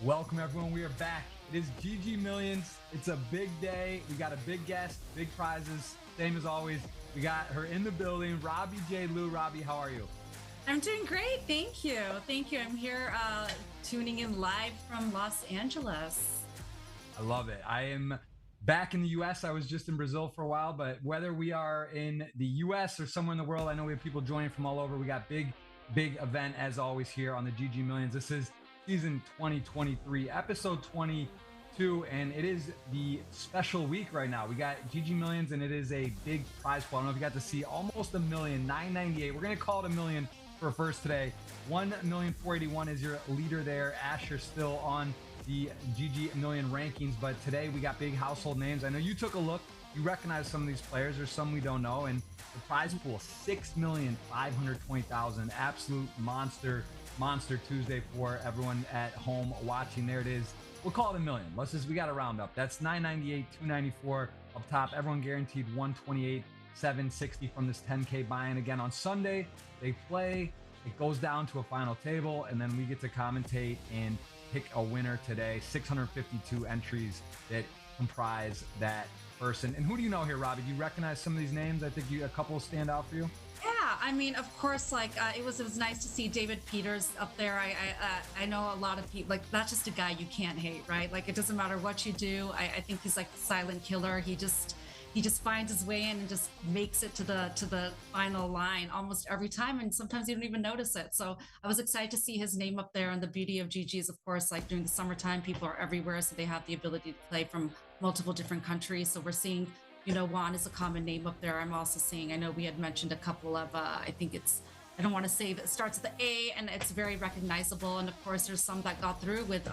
Welcome, everyone. We are back. It is GG Millions. It's a big day. We got a big guest, big prizes. Same as always. We got her in the building, Robbi Jade Lew. Robbi, how are you? I'm doing great. Thank you. Thank you. I'm here tuning in live from Los Angeles. I love it. I am back in the U.S. I was just in Brazil for a while, but whether we are in the U.S. or somewhere in the world, I know we have people joining from all over. We got big event as always here on the GG Millions. This is season 2023, episode 22, and it is the special week right now. We got GG Millions, and it is a big prize pool. I don't know if you got to see almost a million, 998. We're gonna call it a million for first today. 1,481,000 is your leader there. Asher still on the GG Million rankings, but today we got big household names. I know you took a look. You recognize some of these players. There's some we don't know, and the prize pool 6,520,000. Absolute monster Tuesday for everyone at home watching. There it is. We'll call it a million. We got to round up. That's 998, 294 up top. Everyone guaranteed 128, 760 from this 10K buy-in. Again, on Sunday, they play. It goes down to a final table, and then we get to commentate and pick a winner today. 652 entries that comprise that person. And who do you know here, Robbi? Do you recognize some of these names? I think a couple stand out for you. Yeah, I mean, of course, like it was nice to see David Peters up there. I know a lot of people, like, that's just a guy you can't hate, right? Like, it doesn't matter what you do. I think he's like the silent killer. He just finds his way in and just makes it to the final line almost every time, and sometimes you don't even notice it. So I was excited to see his name up there. And the beauty of GG is, of course, like during the summertime, people are everywhere, so they have the ability to play from multiple different countries. So we're seeing, you know, Juan is a common name up there. I'm also seeing, I know we had mentioned a couple of, I think it's, I don't want to say that it starts with the A, and it's very recognizable. And of course, there's some that got through with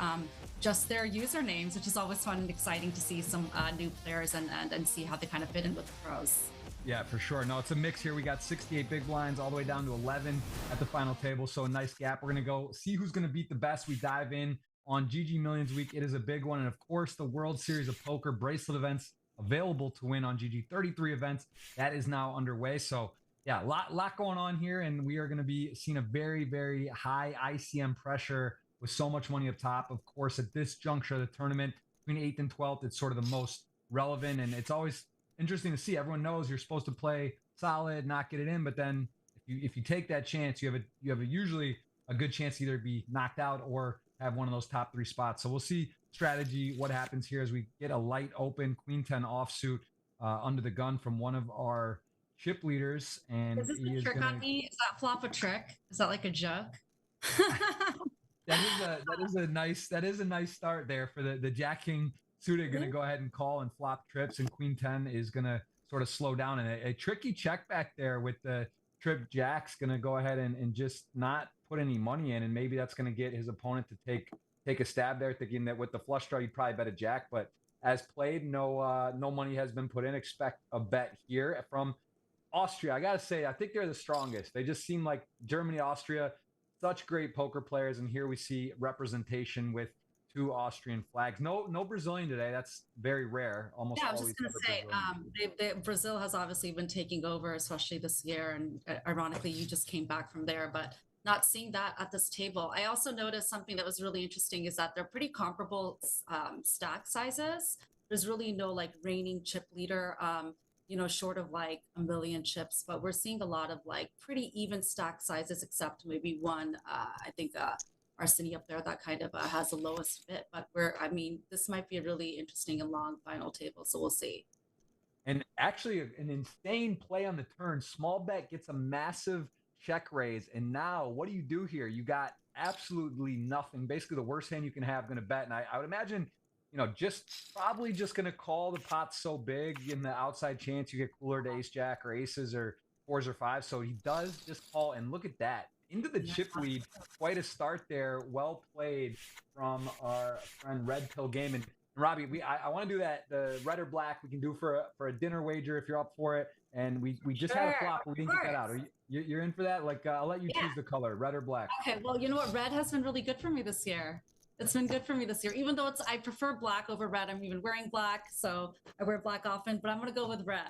just their usernames, which is always fun and exciting to see some new players and see how they kind of fit in with the pros. Yeah, for sure. No, it's a mix here. We got 68 big blinds all the way down to 11 at the final table. So a nice gap. We're going to go see who's going to beat the best. We dive in on GG Millions Week. It is a big one. And of course, the World Series of Poker bracelet events available to win on GG. 33 events. That is now underway. So yeah, a lot going on here. And we are going to be seeing a very, very high ICM pressure with so much money up top. Of course, at this juncture of the tournament, between 8th and 12th, it's sort of the most relevant. And it's always interesting to see. Everyone knows you're supposed to play solid, not get it in, but then if you take that chance, you have usually a good chance to either be knocked out or have one of those top 3 spots. So we'll see strategy what happens here as we get a light open Queen 10 offsuit under the gun from one of our chip leaders, and is this a trick on me? Is that flop a trick? Is that like a joke? that is a nice start there for the Jack King suited. Going to go ahead and call and flop trips, and Queen 10 is going to sort of slow down. And a tricky check back there with the trip Jack's going to go ahead and just not put any money in, and maybe that's going to get his opponent to take a stab there, thinking that with the flush draw, you'd probably bet a Jack. But as played, no money has been put in. Expect a bet here from Austria. I got to say, I think they're the strongest. They just seem like Germany, Austria, such great poker players. And here we see representation with 2 Austrian flags. No Brazilian today. That's very rare. Almost yeah, I was always just going to say, Brazil has obviously been taking over, especially this year. And ironically, you just came back from there, but not seeing that at this table. I also noticed something that was really interesting is that they're pretty comparable stack sizes. There's really no like reigning chip leader, you know, short of like a million chips, but we're seeing a lot of like pretty even stack sizes, except maybe one, I think Arseny up there that kind of has the lowest fit, but I mean, this might be a really interesting and long final table, so we'll see. And actually an insane play on the turn. Small bet gets a massive check raise. And now what do you do here? You got absolutely nothing. Basically the worst hand you can have going to bet. And I would imagine, you know, probably just going to call the pot so big in the outside chance you get cooler to ace jack or aces or 4s or 5s. So he does just call, and look at that. Into the chip lead. Quite a start there. Well played from our friend Red Pill Game. And Robbi, I want to do that. The red or black we can do for a dinner wager if you're up for it. And we just had a flop. We didn't get that out. You're in for that? Like I'll let you choose the color, red or black. Okay. Well, you know what? Red has been really good for me this year. It's been good for me this year, even though I prefer black over red. I'm even wearing black, so I wear black often, but I'm going to go with red.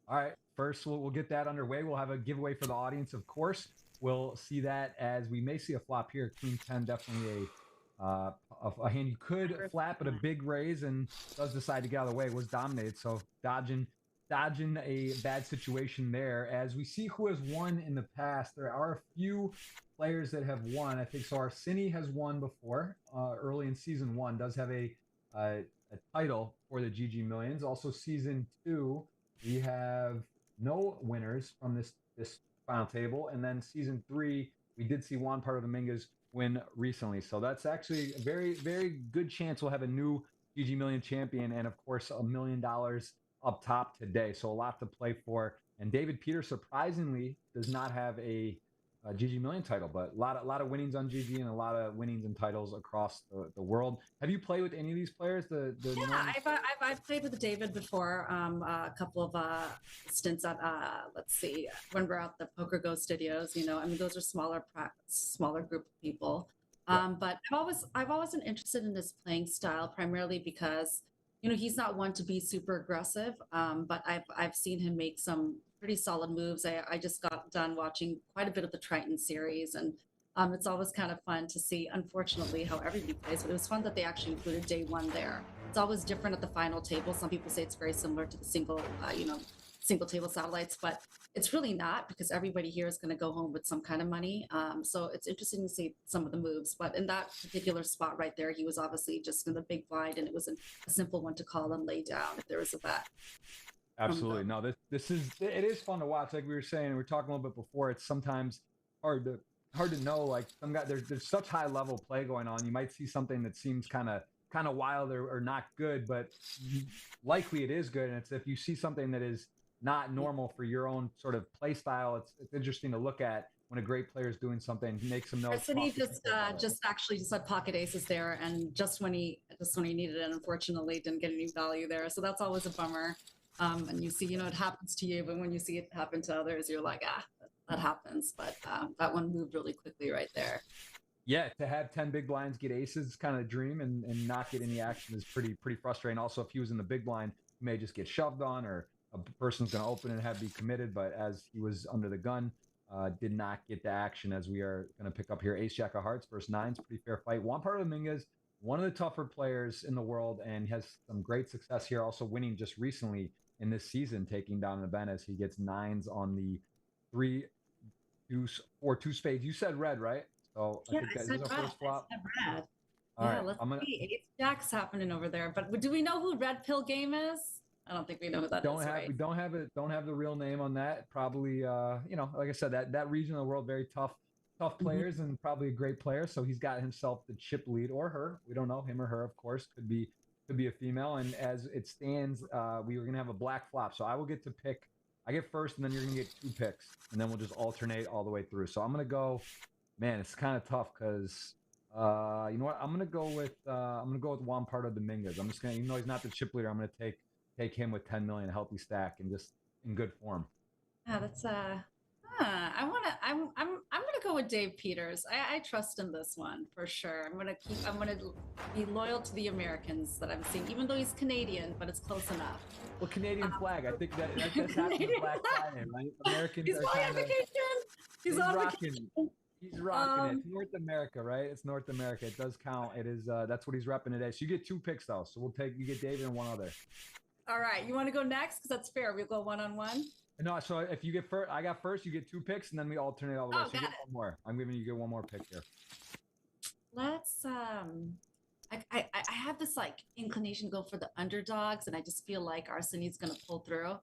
All right. First, we'll get that underway. We'll have a giveaway for the audience, of course. We'll see that as we may see a flop here. Queen 10, definitely a hand you could flat, but a big raise and does decide to get out of the way, was dominated. So dodging a bad situation there. As we see who has won in the past, there are a few players that have won. I think so. Arsini has won before, early in season 1, does have a title for the GG Millions. Also, season 2, we have no winners from this final table, and then season 3, we did see Juan Pardo Dominguez win recently. So that's actually a very, very good chance we'll have a new GG Million champion, and of course $1 million up top today. So a lot to play for. And David Peters surprisingly does not have a GG Million title, but a lot of winnings on GG and a lot of winnings and titles across the world. Have you played with any of these players? I've played with David before. A couple of stints at let's see, when we're at the Poker Go studios. You know, I mean, those are smaller group of people. But I've always been interested in his playing style, primarily because, you know, he's not one to be super aggressive. But I've seen him make some pretty solid moves. I just got done watching quite a bit of the Triton series, and it's always kind of fun to see, unfortunately, how everybody plays, but it was fun that they actually included day 1 there. It's always different at the final table. Some people say it's very similar to the single table satellites, but it's really not, because everybody here is going to go home with some kind of money. So it's interesting to see some of the moves, but in that particular spot right there, he was obviously just in the big blind, and it was a simple one to call and lay down if there was a bet. Absolutely. No, it is fun to watch. Like we were saying, we were talking a little bit before, it's sometimes hard to know, like some guy, there's such high level play going on. You might see something that seems kind of wild or not good, but likely it is good. And it's, if you see something that is not normal for your own sort of play style, it's interesting to look at when a great player is doing something, make some notes. He just had pocket aces there, and just when he needed it, unfortunately didn't get any value there. So that's always a bummer. And you see, you know, it happens to you, but when you see it happen to others, you're like, that happens. But that one moved really quickly right there. Yeah, to have 10 big blinds get aces is kind of a dream, and not get any action is pretty frustrating. Also, if he was in the big blind, he may just get shoved on, or a person's going to open and have to be committed. But as he was under the gun, did not get the action, as we are going to pick up here. Ace Jack of Hearts versus 9s, pretty fair fight. Juan Pardo Dominguez, one of the tougher players in the world, and has some great success here, also winning just recently in this season, taking down an event as he gets 9s on the 3 deuce 4 2 spades. You said red, right? So yeah, I think that is our first flop. Red. All right, let's see. Ace Jack's happening over there, but do we know who Red Pill Game is? I don't think we know who that is. Right? We don't have the real name on that. Probably, you know, like I said, that region of the world, very tough players, and probably a great player. So he's got himself the chip lead, or her. We don't know, him or her, of course. Could be a female. And as it stands, we were gonna have a black flop. So I will get to pick. I get first, and then you're gonna get 2 picks, and then we'll just alternate all the way through. So I'm gonna go. Man, it's kind of tough because you know what? I'm gonna go with Juan Pardo Dominguez. I'm just gonna, even though he's not the chip leader, I'm gonna take him with 10 million, healthy stack, and just in good form. Yeah, that's I'm gonna go with Dave Peters. I trust in this one for sure. I'm gonna be loyal to the Americans that I'm seeing, even though he's Canadian, but it's close enough. Well, Canadian flag. I think that's not the black flag, right? Americans he's are kind of. He's rocking. He's rocking it. It's North America, right? It's North America. It does count. It is. That's what he's repping today. So you get 2 picks though. So you get David and one other. All right. You want to go next? Because that's fair. We'll go 1-on-1. No. So if you get first, I got first. You get 2 picks, and then we alternate all the way. So you get one more. I'm giving you one more pick here. Let's. I have this like inclination to go for the underdogs, and I just feel like Arseni's going to pull through.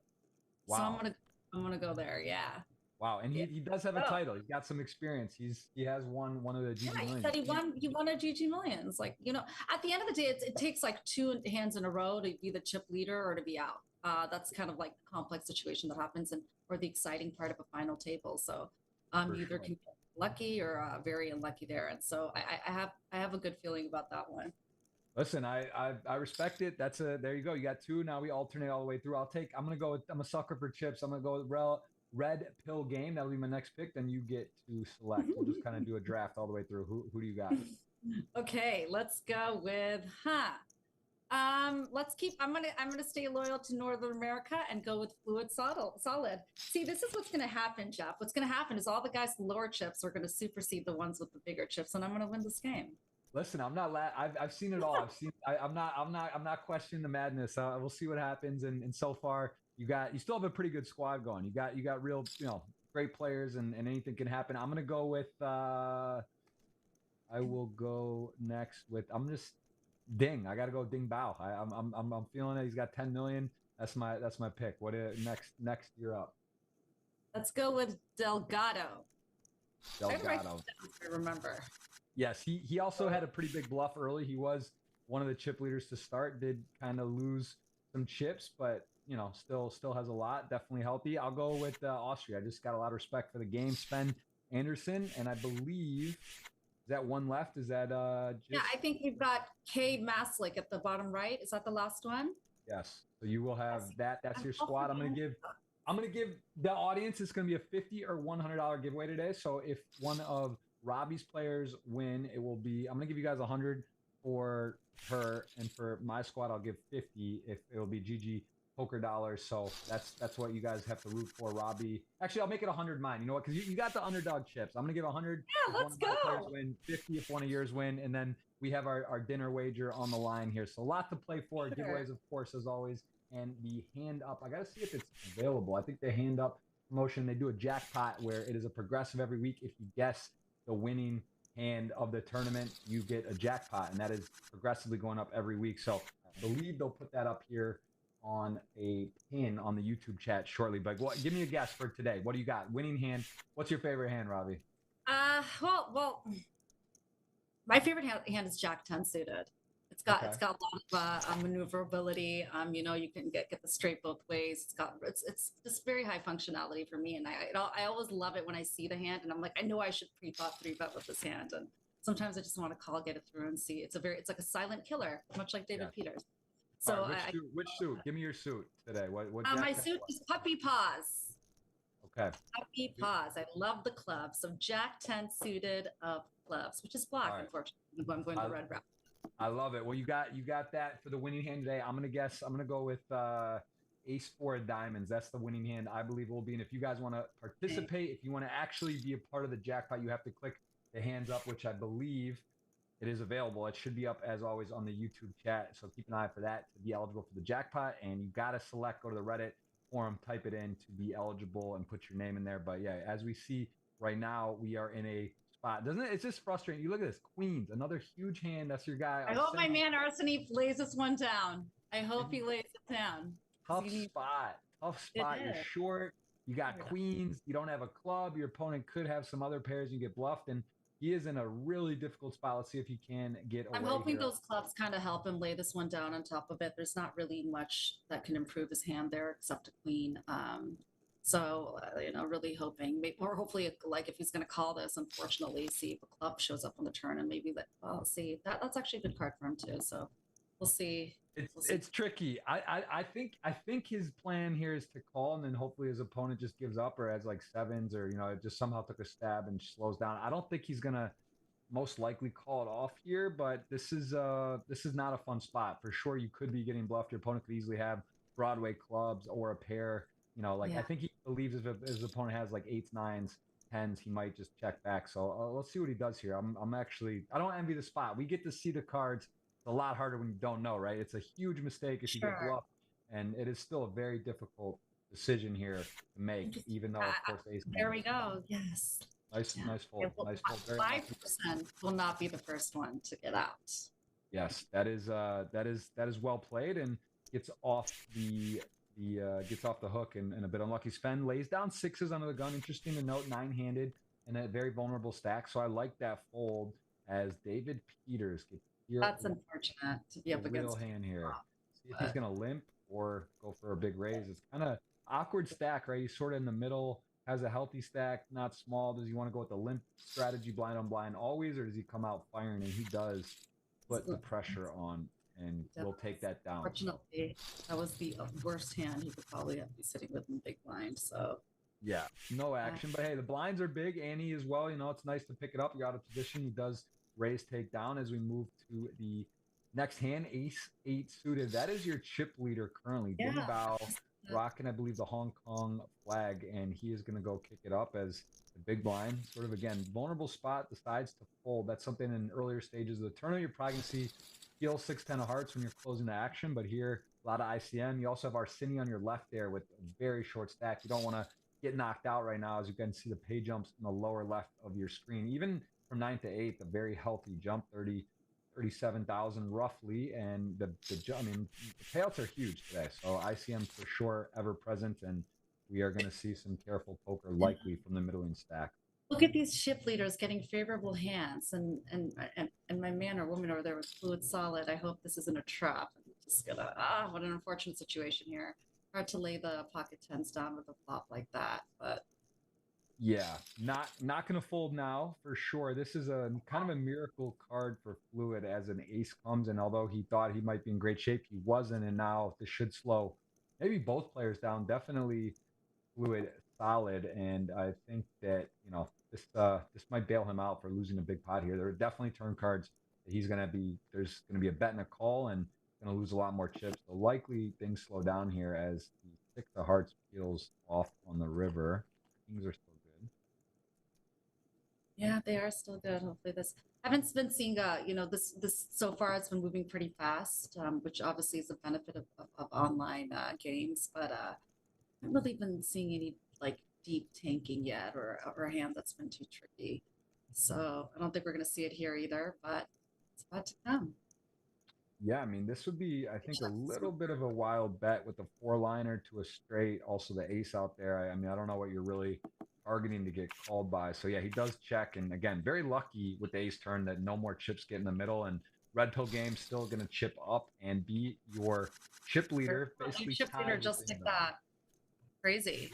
Wow. So I'm gonna go there. Yeah. Wow, and he does have a title. He's got some experience. He has won one of the GG Millions. He said he won a GG Millions. Like, you know, at the end of the day, it takes like 2 hands in a row to be the chip leader or to be out. That's kind of like the complex situation that happens, or the exciting part of a final table. So you either can get lucky or very unlucky there. And so I have a good feeling about that one. Listen, I respect it. There you go. You got 2. Now we alternate all the way through. I'm a sucker for chips. I'm gonna go with Red Pill Game. That'll be my next pick. Then you get to select. We'll just kind of do a draft all the way through. Who do you got? Okay, let's go with let's keep. I'm gonna stay loyal to Northern America and go with Fluid Solid. See, this is what's gonna happen, Jeff. What's gonna happen is all the guys with lower chips are gonna supersede the ones with the bigger chips, and I'm gonna win this game. Listen, I'm not. I've seen it all. I'm not questioning the madness. We'll see what happens. And so far, you still have a pretty good squad going. You got real, great players, and anything can happen. I'm gonna go with. I will go next with. I'm just Ding. I got to go Ding Bao. I'm feeling it. He's got 10 million. That's my pick. What next year up? Let's go with Delgado. Delgado. I remember. Yes, he also had a pretty big bluff early. He was one of the chip leaders to start. Did kind of lose some chips, but still has a lot. Definitely healthy. I'll go with Austria. I just got a lot of respect for the game. Sven Anderson, and I believe is that one left. Is that Yeah, I think we've got Cade Maslick at the bottom right. Is that the last one? Yes. So you will have that. That's your squad. I'm gonna give the audience. It's gonna be a $50 or $100 giveaway today. So if one of Robbi's players win, it will be. I'm gonna give you guys 100 for her, and for my squad, I'll give 50. If it'll be GG poker dollars. So that's what you guys have to root for. Robbi. Actually, I'll make it 100 mine. You know what? Because you got the underdog chips. I'm gonna give 100. Yeah, let's go. Players win 50 if one of yours win, and then we have our dinner wager on the line here. So a lot to play for. Sure. Giveaways, of course, as always. And the hand up. I got to see if it's available. I think the hand up promotion, they do a jackpot where it is a progressive every week. If you guess the winning hand of the tournament, you get a jackpot, and that is progressively going up every week. So I believe they'll put that up here on a pin on the YouTube chat shortly. But give me a guess for today. What do you got? Winning hand. What's your favorite hand, Robbi? Well, my favorite hand is Jack 10 suited. It's got a lot of maneuverability. You can get the straight both ways. It's just very high functionality for me, and I always love it when I see the hand, and I'm like, I know I should pre-pot 3-bet with this hand, and sometimes I just want to call, get it through, and see. It's like a silent killer, much like David Peters. So right, which suit? Give me your suit today. What my suit is puppy paws. Okay. Puppy paws. I love the club. So Jack 10 suited of clubs, which is black, unfortunately. I'm going the red route. I love it. Well, you got that for the winning hand today. I'm gonna go with Ace 4 of diamonds. That's the winning hand I believe will be. And if you guys want to participate, if you want to actually be a part of the jackpot, you have to click the hands up, which I believe it is available. It should be up as always on the YouTube chat. So keep an eye for that to be eligible for the jackpot. And you got to select, go to the Reddit forum, type it in to be eligible and put your name in there. But yeah, as we see right now, we are in a spot. Doesn't it? It's just frustrating. You look at this. Queens, another huge hand. That's your guy. I hope my man Arseny lays this one down. I hope he lays it down. Tough spot. You're short. You got queens. You don't have a club. Your opponent could have some other pairs. You get bluffed, and he is in a really difficult spot. Let's see if he can get away. I'm hoping those clubs kind of help him lay this one down on top of it. There's not really much that can improve his hand there except a queen. So, really hoping, or hopefully, like if he's going to call this, unfortunately, see if a club shows up on the turn and maybe see that's actually a good card for him too. So we'll see. It's tricky. I think his plan here is to call, and then hopefully his opponent just gives up or has like sevens, or just somehow took a stab and slows down. I don't think he's gonna most likely call it off here, but this is not a fun spot for sure. You could be getting bluffed. Your opponent could easily have Broadway clubs or a pair. I think he believes if his opponent has like 8s, 9s, 10s, he might just check back. So let's see what he does here. I don't envy the spot. We get to see the cards. It's a lot harder when you don't know, right? It's a huge mistake if you get bluffed, and it is still a very difficult decision here to make, even though, of course, ace. There we go. Yes. Nice fold. Nice fold. 5% will not be the first one to get out. Yes, that is well played, and gets off the hook and a bit unlucky. Sven lays down 6s under the gun. Interesting to note, 9-handed and a very vulnerable stack. So I like that fold as David Peters gets here. That's unfortunate to be up against. Real hand here. See if he's gonna limp or go for a big raise. It's kind of awkward stack, right? He's sort of in the middle, has a healthy stack, not small. Does he want to go with the limp strategy, blind on blind always, or does he come out firing? And he does put the pressure on, and we'll take that down. Fortunately, that was the worst hand he could probably be sitting with in big blind. So yeah, no action. But hey, the blinds are big. Annie as well. It's nice to pick it up. You got a position. He does raise, take down as we move to the next hand. Ace 8 suited. That is your chip leader currently. Yeah, Ding Bao. rocking, I believe, the Hong Kong flag, and he is going to go kick it up as the big blind. Sort of, again, vulnerable spot, decides to fold. That's something in earlier stages of the tournament. You're probably going to see Heel 6-10 of hearts when you're closing the action, but here, a lot of ICM. You also have Arsini on your left there with a very short stack. You don't want to get knocked out right now, as you can see the pay jumps in the lower left of your screen. Even from 9th to 8th, a very healthy jump, 37,000 roughly, and I mean, the payouts are huge today. So ICM for sure ever present, and we are going to see some careful poker likely from the middling stack. Look at these chip leaders getting favorable hands, and my man or woman over there with fluid solid. I hope this isn't a trap. I'm just gonna what an unfortunate situation here. Hard to lay the pocket tens down with a flop like that, but yeah, not gonna fold now for sure. This is a kind of a miracle card for Fluid as an ace comes, and although he thought he might be in great shape, he wasn't, and now this should slow maybe both players down. Definitely Fluid solid, and I think that this might bail him out for losing a big pot here. There are definitely turn cards that there's gonna be a bet and a call, and gonna lose a lot more chips. So likely things slow down here as the 6 of hearts peels off on the river. Kings are still good. yeah, they are still good. Hopefully this haven't been seeing this so far it's been moving pretty fast, which obviously is a benefit of online games, but I haven't really been seeing any like deep tanking yet or a hand that's been too tricky. So I don't think we're gonna see it here either, but it's about to come. Yeah, I mean, this would be, I think, a little bit of a wild bet with the 4-liner to a straight, also the ace out there. I mean, I don't know what you're really targeting to get called by. So yeah, he does check, and again, very lucky with the ace turn that no more chips get in the middle, and Red Pill Game still going to chip up and be your chip leader, basically Chip leader just like that. Crazy.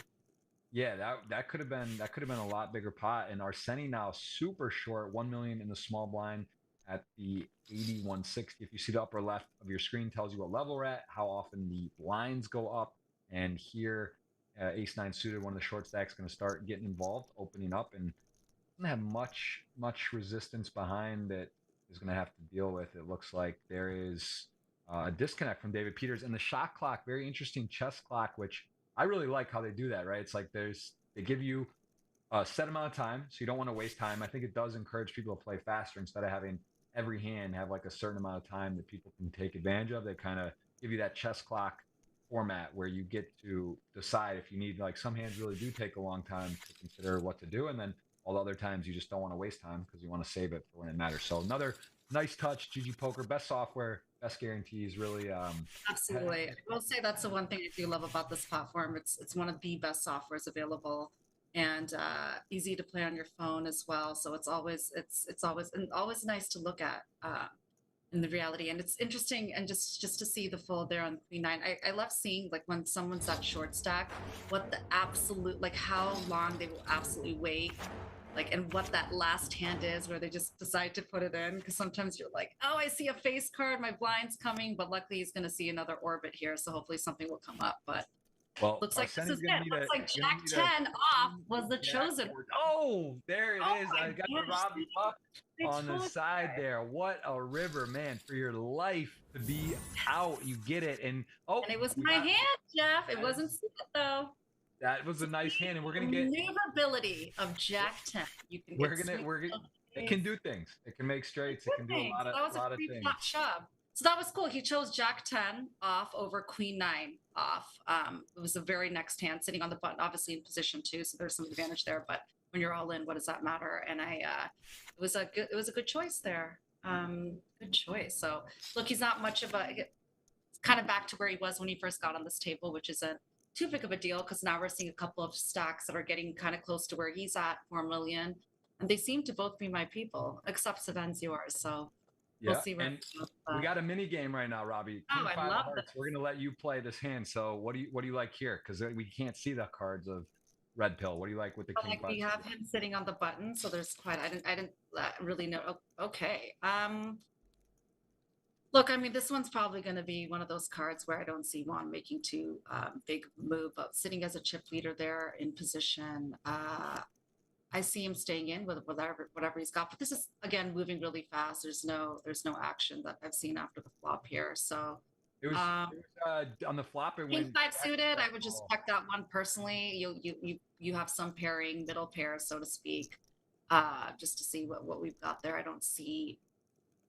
Yeah, that could have been a lot bigger pot. And Arseni now super short, 1 million in the small blind at the 8160. If you see the upper left of your screen, tells you what level we're at, how often the blinds go up. And here, ace 9 suited, one of the short stacks, going to start getting involved, opening up, and doesn't have much resistance behind that is going to have to deal with. It looks like there is a disconnect from David Peters, and the shot clock, very interesting chess clock, which I really like how they do that, right? It's like they give you a set amount of time, so you don't want to waste time. I think it does encourage people to play faster instead of having every hand have like a certain amount of time that people can take advantage of. They kind of give you that chess clock format where you get to decide if you need, like, some hands really do take a long time to consider what to do, and then all the other times you just don't want to waste time because you want to save it for when it matters. So another nice touch. GGPoker, best software, best guarantees, really. Absolutely. I will say that's the one thing I do love about this platform. It's one of the best softwares available, and easy to play on your phone as well. So it's always nice to look at in the reality. And it's interesting, and just to see the fold there on Queen 9. I love seeing, like, when someone's that short stack, what the absolute, like, how long they will absolutely wait, like, and what that last hand is where they just decide to put it in. Because sometimes you're like, oh, I see a face card, my blind's coming, but luckily he's going to see another orbit here, so hopefully something will come up. But well, looks like this is it. Looks like Jack 10 off was the chosen one. Oh, there it is. I got the gosh, Robbi Buck on the side there. What a river, man! For your life to be out, you get it. And it was my hand, Jeff. It wasn't secret though. That was a nice hand, and we're gonna get maneuverability of Jack 10. You can. We're gonna. It can do things. It can make straights. It can do a lot of things. Shove. So that was cool. He chose Jack 10 off over Queen 9 off. It was the very next hand, sitting on the button, obviously in position too. So there's some advantage there. But when you're all in, what does that matter? And it was a good choice there. Good choice. So look, he's not much of kind of back to where he was when he first got on this table, which isn't too big of a deal, because now we're seeing a couple of stacks that are getting kind of close to where he's at, 4 million, and they seem to both be my people, except Savan's yours. So yeah, we'll see. And we got a mini game right now, Robbi. Oh, I love it. We're gonna let you play this hand. So what do you like here? Because we can't see the cards of Red Pill. What do you like with the king? Like, we have him sitting on the button, so there's quite. I didn't really know. Oh, okay. Look, I mean, this one's probably going to be one of those cards where I don't see Juan making too big move, but sitting as a chip leader there in position. I see him staying in with whatever he's got, but this is, again, moving really fast. There's no action that I've seen after the flop here. So On the flop. It King went five jack, suited, jack I would just call. check that one personally. You have some pairing, middle pairs, so to speak, just to see what we've got there. I don't see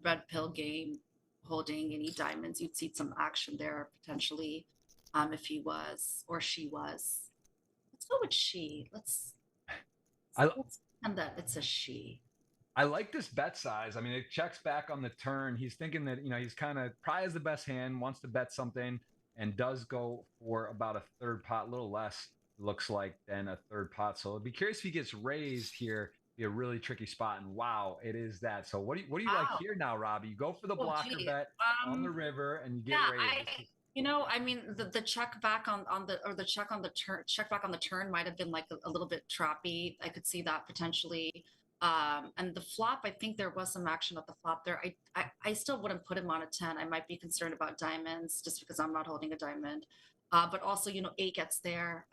red pill game holding any diamonds. You'd see some action there potentially, if he was or she was. Let's go with she. I Let's pretend that it's a she. I like this bet size. I mean, it checks back on the turn. He's thinking that, he's kind of probably has the best hand, wants to bet something, and does go for about a third pot, a little less, looks like, than a third pot. So I'd be curious if he gets raised here. Be a really tricky spot. And wow, it is that. So what do you like Wow. here now, Robbie? You go for the Oh, blocker gee. bet on the river and you get Yeah, raised. I mean, the check back on the or the check on the turn check back on the turn might have been like a little bit trappy. I could see that potentially. And the flop, I think there was some action at the flop there. I still wouldn't put him on a 10. I might be concerned about diamonds just because I'm not holding a diamond. But also, eight gets there.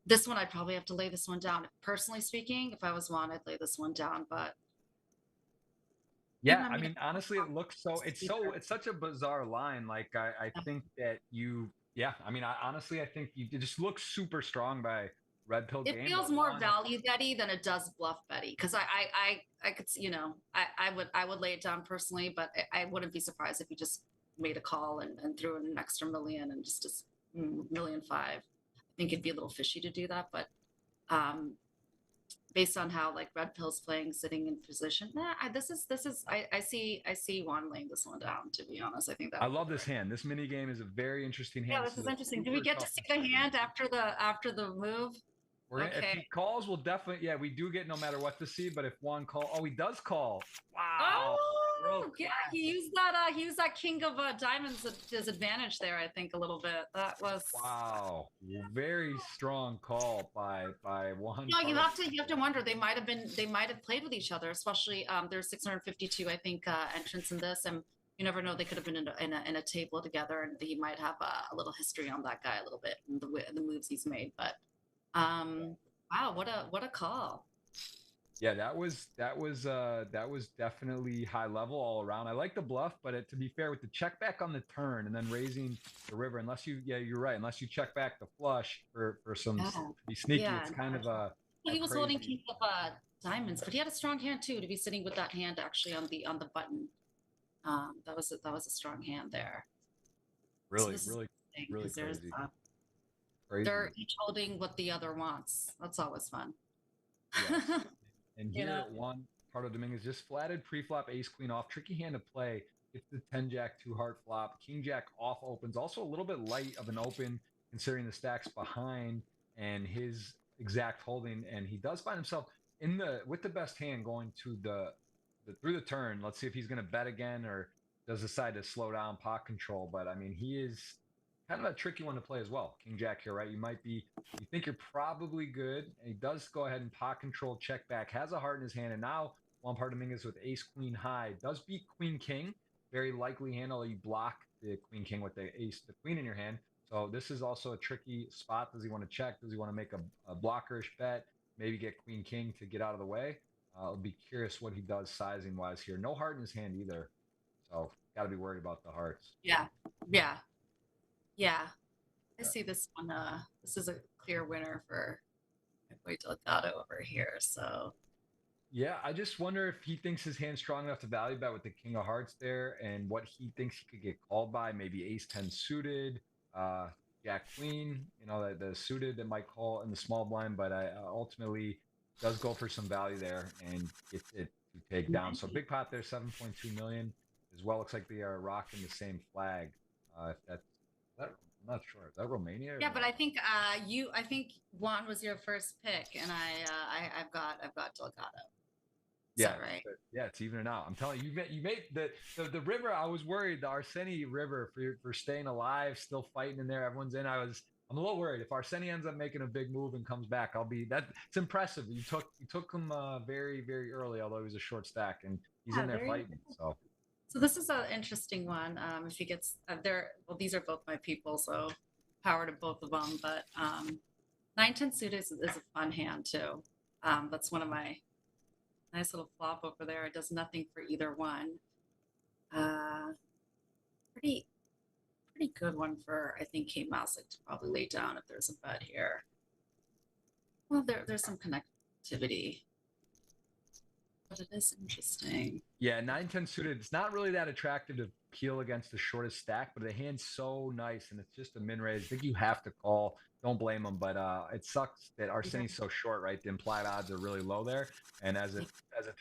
This one I'd probably have to lay this one down. Personally speaking, if I was one, I'd lay this one down. But Yeah, I I mean, mean, honestly, it looks it's such a bizarre line. Like I think that yeah, I mean, I think it just looks super strong by Red Pill it Game, feels but more one, value betty than it does bluff betty because I could I would lay it down personally, but I wouldn't be surprised if you just made a call and threw in an extra million and just million five. I think it'd be a little fishy to do that, but um based on how like red pill's playing sitting in position, I see Juan laying this one down, to be honest. I think that I would be love the this right. hand. This mini game is a very interesting Yeah, hand. this This is is a interesting. Do we super get to tough see the decision. hand after the move? If Okay. he calls, we'll definitely, yeah, we do get no matter what to see. But if Juan call, oh, he does call. Wow, world Oh, yeah, class. he used that king of diamonds at his advantage there, I think, a little bit. That was Wow, very strong call by Juan. you have to wonder they might have played with each other, especially there's 652 I think entrants in this, and you never know, they could have been in a table together, and he might have a little history on that guy a little bit and the moves he's made. But wow, what a call. Yeah, that was definitely high level all around. I like the bluff, but to be fair, with the check back on the turn and then raising the river, yeah, you're right. Unless you check back the flush for some Yeah, to be sneaky, yeah. it's kind of a He was holding crazy. king of diamonds, but he had a strong hand too to be sitting with that hand actually on the button. That was a strong hand there. So Really, this is really, interesting really because crazy, they're crazy. each holding what the other wants. That's always fun. Yes. And You know? here, Juan Pardo Dominguez just flatted pre-flop ace queen off. Tricky hand to play. Gets the 10 jack 2 heart flop. King jack off opens. Also a little bit light of an open considering the stacks behind and his exact holding. And he does find himself with the best hand going to the through the turn. Let's see if he's going to bet again or does decide to slow down pot control. But I mean, he is kind of a tricky one to play as well. King jack here, right? You think you're probably good. And he does go ahead and pot control, check back, has a heart in his hand. And now Juan Pardo Dominguez with ace queen high does beat queen king. Very likely hand, although you block the queen king with the queen in your hand. So this is also a tricky spot. Does he want to check? Does he want to make a blockerish bet? Maybe get queen king to get out of the way. I'll be curious what he does sizing wise here. No heart in his hand either. So got to be worried about the hearts. Yeah, yeah, yeah. I see this one. This is a clear winner for Wait Delgado over here. So Yeah, I just wonder if he thinks his hand's strong enough to value bet with the king of hearts there and what he thinks he could get called by. Maybe ace 10 suited, jack queen, the suited that might call in the small blind, but I ultimately does go for some value there and gets it to take down. So big pot there, 7.2 million as well. Looks like they are rocking the same flag. If that, I'm not sure. Is that Romania? yeah, No? but I think I think Juan was your first pick, and I've got Delgado. Is Yeah, that right? yeah, it's evening out. I'm telling you, you made the river. I was worried, the Arseni River for staying alive, still fighting in there. Everyone's in. I'm a little worried if Arseni ends up making a big move and comes back. It's impressive. You took him very very early, although he was a short stack, and he's Yeah, in there very. fighting. So So this is an interesting one. If he gets there, well, these are both my people, so power to both of them. But 9-10 suited is a fun hand too. That's one of my nice little flop over there. It does nothing for either one. pretty good one for, I think, Kate Masick to probably lay down if there's a bet here. Well, there's some connectivity, but it is interesting. Yeah, 9-10 suited. It's not really that attractive to peel against the shortest stack, but the hand's so nice, and it's just a min raise. I think you have to call. Don't blame him, but it sucks that Arseni's so short, right? The implied odds are really low there, and as it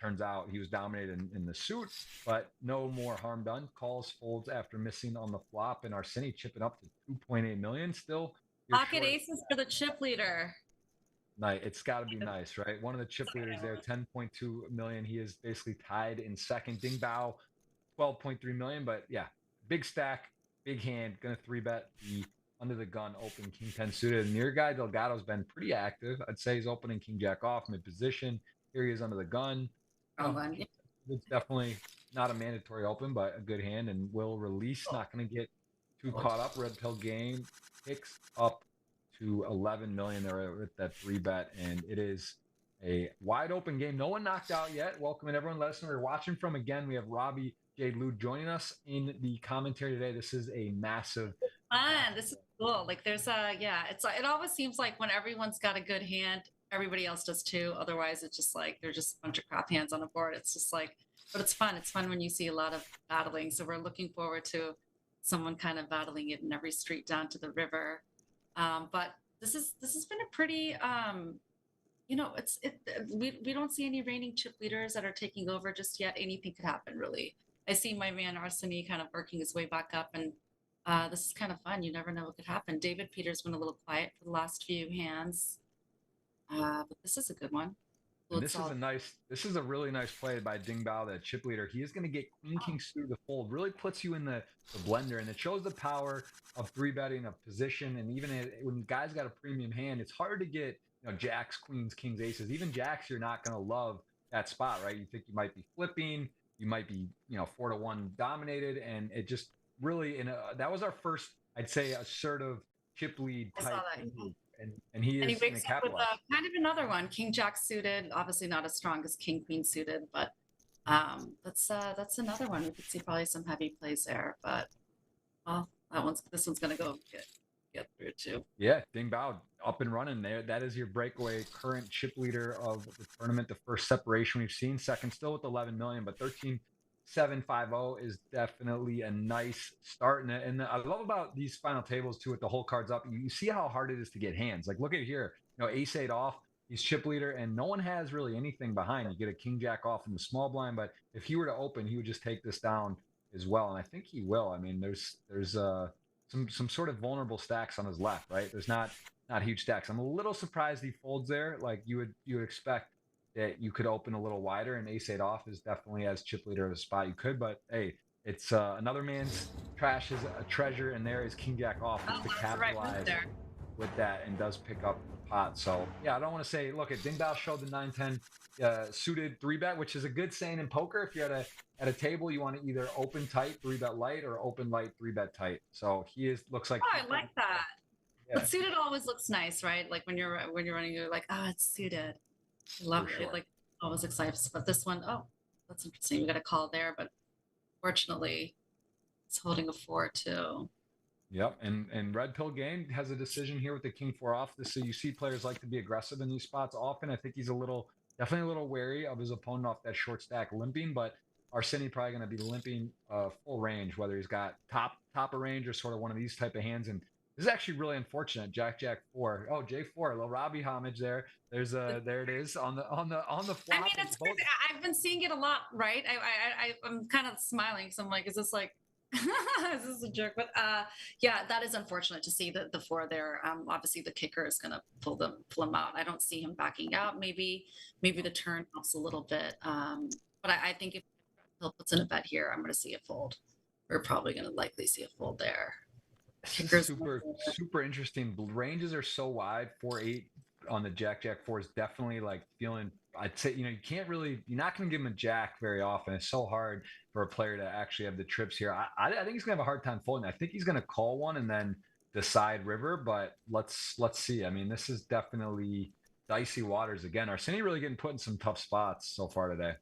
turns out, he was dominated in the suit, but no more harm done. Calls, folds after missing on the flop, and Arseni chipping up to 2.8 million still. Pocket aces for the chip leader. Nice. It's got to be nice, right? One of the chip leaders there, 10.2 million. He is basically tied in second. Ding Bao, 12.3 million. But yeah, big stack, big hand. Gonna 3-bet the under the gun open King 10 suited. And your guy Delgado's been pretty active. I'd say he's opening King Jack off mid position. Here he is under the gun. It's definitely not a mandatory open, but a good hand and will release. Not gonna get too caught up. Red pill game picks up to 11 million there with that 3-bet, and it is a wide open game. No one knocked out yet. Welcome and everyone. Let us know where you're watching from. Again, we have Robbi Jade Lew joining us in the commentary today. This is a massive fun. This is cool. Like there's it's like, it always seems like when everyone's got a good hand, everybody else does too. Otherwise, it's just like there's just a bunch of crap hands on the board. It's just like, but it's fun. It's fun when you see a lot of battling. So we're looking forward to someone kind of battling it in every street down to the river. But this has been a pretty we don't see any reigning chip leaders that are taking over just yet. Anything could happen, really. I see my man Arseni kind of working his way back up, and this is kind of fun. You never know what could happen. David Peters went a little quiet for the last few hands, but this is a good one. This is a really nice play by Ding Bao, that chip leader. He is going to get Queen King suited to fold. Really puts you in the blender, and it shows the power of 3-betting a position. And even when guys got a premium hand, it's hard to get jacks, queens, kings, aces. Even jacks, you're not going to love that spot, right? You think you might be flipping, you might be 4-1 dominated, and it just really that was our first, I'd say, assertive chip lead type. And he wakes up with kind of another one, King Jack suited, obviously not as strong as King Queen suited, but that's another one. We could see probably some heavy plays there, but this one's gonna go get through too. Yeah, Ding Bao up and running there. That is your breakaway current chip leader of the tournament. The first separation we've seen. Second still with 11 million, but 13.750 is definitely a nice start. And I love about these final tables too, with the whole cards up. You see how hard it is to get hands. Like look at here, ace 8 off. He's chip leader, and no one has really anything behind. You get a king jack off in the small blind, but if he were to open, he would just take this down as well. And I think he will. I mean, there's some sort of vulnerable stacks on his left, right? There's not huge stacks. I'm a little surprised he folds there. Like you would expect that you could open a little wider, and ace 8 off is definitely as chip leader of a spot you could. But hey, it's another man's trash is a treasure, and there is king jack off to capitalize with that, and does pick up the pot. So yeah, I don't want to say, look at Ding Bao showed the 9-10 suited 3-bet, which is a good saying in poker. If you're at a table, you want to either open tight 3-bet light or open light 3-bet tight. So looks like I like that. Yeah. But suited always looks nice, right? Like when you're running, you're like, it's suited. I love it. Like always excited. But this one, that's interesting. We got a call there, but fortunately it's holding a 4 too. Yep, and red pill game has a decision here with the king 4 off. So you see players like to be aggressive in these spots often. I think he's definitely a little wary of his opponent off that short stack limping, but Arseni probably going to be limping full range, whether he's got top of range or sort of one of these type of hands. And this is actually really unfortunate. Jack 4. Oh, J4, a little Robbie homage there. There it is on the flop. I mean, it's crazy. I've been seeing it a lot, right? I'm kind of smiling because I'm like, is this like is this a joke? But yeah, that is unfortunate to see the 4 there. Obviously the kicker is gonna pull them out. I don't see him backing out. Maybe the turn helps a little bit. But I think if Hill puts in a bet here, I'm gonna see a fold. We're probably gonna likely see a fold there. Super interesting. Ranges are so wide. 4-8 on the Jack 4 is definitely like feeling. I'd say you're not going to give him a jack very often. It's so hard for a player to actually have the trips here. I think he's going to have a hard time folding. I think he's going to call one and then decide river. But let's see. I mean, this is definitely dicey waters again. Arseni really getting put in some tough spots so far today.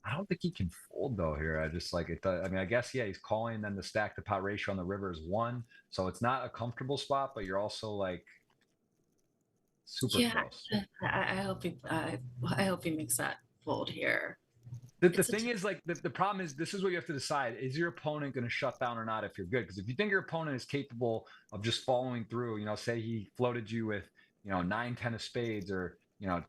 I don't think he can fold though here. I just like it. I mean, I guess yeah, he's calling. Then the stack to pot ratio on the river is 1, so it's not a comfortable spot. But you're also like super Yeah, close. I hope he makes that fold here. The It's a thing is, like, the problem is, this is what you have to decide: is your opponent going to shut down or not? If you're good, because if you think your opponent is capable of just following through, say he floated you with 9-10 of spades, or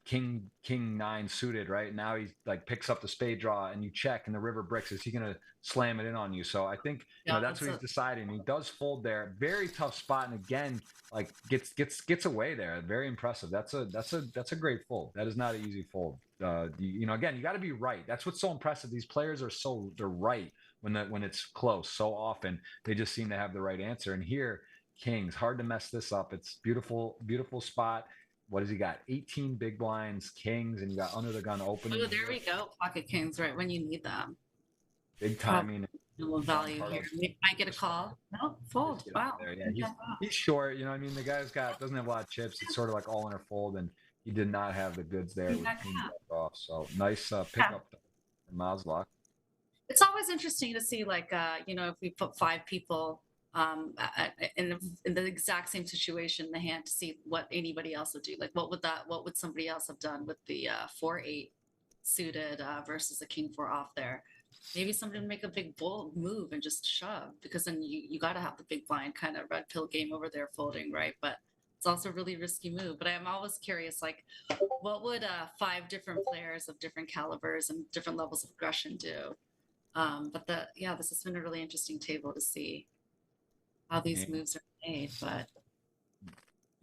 king 9 suited, right? Now he like picks up the spade draw and you check and the river bricks. Is he going to slam it in on you? So I think yeah, that's what he's deciding. He does fold there. Very tough spot, and again, like gets away there. Very impressive. That's a great fold. That is not an easy fold. Again, you got to be right. That's what's so impressive. These players are they're right when it's close. So often they just seem to have the right answer. And here, kings, hard to mess this up. It's beautiful, beautiful spot. What has he got? 18 big blinds, kings, and you got under the gun opening. Oh, there we go. Pocket kings right when you need them. Big timing. No value here. Might get a call. No, fold. Wow. Yeah, he's short. I mean, the guy's doesn't have a lot of chips. It's sort of like all in or fold, and he did not have the goods there with king off. So nice pickup from Maslach. It's always interesting to see, like, if we put 5 people in the exact same situation in the hand, to see what anybody else would do. Like, what would somebody else have done with the 4-8 suited versus a king 4 off there? Maybe somebody would make a big bold move and just shove, because then you got to have the big blind kind of red pill game over there folding, right? But it's also a really risky move. But I'm always curious, like, what would 5 different players of different calibers and different levels of aggression do? But this has been a really interesting table to see how these moves are made. But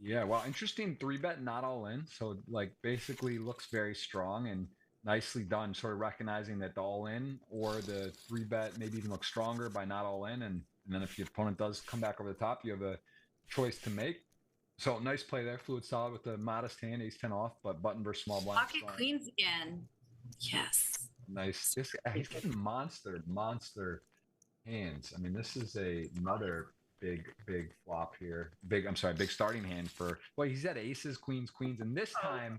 yeah, well, interesting 3-bet, not all in. So like basically looks very strong and nicely done, sort of recognizing that the all in or the 3-bet maybe even looks stronger by not all in. And then if your opponent does come back over the top, you have a choice to make. So nice play there. Fluid solid with the modest hand, ace-10 off, but button versus small blind. pocket queens again. Yes. Nice. He's getting monster hands. I mean, this is another big flop here. Big starting hand for. Well, he's at aces, queens, and this time,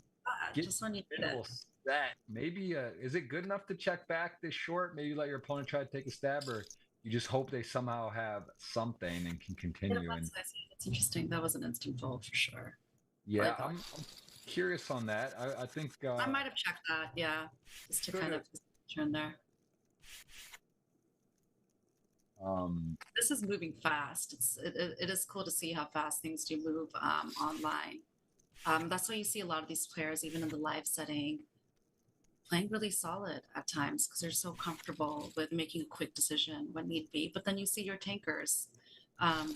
just when you did it. Set. Maybe is it good enough to check back this short? Maybe let your opponent try to take a stab, or you just hope they somehow have something and can continue. And that's interesting. That was an instant fold for sure. Yeah, I'm curious on that. I think I might have checked that. Yeah, just to kind of turn there. This is moving fast. It is cool to see how fast things do move online. That's why you see a lot of these players, even in the live setting, playing really solid at times, because they're so comfortable with making a quick decision when need be. But then you see your tankers,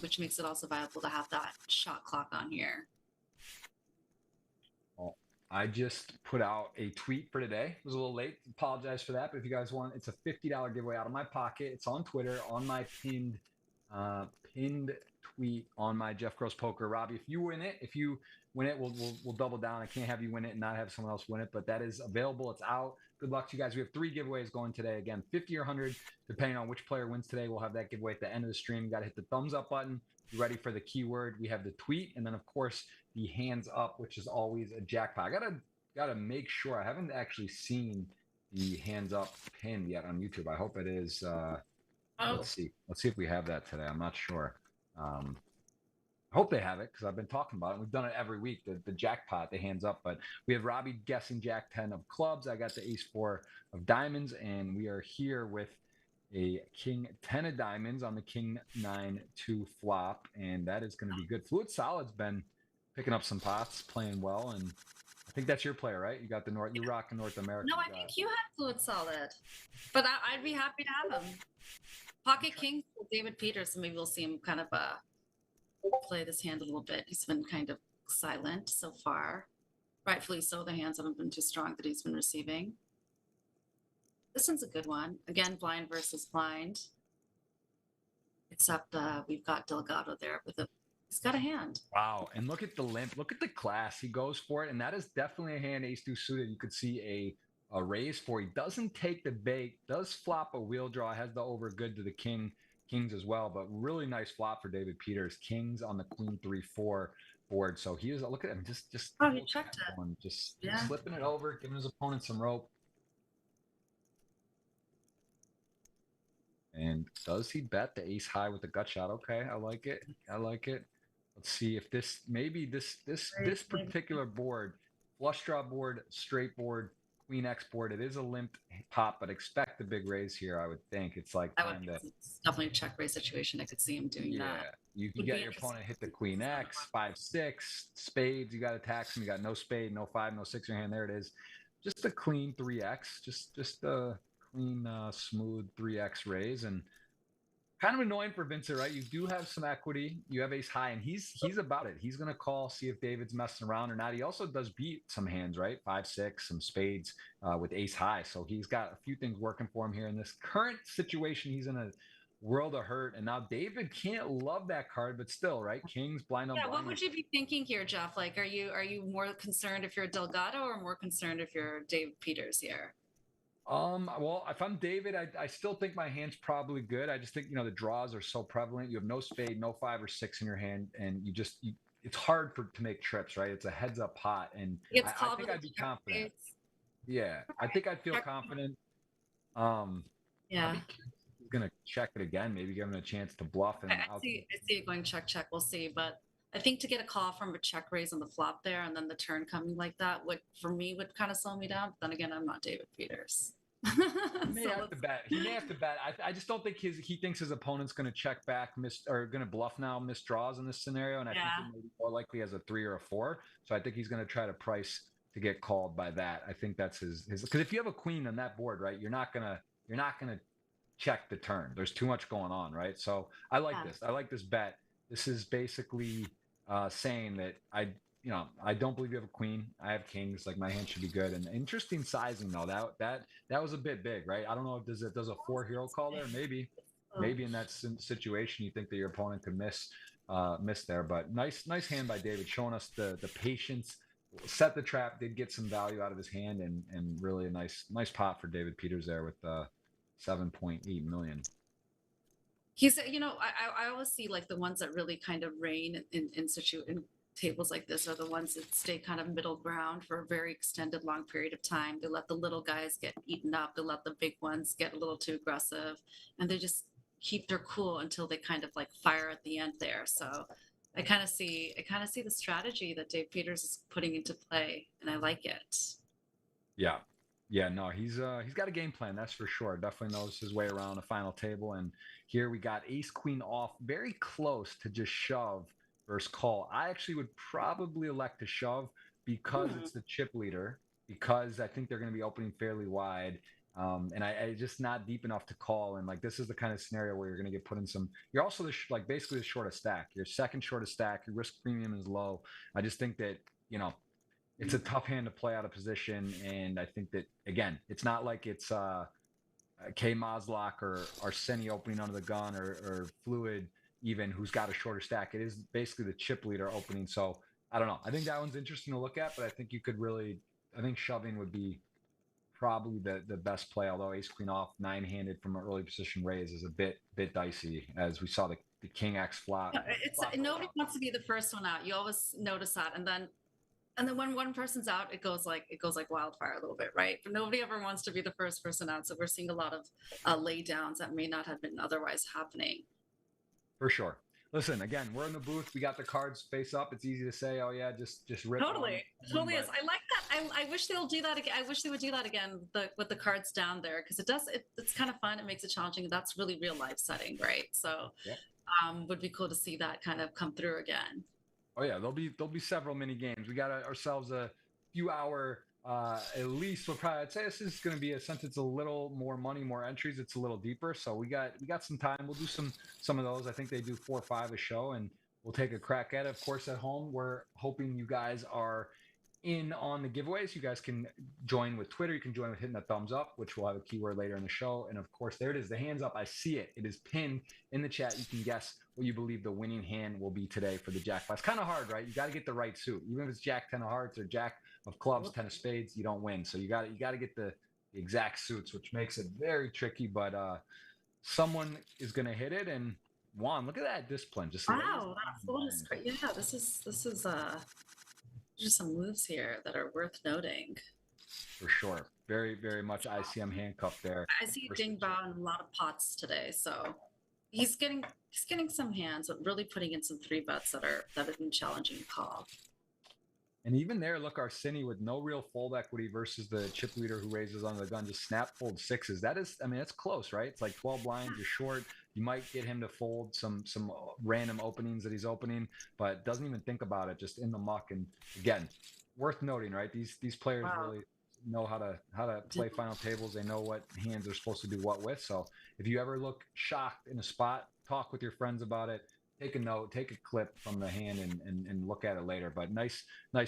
which makes it also viable to have that shot clock on here. Well, I just put out a tweet for today. It was a little late. Apologize for that. But if you guys want, it's a $50 giveaway out of my pocket. It's on Twitter, on my pinned tweet on my Jeff Gross Poker. Robbi, if you win it, we'll double down. I can't have you win it and not have someone else win it, but that is available. It's out. Good luck to you guys. We have 3 giveaways going today. Again, 50 or 100, depending on which player wins today. We'll have that giveaway at the end of the stream. You got to hit the thumbs up button. Be ready for the keyword. We have the tweet, and then of course the hands up, which is always a jackpot. I gotta make sure. I haven't actually seen the hands up pin yet on YouTube. I hope it is. Let's see if we have that today. I'm not sure. I hope they have it, because I've been talking about it. We've done it every week, the jackpot, the hands up. But we have Robbi guessing Jack 10 of clubs. I got the ace 4 of diamonds, and we are here with a king 10 of diamonds on the king 9-2 flop, and that is going to be good. Fluid Solid's been picking up some pots, playing well, and I think that's your player, right? You got the you're rocking North America. No, I think you had Fluid Solid, but I'd be happy to have him. Pocket King, David Peters, and maybe we'll see him kind of play this hand a little bit. He's been kind of silent so far. Rightfully so. The hands haven't been too strong that he's been receiving. This one's a good one. Again, blind versus blind. Except we've got Delgado there with he's got a hand. Wow. And look at the limp. Look at the class. He goes for it. And that is definitely a hand ace-2 suited. You could see a raise for. He doesn't take the bait, does flop a wheel draw, has the over good to the kings as well, but really nice flop for David Peters. Kings on the queen 3-4 board. So he is, look at him, just he checked it. Just slipping it over, giving his opponent some rope. And does he bet the ace high with the gut shot? Okay, I like it. I like it. Let's see if this this particular board, flush draw board, straight board, queen X board. It is a limp pop, but expect the big raise here. I would think it's like time to. It's definitely a check raise situation. I could see him doing Yeah, that. you can Would get be your interesting opponent hit the to see queen this on the X, 5-6, spades. You got to tax him. You got no spade, no 5, no 6 in your hand. There it is. Just a clean 3x. Just a clean, smooth 3x raise, and kind of annoying for Vincent, right? You do have some equity. You have ace high, and he's about it. He's gonna call, see if David's messing around or not. He also does beat some hands, right? 5-6, some spades with ace high. So he's got a few things working for him here in this current situation. He's in a world of hurt, and now David can't love that card, but still, right? Kings blind on Yeah, blind. what would you be thinking here, Jeff? Like, are you more concerned if you're Delgado or more concerned if you're Dave Peters here? Well, if I'm David, I still think my hand's probably good. I just think, the draws are so prevalent. You have no spade, no 5 or 6 in your hand, and it's hard to make trips, right? It's a heads up pot, and I think I'd be confident. Yeah, I think I'd feel confident. Yeah. I'd be curious if he's gonna check it again, maybe give him a chance to bluff. And I see it going check. We'll see, but I think to get a call from a check raise on the flop there and then the turn coming like that would kind of slow me down. But then again, I'm not David Peters. He may have to bet. He may have to bet. I just don't think he thinks his opponent's going to check back, or going to bluff now, miss draws in this scenario. And I think he may be more likely as a 3 or a 4. So I think he's going to try to price to get called by that. I think that's his because if you have a queen on that board, right, you're not gonna check the turn. There's too much going on, right? So I like this. I like this bet. This is basically saying that I don't believe you have a queen. I have kings. Like, my hand should be good. And interesting sizing though. That was a bit big, right? I don't know if does a 4 hero call there. Maybe in that situation you think that your opponent could miss there. But nice hand by David, showing us the patience. Set the trap, did get some value out of his hand, and really a nice pot for David Peters there with 7.8 million. He's, I always see like the ones that really kind of reign in tables like this are the ones that stay kind of middle ground for a very extended long period of time. They let the little guys get eaten up. They let the big ones get a little too aggressive, and they just keep their cool until they kind of like fire at the end there. So I kind of see the strategy that Dave Peters is putting into play, and I like it. Yeah, no, he's got a game plan, that's for sure. Definitely knows his way around a final table. And here we got ace queen off, very close to just shove versus call. I actually would probably elect to shove because it's the chip leader, because I think they're going to be opening fairly wide. And I just not deep enough to call. And like, this is the kind of scenario where you're going to get put in some, you're also basically the shortest stack. Your second shortest stack, your risk premium is low. I just think that, it's a tough hand to play out of position. And I think that, again, it's not like it's K Maslach or Arseni opening under the gun, or Fluid even, who's got a shorter stack. It is basically the chip leader opening. So I don't know. I think that one's interesting to look at, but I think I think shoving would be probably the best play, although ace queen off 9-handed from an early position raise is a bit dicey, as we saw the king X flop. Nobody wants to be the first one out. You always notice that. And then when one person's out, it goes like wildfire a little bit, right? But nobody ever wants to be the first person out. So we're seeing a lot of laydowns that may not have been otherwise happening. For sure. Listen, again, we're in the booth. We got the cards face up. It's easy to say, oh yeah, just rip. Totally is. I like that. I wish they'll do that again. I wish they would do that again with the cards down there, because it's kind of fun. It makes it challenging. That's really real life setting, right? So, would be cool to see that kind of come through again. Oh yeah, there'll be several mini games. We got ourselves a few hour, at least. I'd say this is going to be, since it's a little more money, more entries, it's a little deeper. So we got some time. We'll do some of those. I think they do 4 or 5 a show, and we'll take a crack at it. Of course, at home, we're hoping you guys are in on the giveaways. You guys can join with Twitter. You can join with hitting the thumbs up, which we'll have a keyword later in the show. And of course, there it is, the hands up. I see it. It is pinned in the chat. You can guess what you believe the winning hand will be today for the jackpot. It's kind of hard, right? You got to get the right suit. Even if it's Jack 10 of hearts or Jack of clubs, 10 of spades, you don't win. So you got to get the exact suits, which makes it very tricky. But someone is going to hit it. And Juan, look at that discipline. Just wow, that is great. Yeah, this is just some moves here that are worth noting. for sure. Very, very much ICM handcuffed there. I see Ding Bao in a lot of pots today, so he's getting some hands, but really putting in some 3 bets that have been challenging to call. And even there, look, Arsini with no real fold equity versus the chip leader who raises under the gun, just snap fold sixes. That is, I mean, it's close, right? It's like 12 blinds, you're short. You might get him to fold some random openings that he's opening, but doesn't even think about it, just in the muck. And again, worth noting, right? These players really know how to play final tables. They know what hands they're supposed to do what with. So if you ever look shocked in a spot, talk with your friends about it. Take a note, take a clip from the hand, and look at it later. But nice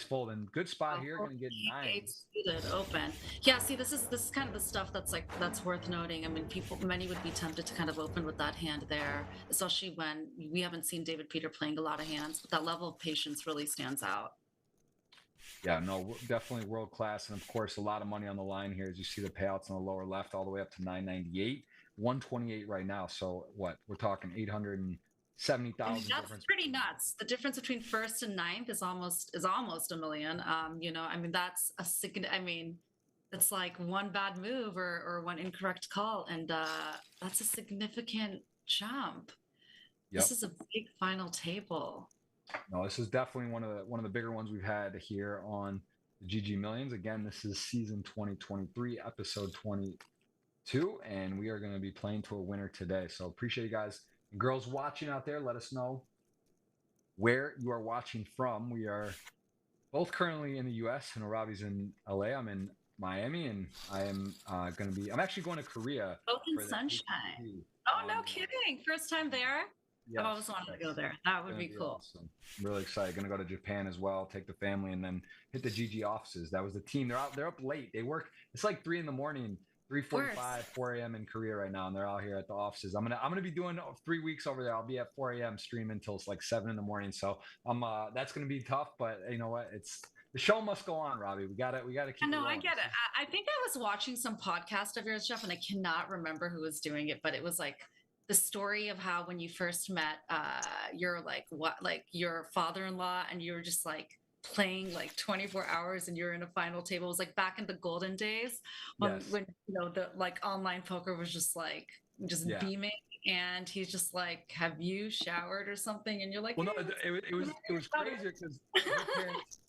fold and good spot here. Going to get 9. Suited open. Yeah. See, this is kind of the stuff that's worth noting. I mean, many would be tempted to kind of open with that hand there, especially when we haven't seen David Peter playing a lot of hands. But that level of patience really stands out. Yeah, no, definitely world class, and of course, a lot of money on the line here. As you see the payouts on the lower left, all the way up to 998, 128 right now. So what we're talking 870,000. That's pretty nuts. The difference between first and ninth is almost $1 million. You know, I mean, that's a significant. I mean, it's like one bad move or one incorrect call, and that's a significant jump. Yep. This is a big final table. No, this is definitely one of the bigger ones we've had here on the GG Millions. Again, this is season 2023, episode 22, and we are going to be playing to a winner today. So appreciate you guys. Girls watching out there, let us know where you are watching from. We are both currently in the U.S. and Robbi's in L.A. I'm in Miami, and I am I'm actually going to Korea. Both in sunshine. Oh, no kidding. First time there? Yes, I've always wanted to go there. That would be cool. Awesome. I'm really excited. Going to go to Japan as well, take the family, and then hit the GG offices. That was the team. They're up late. They work. It's like 3 a.m, 3:45, 4 a.m. in Korea right now, and they're out here at the offices. I'm gonna be doing 3 weeks over there. I'll be at 4 a.m. streaming until it's like 7 a.m. So that's gonna be tough, but you know what? The show must go on, Robbi. We gotta keep. No, I get it. I think I was watching some podcast of yours, Jeff, and I cannot remember who was doing it, but it was like the story of how when you first met your your father-in-law, and you were just like playing like 24 hours and you're in a final table. It was like back in the golden days when you know the like online poker was just like beaming, and he's just like, have you showered or something? And you're like, well, no, it was crazy because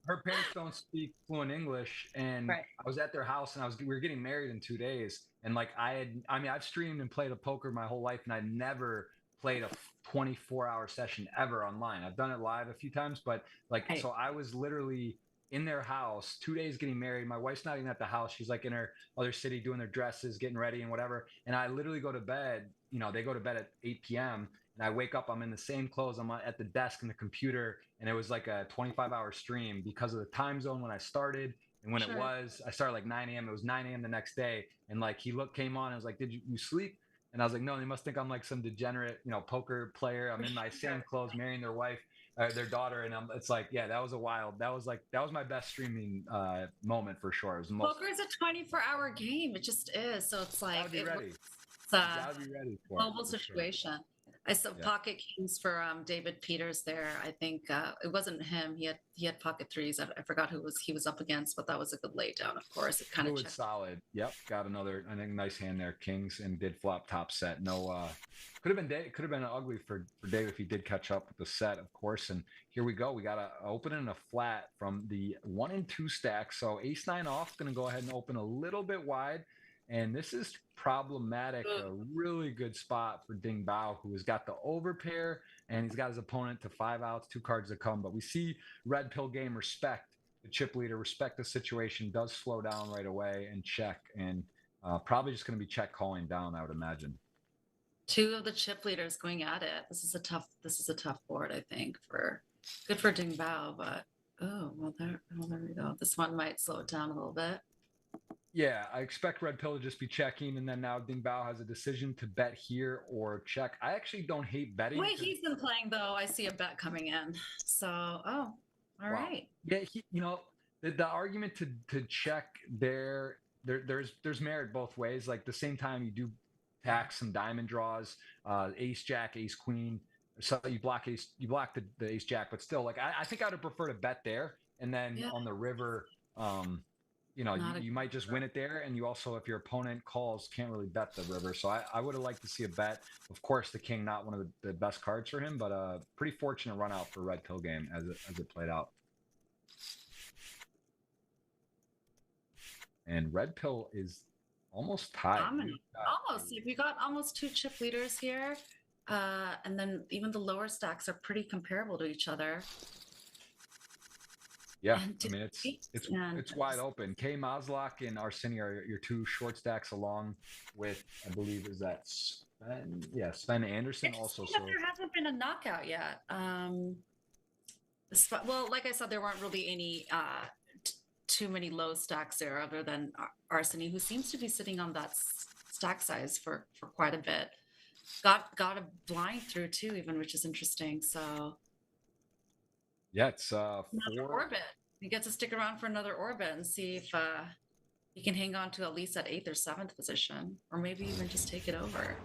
her parents don't speak fluent English, and I was at their house, and we were getting married in 2 days, and like I've streamed and played a poker my whole life, and I never played a 24-hour session ever online. I've done it live a few times, but so I was literally in their house 2 days getting married. My wife's not even at the house. She's like in her other city doing their dresses, getting ready and whatever. And I literally go to bed, you know, they go to bed at 8 p.m. and I wake up, I'm in the same clothes. I'm at the desk in the computer. And it was like a 25-hour stream because of the time zone when I started. And when I started like 9 a.m. It was 9 a.m. the next day. And like came on and was like, did you sleep? And I was like, no, they must think I'm like some degenerate, you know, poker player. I'm in my same clothes, marrying their wife, their daughter. And it's like, yeah, that was that was my best streaming moment for sure. It was poker is a 24-hour game. It just is. So it's like, be ready. It's a global situation. Sure. I saw pocket kings for David Peters there. I think it wasn't him. He had pocket threes. I forgot who he was up against, but that was a good laydown. Of course, it kind of solid. Yep, got another. I think nice hand there, kings, and did flop top set. No, could have been ugly for David if he did catch up with the set, of course. And here we go. We got a open and a flat from the 1 and 2 stack. So ace 9 off, going to go ahead and open a little bit wide. And this is problematic. A really good spot for Ding Bao, who has got the overpair, and he's got his opponent to 5 outs, 2 cards to come. But we see red pill game respect the chip leader, respect the situation, does slow down right away and check, and probably just going to be check calling down, I would imagine. 2 of the chip leaders going at it. This is a tough board, I think, good for Ding Bao. But there we go. This one might slow it down a little bit. Yeah, I expect red pill to just be checking, and then now Ding Bao has a decision to bet here or check. I actually don't hate betting. Wait, he's been playing though. I see a bet coming in. So, all right. Yeah, the argument to check there's merit both ways. Like the same time you do tax some diamond draws, ace jack, ace queen. So you block the ace jack, but still, like I think I would prefer to bet there, and then on the river. you know, Not a you might just win it there. And you also, if your opponent calls, can't really bet the river. So I would have liked to see a bet. Of course, the king, not one of the best cards for him, but a pretty fortunate run out for red pill game as it played out. And red pill is almost tied. almost. We got almost 2 chip leaders here. And then even the lower stacks are pretty comparable to each other. Yeah, I mean it's wide open. K Maslak and Arsini are your 2 short stacks, along with, I believe, is that Sven? Yeah, Sven Anderson also. So there hasn't been a knockout yet. Well, like I said, there weren't really any too many low stacks there, other than Arsini, who seems to be sitting on that stack size for quite a bit. Got a blind through too, even, which is interesting. So yeah, it's another orbit. You get to stick around for another orbit and see if you can hang on to at least that 8th or 7th position, or maybe even just take it over.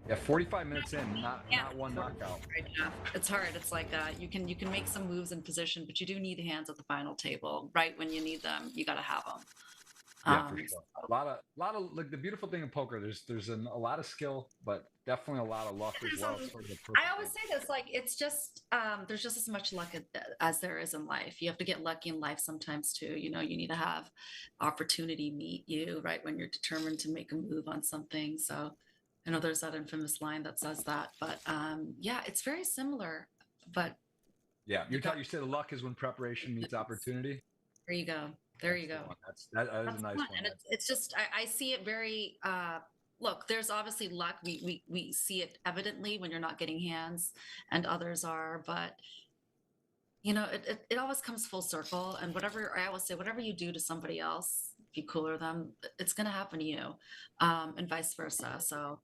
Yeah, 45 minutes in, not one knockout. Right, Jeff. It's hard. It's like you can make some moves in position, but you do need the hands at the final table. Right when you need them, you got to have them. Yeah, for sure. A lot of like, the beautiful thing in poker, there's a lot of skill, but definitely a lot of luck as well. I always say this, like, it's just there's just as much luck as there is in life. You have to get lucky in life sometimes too. You know, you need to have opportunity meet you right when you're determined to make a move on something. So I know there's that infamous line that says that, but yeah, it's very similar. But yeah, you said luck is when preparation meets opportunity. There you go. There you go. That is a nice one. And it's just, I see it very, look, there's obviously luck. We see it evidently when you're not getting hands and others are, but you know, it always comes full circle. And whatever, I always say, whatever you do to somebody else, if you cooler them, it's going to happen to you, and vice versa. So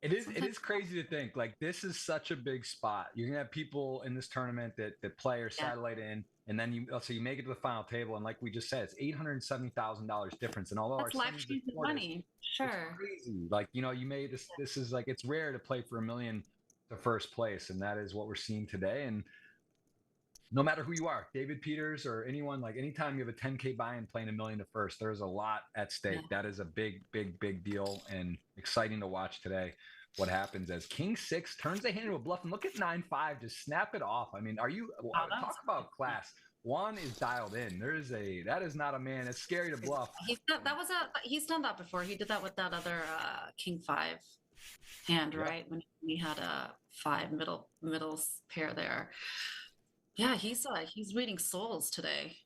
it is crazy to think, like, this is such a big spot. You're gonna have people in this tournament that play or satellite in, and then let's say you make it to the final table, and like we just said, it's $870,000 difference. And although that's life-changing money, sure, crazy. Like, you know, you made this. This is like, it's rare to play for $1 million to first place, and that is what we're seeing today. And no matter who you are, David Peters or anyone, like, anytime you have a 10K buy-in playing $1 million to first, there's a lot at stake. Yeah. That is a big deal, and exciting to watch today. What happens as King 6 turns the hand into a bluff, and look at 9-5, just snap it off. I mean, talk about class. Juan is dialed in. That is not a man. It's scary to bluff. He's done that before. He did that with that other King 5 hand, right? When he had a 5 middle pair there. Yeah, he's reading souls today.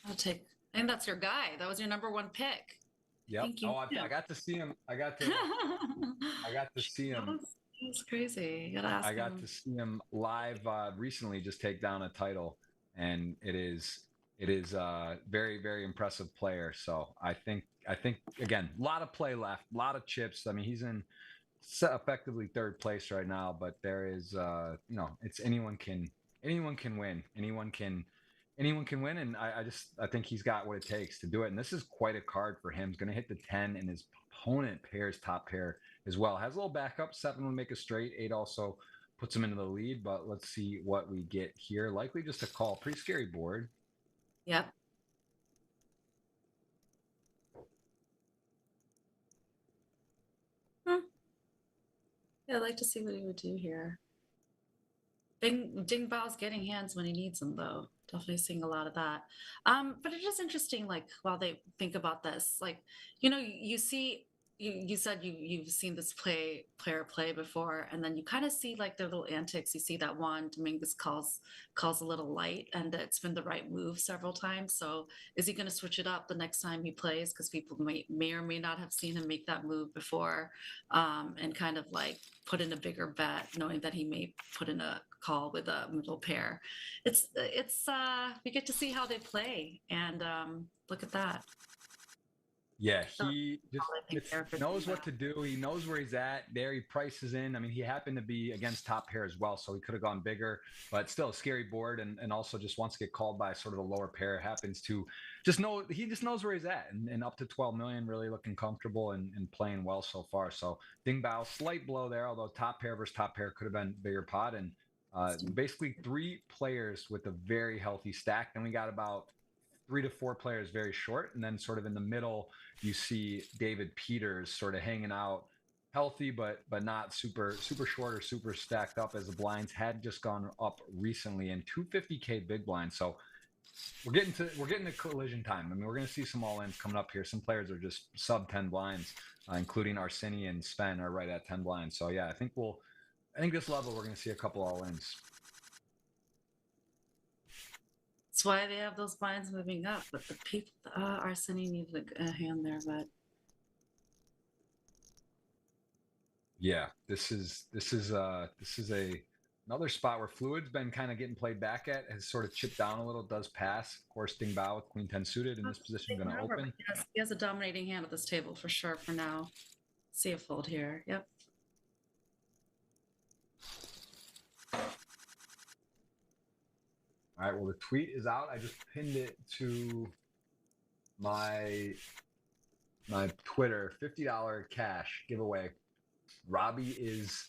I think that's your guy. That was your number 1 pick. Yep. I got to see him. I got to see him. That's crazy. You gotta ask I got to see him live recently, just take down a title, and it is very impressive player. So I think again, a lot of play left, a lot of chips. I mean, he's in effectively 3rd place right now, but there is you know, it's anyone can win. Anyone can win, and I think he's got what it takes to do it. And this is quite a card for him. He's going to hit the 10, and his opponent pairs top pair as well. Has a little backup. 7 will make a straight. 8 also puts him into the lead. But let's see what we get here. Likely just a call. Pretty scary board. Yep. Yeah, I'd like to see what he would do here. Ding Bao's getting hands when he needs them, though. Definitely seeing a lot of that. But it is interesting, like, while they think about this, like, you know, you see, you said you've seen this player play before, and then you kind of see like their little antics. You see that Juan Dominguez calls a little light, and it's been the right move several times. So is he going to switch it up the next time he plays? Because people may or may not have seen him make that move before, and kind of like put in a bigger bet, knowing that he may put in a call with a middle pair. It's we get to see how they play, and look at that. Yeah, he just knows what to do. He knows where he's at. There, he prices in. I mean, he happened to be against top pair as well, so he could have gone bigger, but still a scary board, and also just wants to get called by sort of a lower pair. Happens to just know, he just knows where he's at, and up to 12 million, really looking comfortable and playing well so far. So Ding Bao, slight blow there, although top pair versus top pair could have been bigger pot, and basically 3 players with a very healthy stack. Then we got about 3 to 4 players very short, and then sort of in the middle you see David Peters sort of hanging out, healthy but not super short or super stacked up, as the blinds had just gone up recently, and 250K big blinds. So we're getting to collision time. I mean, we're going to see some all-ins coming up here. Some players are just sub 10 blinds, including Arsini and Sven are right at 10 blinds. So yeah, I think this level we're going to see a couple all-ins. That's why they have those blinds moving up. But the people, Arsini needed a hand there, but yeah, this is another spot where Fluid's been kind of getting played back at, has sort of chipped down a little, does pass. Of course, Ding Bao with Queen 10 suited in this position going to open. He has a dominating hand at this table for sure for now. See a fold here. Yep. All right, well, the tweet is out. I just pinned it to my Twitter, $50 cash giveaway. Robbi is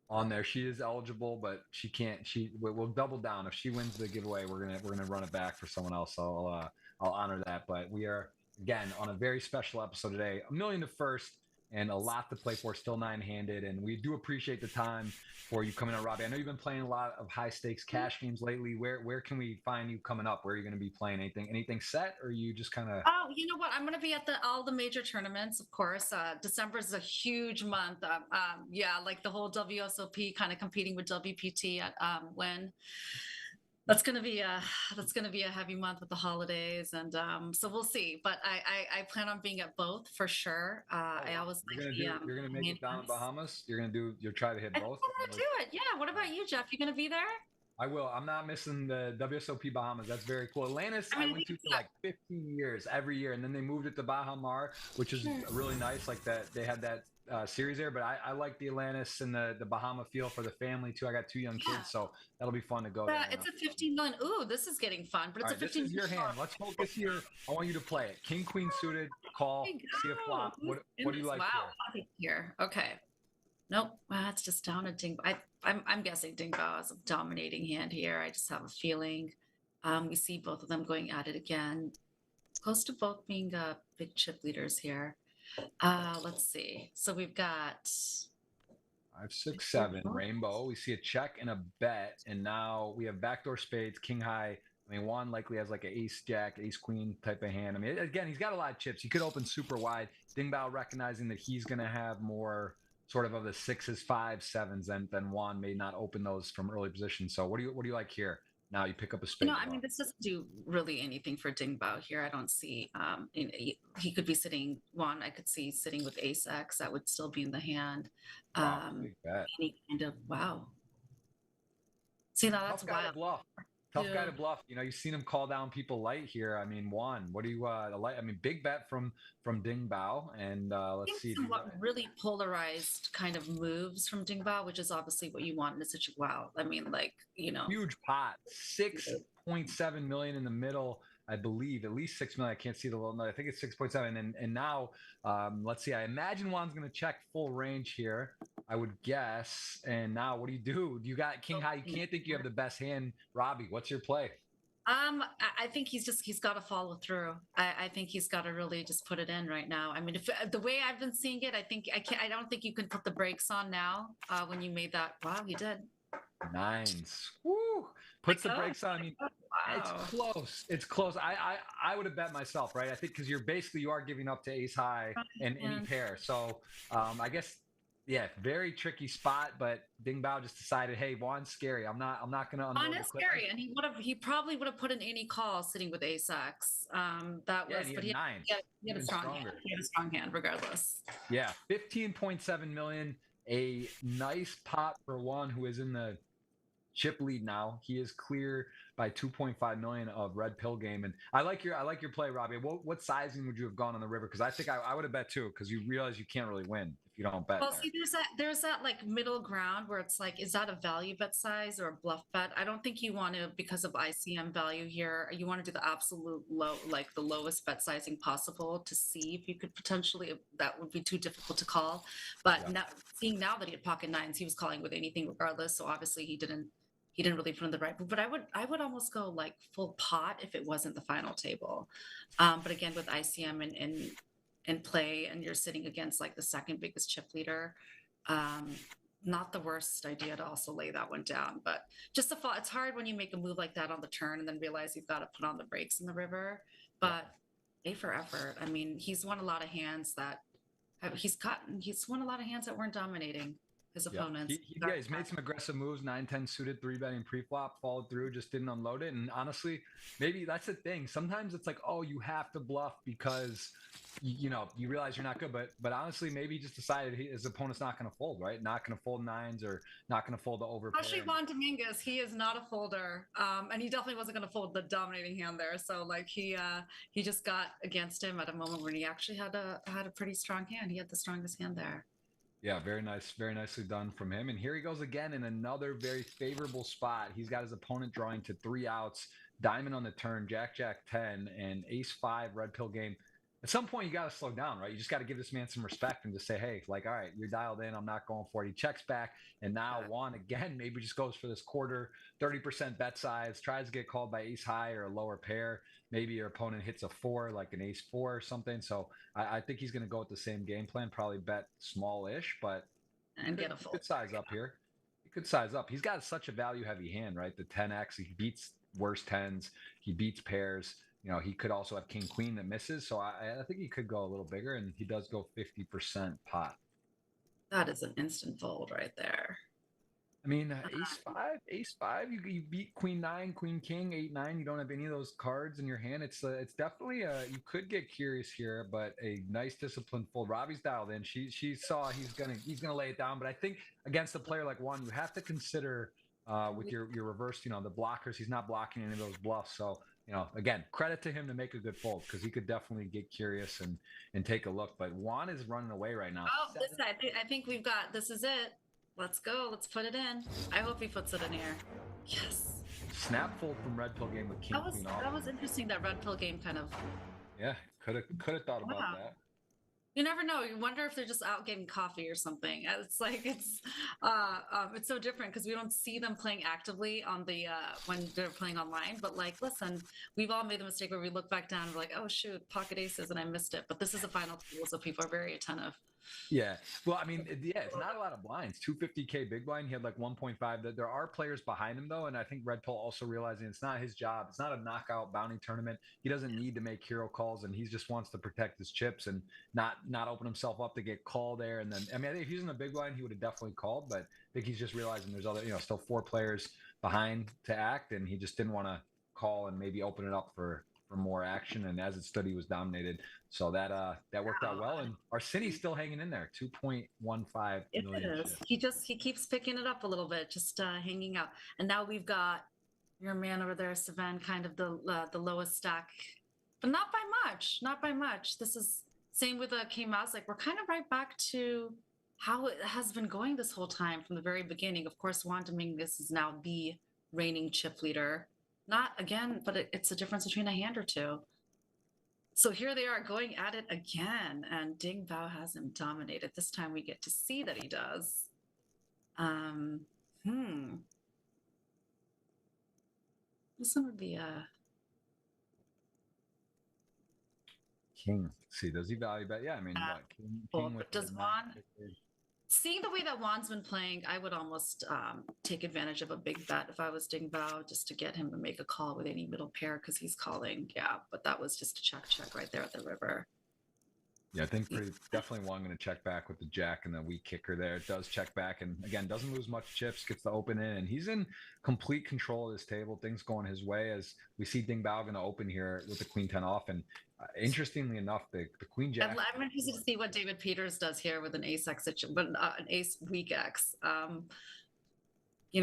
on there. She is eligible, but she can't. We'll double down. If she wins the giveaway, we're gonna run it back for someone else. So I'll honor that. But we are again on a very special episode today. $1 million to first, and a lot to play for. Still 9-handed, and we do appreciate the time for you coming on, Robbi. I know you've been playing a lot of high stakes cash games lately. Where can we find you coming up? Where are you going to be playing? Anything set, or are you just kind of? Oh, you know what? I'm going to be at all the major tournaments, of course. December is a huge month. Yeah, like the whole WSOP kind of competing with WPT at when. That's gonna be a heavy month with the holidays, and so we'll see. But I plan on being at both for sure. I always like you're gonna make it down in Bahamas. You'll try to hit both. I'm gonna do it. Yeah. What about you, Jeff? You gonna be there? I will. I'm not missing the WSOP Bahamas. That's very cool. Atlantis, I went to for like 15 years, every year, and then they moved it to Baha Mar, which is really nice. Like that, they had that series there. But I like the Atlantis and the Bahama feel for the family too. I got 2 young kids, so that'll be fun to go there. It's a 15 million. Ooh, this is getting fun. But it's a 15. This is your hand. Let's focus here. I want you to play it. King Queen suited. Call. See a flop. What do you like here? Okay. Nope. It's just down to Ding. I'm guessing Ding Bao is a dominating hand here. I just have a feeling. We see both of them going at it again. Close to both being big chip leaders here. Let's see. So we've got 5, 6, 7 rainbow. We see a check and a bet, and now we have backdoor spades, king high. I mean, Juan likely has like an ace jack, ace queen type of hand. I mean, again, he's got a lot of chips. He could open super wide. Ding Bao recognizing that he's going to have more sort of the 6s, 5s, 7s than Juan may not open those from early position. So what do you like here? Now you pick up a spade. No, I mean, this doesn't do really anything for Ding Bao here. I don't see, he could be sitting, Juan, I could see sitting with ace X. That would still be in the hand. Any kind of, wow. See, now that's wild. Bluff. Tough guy to bluff. You know, you've seen him call down people light here. I mean, Juan, what do you like? I mean, big bet from Ding Bao, and let's see. What really polarized kind of moves from Ding Bao, which is obviously what you want in a situation. Wow, I mean, like, you know, huge pot, 6.7 million in the middle. I believe at least 6 million. I can't see the little note. I think it's 6.7. And now, let's see. I imagine Juan's going to check full range here, I would guess. And now, what do? You got king high. You can't think you have the best hand, Robbi. What's your play? I think he's got to follow through. I think he's got to really just put it in right now. I mean, if the way I've been seeing it, I don't think you can put the brakes on now. When you made that, wow, he did. 9s. Woo! Puts the brakes on. I mean, it's close. It's close. I would have bet myself, right? I think because you are giving up to ace high and any pair. So I guess, yeah, very tricky spot. But Ding Bao just decided, hey, Juan's scary. I'm not going to. Juan is scary, and he probably would have put in any call sitting with ace X. But he had a strong hand. He had a strong hand, regardless. Yeah, 15.7 million. A nice pot for Juan, who is in the chip lead now. He is clear by 2.5 million of red pill game. And I like your play, Robbi. What sizing would you have gone on the river? Because I think I would have bet too, because you realize you can't really win if you don't bet. Well, see, there's that like middle ground where it's like, is that a value bet size or a bluff bet? I don't think you want to, because of ICM value here, you want to do the absolute low, like the lowest bet sizing possible to see if you could potentially, that would be too difficult to call. But seeing now that he had pocket 9s, he was calling with anything regardless. So obviously he he didn't really put in the right move. But I would almost go like full pot if it wasn't the final table. But again, with ICM in play, and you're sitting against like the second biggest chip leader, not the worst idea to also lay that one down. But just the fall, it's hard when you make a move like that on the turn and then realize you've got to put on the brakes in the river. But A for effort. I mean, he's won a lot of hands that he's won a lot of hands that weren't dominating his opponents. He's made some aggressive moves, 9-10 suited, 3-betting pre-flop, followed through, just didn't unload it. And honestly, maybe that's the thing. Sometimes it's like, oh, you have to bluff because you realize you're not good. But honestly, maybe he just decided his opponent's not going to fold, right? Not going to fold nines or not going to fold the overpair. Especially Juan Dominguez, he is not a folder, and he definitely wasn't going to fold the dominating hand there. So like he just got against him at a moment when he actually had a pretty strong hand. He had the strongest hand there. Yeah, very nice. Very nicely done from him. And here he goes again in another very favorable spot. He's got his opponent drawing to 3 outs, diamond on the turn, Jack, 10, and ace 5, red pill game. At some point, you got to slow down, right? You just got to give this man some respect and just say, hey, like, all right, you're dialed in. I'm not going for it. He checks back. And now Juan, again, maybe just goes for this quarter, 30% bet size, tries to get called by ace high or a lower pair. Maybe your opponent hits a 4, like an ace 4 or something. So I think he's going to go with the same game plan, probably bet small-ish, but and get a full. He could size up here. He could size up. He's got such a value-heavy hand, right? The 10x, he beats worse 10s. He beats pairs. He could also have king queen that misses. So I think he could go a little bigger, and he does go 50% pot. That is an instant fold right there. I mean, ace 5, you beat queen 9, queen king, 8, 9. You don't have any of those cards in your hand. It's definitely you could get curious here, but a nice disciplined fold. Robbi's dialed in. She saw he's gonna lay it down, but I think against a player like Juan, you have to consider with your reverse, the blockers. He's not blocking any of those bluffs. So again, credit to him to make a good fold because he could definitely get curious and take a look. But Juan is running away right now. Oh, I think we've got, this is it. Let's go. Let's put it in. I hope he puts it in here. Yes. Snap fold from red pill game with king queen off. That was interesting. That red pill game kind of. Yeah, could have thought about that. You never know. You wonder if they're just out getting coffee or something. It's like it's so different because we don't see them playing actively on the when they're playing online. But like, listen, we've all made the mistake where we look back down and we're like, oh shoot, pocket aces, and I missed it. But this is a final table, so people are very attentive. Yeah. Well, I mean, it's not a lot of blinds. 250K big blind. He had like 1.5. There are players behind him, though. And I think Red Pill also realizing it's not his job. It's not a knockout bounty tournament. He doesn't need to make hero calls, and he just wants to protect his chips and not open himself up to get called there. And then, I mean, if he was in a big blind, he would have definitely called. But I think he's just realizing there's other, still 4 players behind to act. And he just didn't want to call and maybe open it up for more action. And as it stood, he was dominated. So that worked out well. And Arseni's still hanging in there, 2.15 million. He keeps picking it up a little bit, just hanging out. And now we've got your man over there, Savan, kind of the lowest stack, but not by much. This is same with K Mouse. Like, we're kind of right back to how it has been going this whole time from the very beginning. Of course, Juan Dominguez is now the reigning chip leader. Not again, but it's a difference between a hand or two. So here they are going at it again, and Ding Bao has him dominated. This time we get to see that he does. This one would be king. See, does he value bet? Yeah, I mean, king with does Juan? Seeing the way that Juan's been playing, I would almost take advantage of a big bet if I was Ding Bao, just to get him to make a call with any middle pair because he's calling. Yeah, but that was just a check right there at the river. Yeah, I think definitely Juan going to check back with the jack and the weak kicker there. It does check back and, again, doesn't lose much chips, gets the open in, and he's in complete control of this table. Things going his way as we see Ding Bao going to open here with the queen 10 off. And interestingly enough, the queen jack. I'm interested to see what David Peters does here with an ace X, but an ace weak X.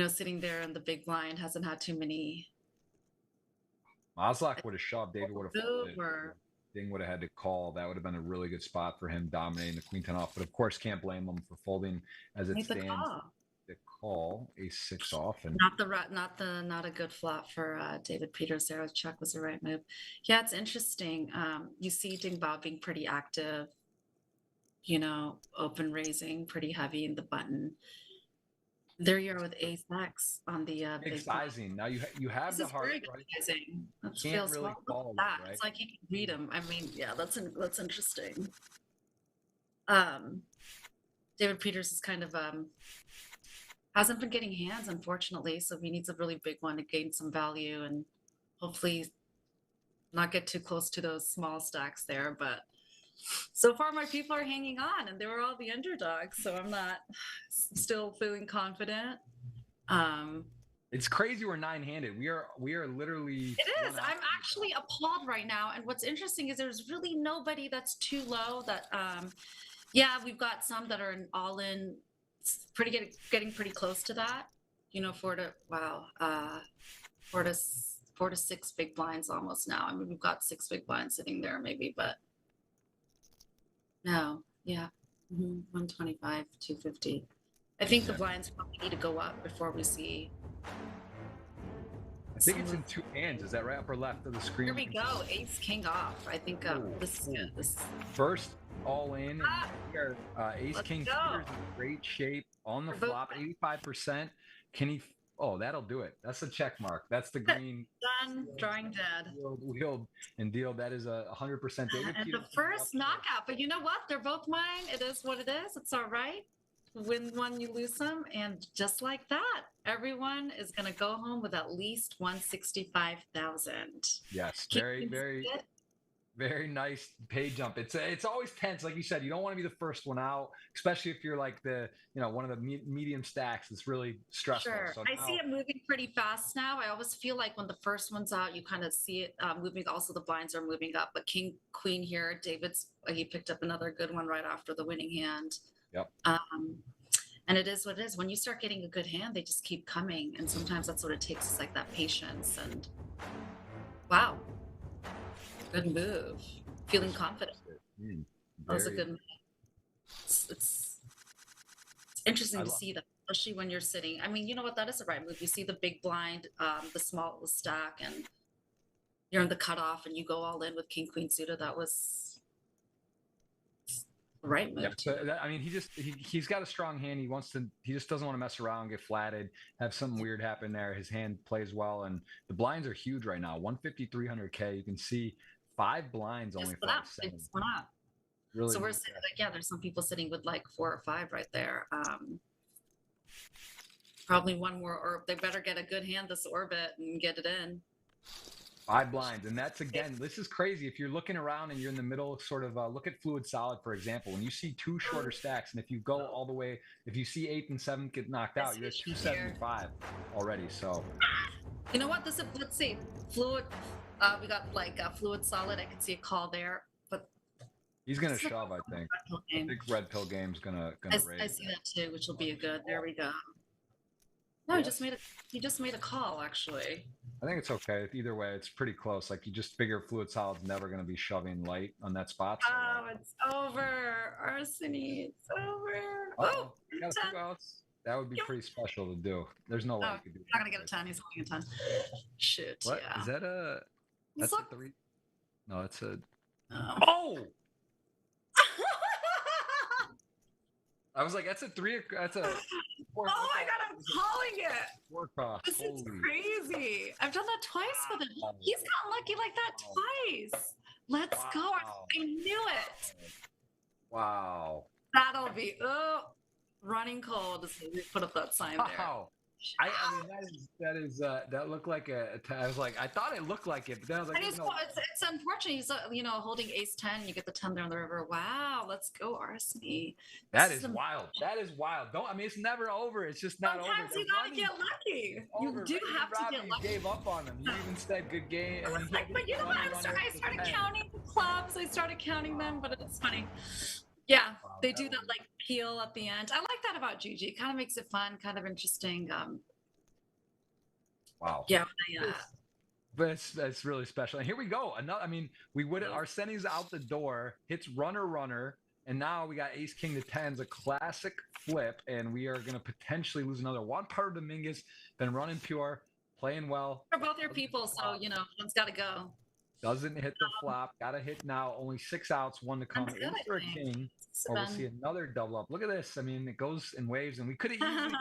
Sitting there in the big blind, hasn't had too many. Maslach would have shoved. David would have folded. Ding would have had to call. That would have been a really good spot for him dominating the queen 10 off. But of course, can't blame him for folding as it stands. The call ace 6 off, and not a good flop for David Peters there. Check was the right move. Yeah, it's interesting. You see Ding Bao being pretty active. Open raising pretty heavy in the button. There you are with ace X on the Big big blind. sizing. Now you have This the is very heart, good right? sizing. You That can't feels really well. Look call at it, that. right? It's like you can read them. I mean, yeah, that's interesting. Um, David Peters is kind of hasn't been getting hands, unfortunately, so he needs a really big one to gain some value and hopefully not get too close to those small stacks there. But so far, my people are hanging on, and they were all the underdogs, so I'm not still feeling confident. Um, It's crazy we're nine-handed. We are literally It is. one out. I'm actually appalled right now. And what's interesting is there's really nobody that's too low that yeah, we've got some that are all in getting pretty close to that. You know, four to six big blinds almost now. I mean, we've got six big blinds sitting there maybe, but no, yeah. 125, 250. I think the blinds probably need to go up before we see. I think it's in two hands. Is that right? Upper left of the screen. Here we go. Ace King off. I think this is good. This first all in. And here, Ace King Peters in great shape on the flop. 85%. Can he? Oh, that'll do it. That's the check mark. That's the green. Done. Drawing dead. Wheeled and deal. That is 100%. And the first knockout. But you know what? They're both mine. It is what it is. It's all right. Win one, you lose some. And just like that, everyone is going to go home with at least 165,000. Yes. Very nice pay jump. It's always tense, like you said. You don't want to be the first one out, especially if you're like one of the medium stacks. It's really stressful. Sure. So I see it moving pretty fast now. I always feel like when the first one's out, you kind of see it moving. Also, the blinds are moving up. But King Queen here, he picked up another good one right after the winning hand. Yep. And it is what it is. When you start getting a good hand, they just keep coming, and sometimes that's what it takes. Is like that patience. And wow. Good move. Feeling confident. That was a good move. It's interesting to see that, especially when you're sitting. I mean, you know what? That is the right move. You see the big blind, the small stack, and you're in the cutoff, and you go all in with King Queen suited. That was the right move. Yeah, I mean, he's got a strong hand. He just doesn't want to mess around, get flatted, have something weird happen there. His hand plays well, and the blinds are huge right now. 150, 300K. You can see 5 blinds only. Really, so we're sitting like, yeah, there's some people sitting with like 4 or 5 right there. Probably one more, or they better get a good hand this orbit and get it in. 5 blinds. And that's, again, this is crazy. If you're looking around and you're in the middle, sort of look at Fluid Solid, for example. When you see 2 shorter stacks, and if you go all the way, if you see 8th and 7th get knocked out, you're at 275 already. So, you know what? Let's see. Fluid, we got like Fluid Solid. I can see a call there, but he's going to shove, I think. I think red pill game's going to raise. I see that too, which will be a good. There we go. No, yes. he just made a call, actually. I think it's okay. Either way, it's pretty close. Like, you just figure Fluid Solid's never going to be shoving light on that spot. So it's over. Arseny, it's over. Oh, you got 2 outs. That would be pretty special to do. There's no way you could do that. Not going to get a 10. He's holding a 10. Shoot. What? Yeah. Is that a... That's a 3? No, that's a... Oh! I was like, that's a 3. That's a... 4, oh my God, I'm calling it. 4 cross. This is crazy. I've done that twice with him. He's gotten lucky like that twice. Let's go. I knew it. Wow. That'll be running cold. Put up that sign there. Wow. I mean, that looked like I was like, I thought it looked like it, but then I was like, it's unfortunate. He's holding ace 10. You get the 10 there on the river. Wow, let's go, Arseny. That is wild. That is wild. It's never over. It's just not over. Sometimes you gotta get lucky. You do have to get lucky. You gave up on him. You even said good game. But you know what? I started counting the clubs. I started counting them, but it's funny. Yeah, they do that like peel at the end. I like that about GG. It kind of makes it fun, kind of interesting. Wow. Yeah. But it's really special. And here we go. Arseny's out the door, hits runner, and now we got ace king to 10s, a classic flip, and we are going to potentially lose another one. Part of Dominguez been running pure, playing well. They're both your people, so one's got to go. Doesn't hit the flop. Got to hit now. Only 6 outs, 1 to come. Ace or a king. Or we'll see another double up. Look at this. I mean, it goes in waves, and we could have easily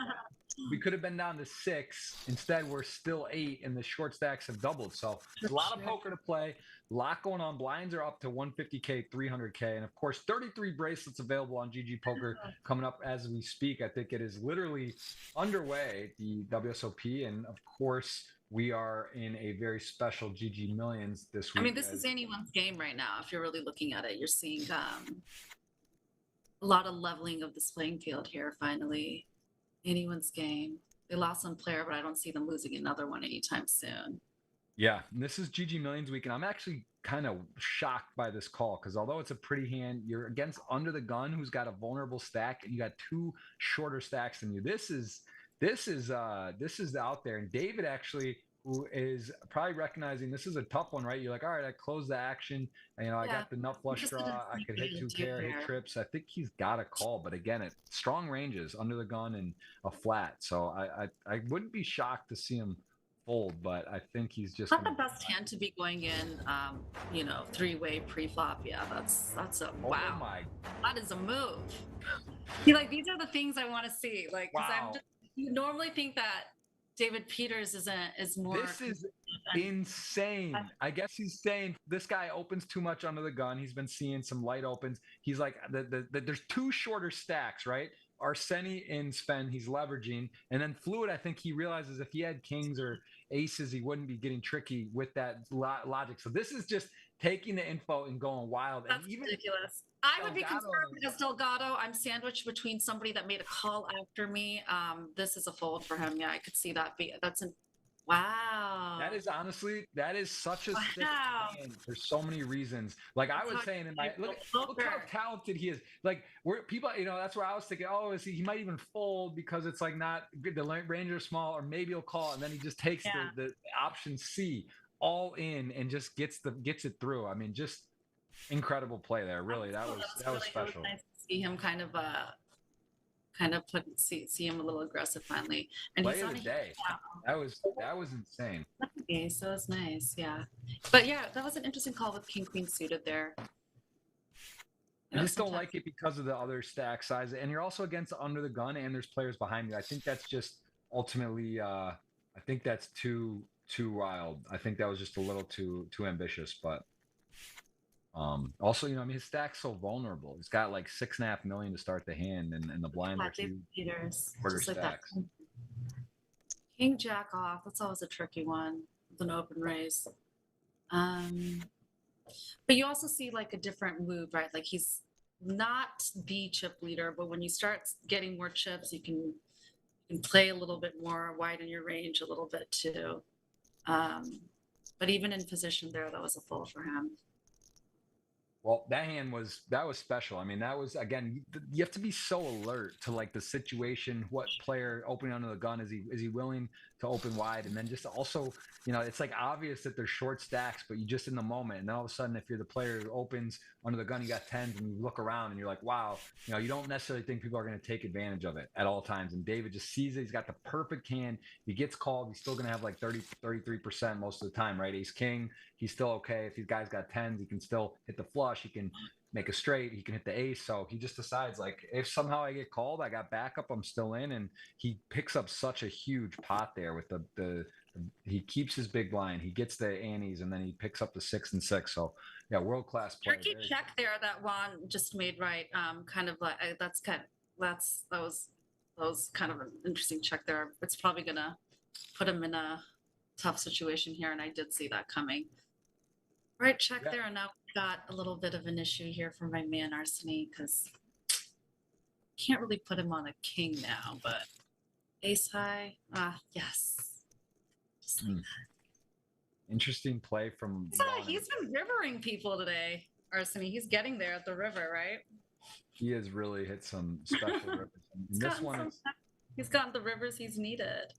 We could have been down to 6. Instead, we're still 8, and the short stacks have doubled. So there's a lot of poker to play, a lot going on. Blinds are up to 150K, 300K, and of course, 33 bracelets available on GGPoker coming up as we speak. I think it is literally underway, the WSOP, and of course, we are in a very special GG Millions this week. I mean, this is anyone's game right now. If you're really looking at it, you're seeing a lot of leveling of this playing field here. Finally, anyone's game. They lost one player, but I don't see them losing another one anytime soon. Yeah, and this is GG Millions week, and I'm actually kind of shocked by this call because although it's a pretty hand, you're against Under the Gun, who's got a vulnerable stack, and you got 2 shorter stacks than you. This is out there, and David actually, who is probably recognizing this is a tough one, right? You're like, all right, I closed the action. I got the nut flush draw. I could hit 2K, hit trips. I think he's got a call, but again, it strong ranges, Under the Gun and a flat. So I wouldn't be shocked to see him fold, but I think he's just not the best hand to be going in. 3-way pre-flop. Yeah, that's a wow. My. That is a move. These are the things I want to see. Wow. You normally think that David Peters is more. This is insane. I guess he's saying this guy opens too much under the gun. He's been seeing some light opens. He's like, there's 2 shorter stacks, right? Arseni and Sven, he's leveraging. And then Fluid, I think he realizes if he had kings or aces, he wouldn't be getting tricky with that logic. So this is just taking the info and going wild. That's ridiculous. I would be concerned because Delgado, I'm sandwiched between somebody that made a call after me. This is a fold for him. Yeah, I could see that. Wow. That is such a sick hand for so many reasons. Like I was saying in my look how talented he is. Like people, that's where I was thinking, he might even fold because it's like not good. The range are small, or maybe he'll call, and then he just takes the option C all in and just gets it through. I mean, just incredible play there. Really, that was special. Nice to see him kind of see him a little aggressive finally. And play of the day. That was insane. Okay, so it's nice, yeah. But yeah, that was an interesting call with King Queen suited there. I just don't like it because of the other stack size, and you're also against Under the Gun, and there's players behind you. I think that's just ultimately. I think that's too wild. I think that was just a little too ambitious, but. Also, his stack's so vulnerable. He's got like 6.5 million to start the hand, and the blinds are huge. Quarter stacks. King Jack off. That's always a tricky one with an open raise. But you also see like a different move, right? Like he's not the chip leader, but when you start getting more chips, you can play a little bit more, widen your range a little bit too. But even in position there, that was a fold for him. Well, that hand was special. I mean, that was, again, you have to be so alert to like the situation. What player opening under the gun is he willing to open wide? And then just also, it's like obvious that they're short stacks, but you just in the moment, and then all of a sudden, if you're the player who opens under the gun, you got 10s, and you look around and you're like, wow, you don't necessarily think people are going to take advantage of it at all times. And David just sees it. He's got the perfect hand. He gets called. He's still going to have like 33% most of the time, right? Ace king. He's still okay. If these guys got 10s, he can still hit the flush. He can make a straight. He can hit the ace. So he just decides, like, if somehow I get called, I got backup, I'm still in. And he picks up such a huge pot there with he keeps his big blind. He gets the antes, and then he picks up the 6 and 6. So yeah, world-class play. Tricky check there that Juan just made, right? Kind of like that was kind of an interesting check there. It's probably gonna put him in a tough situation here, and I did see that coming. Right, check there, and now we've got a little bit of an issue here for my man Arseny, because can't really put him on a king now, but ace high, yes. Just like that. Interesting play from. He's been rivering people today, Arseny. He's getting there at the river, right? He has really hit some special rivers. He's gotten the rivers he's needed.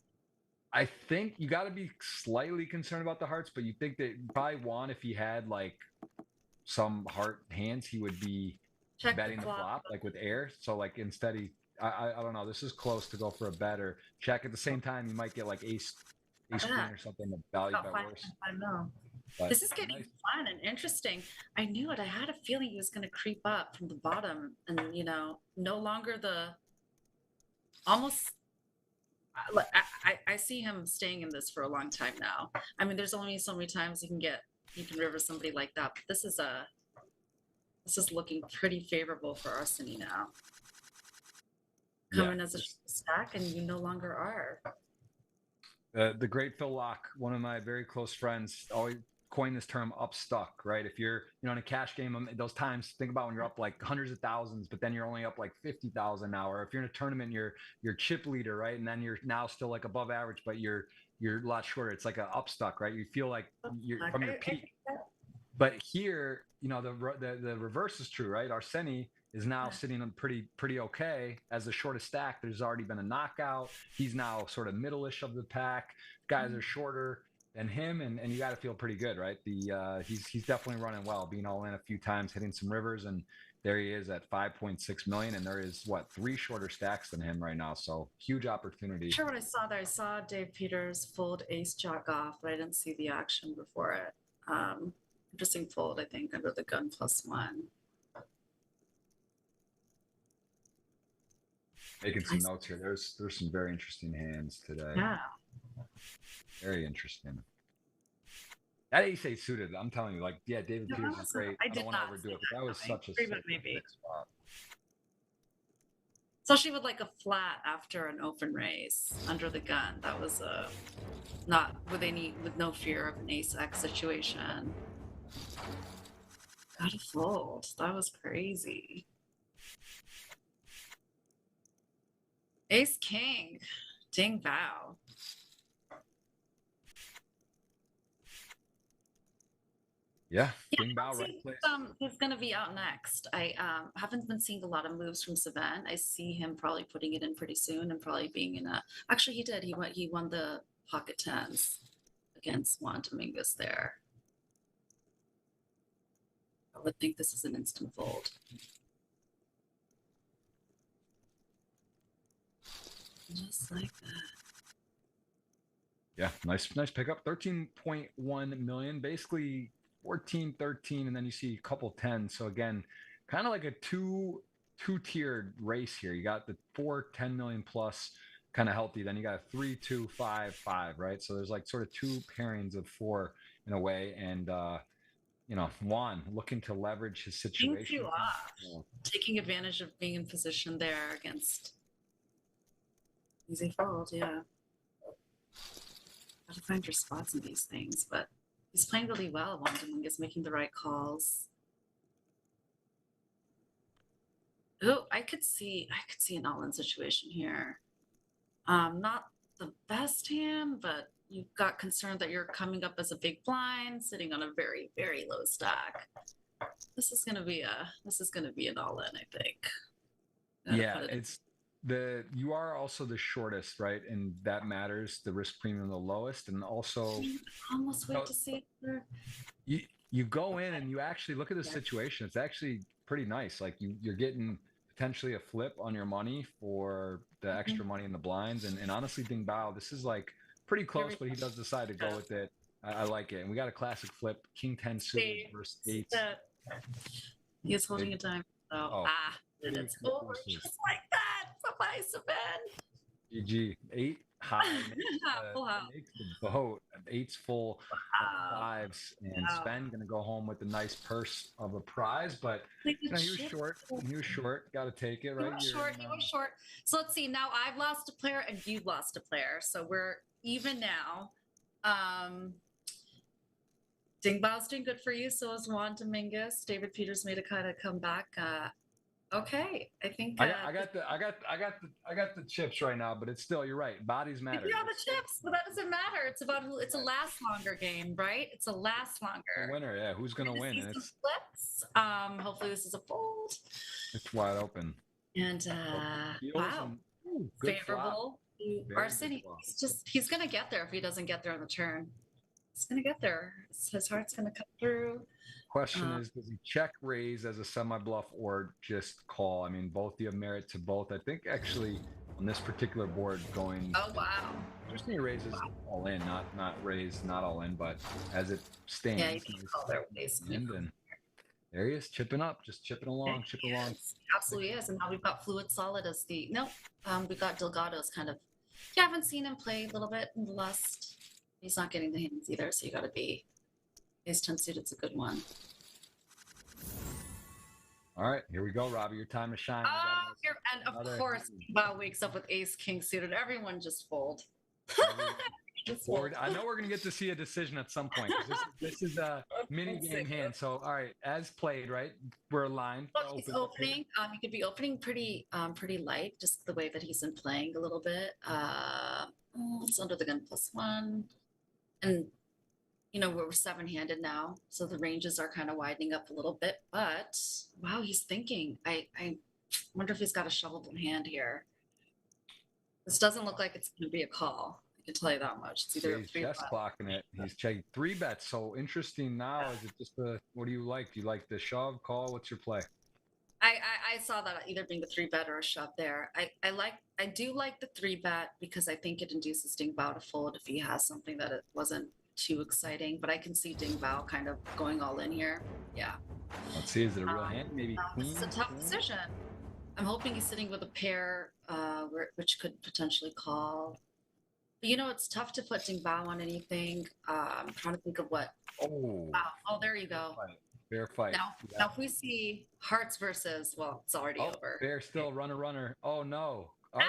I think you got to be slightly concerned about the hearts, but you think that probably Juan, if he had like some heart hands, he would be betting the flop like with air. So like instead I don't know. This is close to go for a bet or check. At the same time, you might get like ace queen or something to value bet worse. I know. But this is getting fun and interesting. I knew it. I had a feeling he was going to creep up from the bottom, and no longer the almost I see him staying in this for a long time now. I mean, there's only so many times you can river somebody like that. But this is looking pretty favorable for Arseny now. Coming as a stack, and you no longer are. The great Phil Locke, one of my very close friends, always coined this term "up stuck." Right? If you're in a cash game, those times, think about when you're up like hundreds of thousands, but then you're only up like 50,000 now. Or if you're in a tournament, you're chip leader, right? And then you're now still like above average, but you're a lot shorter. It's like a up stuck, right? You feel like you're from your peak. But here, the reverse is true, right? Arseny is now sitting on pretty okay as the shortest stack. There's already been a knockout. He's now sort of middle-ish of the pack. Guys are shorter than him, and you got to feel pretty good, right? He's definitely running well, being all in a few times, hitting some rivers, and there he is at 5.6 million, and there is 3 shorter stacks than him right now. So huge opportunity. Sure, what I saw there, I saw Dave Peters fold ace jack off, but I didn't see the action before it. Interesting fold, I think, under the gun +1. Making some notes here. There's some very interesting hands today. Yeah. Very interesting. That ace-8 suited, I'm telling you, David Peters is great. I don't want to overdo it, but that was such a sick spot. Especially with a flat after an open raise under the gun. That was not with no fear of an ace-X situation. Gotta fold. That was crazy. Ace King. Ding Bao. Yeah, Ding Bao, right place. He's going to be out next. I haven't been seeing a lot of moves from Savan. I see him probably putting it in pretty soon and probably being in a. Actually, he did. He won the pocket tens against Juan Dominguez there. I would think this is an instant fold. Just like that. Yeah, nice pickup. 13.1 million, basically 14, 13, and then you see a couple 10. So again, kind of like a two-tiered race here. You got the 4, 10 million plus kind of healthy. Then you got 3, 2, 5, 5, right? So there's sort of 2 pairings of 4 in a way. And Juan looking to leverage his situation. Taking advantage of being in position there against easy fold, yeah. Got to find your spots in these things, but he's playing really well. Juan Dominguez making the right calls. Oh, I could see an all-in situation here. Not the best hand, but you've got concern that you're coming up as a big blind, sitting on a very, very low stack. This is gonna be an all-in, I think. Yeah, you are also the shortest, right? And that matters. The risk premium the lowest, and also almost wait to see it. You go in and you actually look at the situation. It's actually pretty nice. You're getting potentially a flip on your money for the extra money in the blinds. And honestly, Ding Bao, this is pretty close, but he does decide to go with it. I like it. And we got a classic flip, King 10 suited versus 8. He is holding a time. And it's over just like that. Bye-bye, Savan. GG. 8 high. Makes the boat. 8's full of 5s. And Sven going to go home with a nice purse of a prize. But he was short. He was short. Got to take it, right? He was short. So let's see. Now I've lost a player and you've lost a player. So we're even now. Ding Bao's doing good for you. So is Juan Dominguez. David Peters made a kind of comeback. Okay, I think I got the chips right now, but it's still, you're right. Bodies matter. You have the chips, but that doesn't matter. It's a last longer game, right? It's a last longer. The winner, yeah. Who's gonna win? And it's flips. Hopefully this is a fold. It's wide open. And wow, favorable. Arseny, he's gonna get there if he doesn't get there on the turn. He's gonna get there. His heart's gonna come through. Question is, does he check raise as a semi-bluff or just call? I mean, both you have merit to both. I think actually on this particular board going. Oh, wow. Just need raises all in, not raise, not all in, but as it stands. Yeah, you can call their ways. And there he is, chipping up, just chipping along, Absolutely is. And now we've got Fluid Solid as we've got Delgado as kind of Yeah, I haven't seen him play a little bit in the last. He's not getting the hands either, so you got to be. Ace 10 suited's a good one. All right, here we go, Robbie. Your time to shine. And of course, Wow wakes up with Ace King suited. Everyone just fold. I know we're gonna get to see a decision at some point. This is a mini game hand. So, all right, as played, right? We're aligned. Look, he's opening. He could be opening pretty light, just the way that he's been playing a little bit. It's under the gun +1, and you know we're 7-handed now, so the ranges are kind of widening up a little bit. But wow, he's thinking. I wonder if he's got a shovelable hand here. This doesn't look like it's going to be a call. I can tell you that much. It's either he's just clocking it. He's checking 3 bets. So interesting now. Is it just what do you like? Do you like the shove, call? What's your play? I saw that either being a 3-bet or a shove there. I do like the 3-bet because I think it induces Ding Bao to fold if he has something that it wasn't too exciting. But I can see Ding Bao kind of going all in here. Yeah. Let's see. Is it a real hand? Maybe queen? It's a tough decision. I'm hoping he's sitting with a pair, which could potentially call. But you know, it's tough to put Ding Bao on anything. I'm trying to think of what. Oh. Wow. Oh, there you go. Fair fight. Now if we see hearts versus, well, it's already over. Fair still, runner. Oh no. No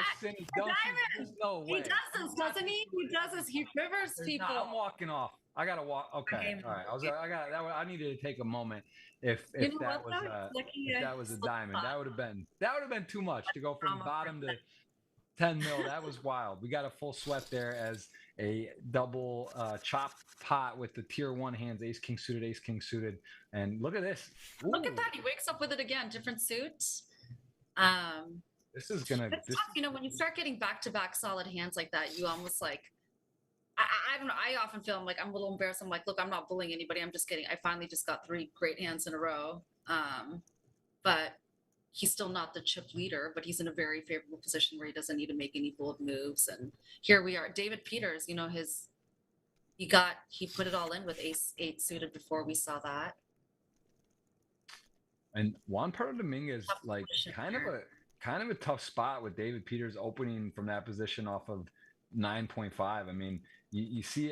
way. He does this, doesn't he? He does this. He rivers people. I'm walking off. I gotta walk. Okay. All right. I needed to take a moment. If that was a diamond, that would have been too much to go from bottom to 10 mil. That was wild. We got a full sweat there as a double chop pot with the tier 1 hands, ace king suited, and look at this. Ooh. Look at that. He wakes up with it again, different suits. This is gonna. It's tough, you know, when you start getting back-to-back solid hands like that, you almost like. I don't know. I often feel I'm a little embarrassed. I'm like, look, I'm not bullying anybody. I'm just kidding. I finally just got 3 great hands in a row. But he's still not the chip leader, but he's in a very favorable position where he doesn't need to make any bold moves. And here we are. David Peters, you know, he put it all in with ace 8 suited before we saw that. And Juan Pardo Dominguez, like kind of a tough spot with David Peters opening from that position off of 9.5. I mean, you see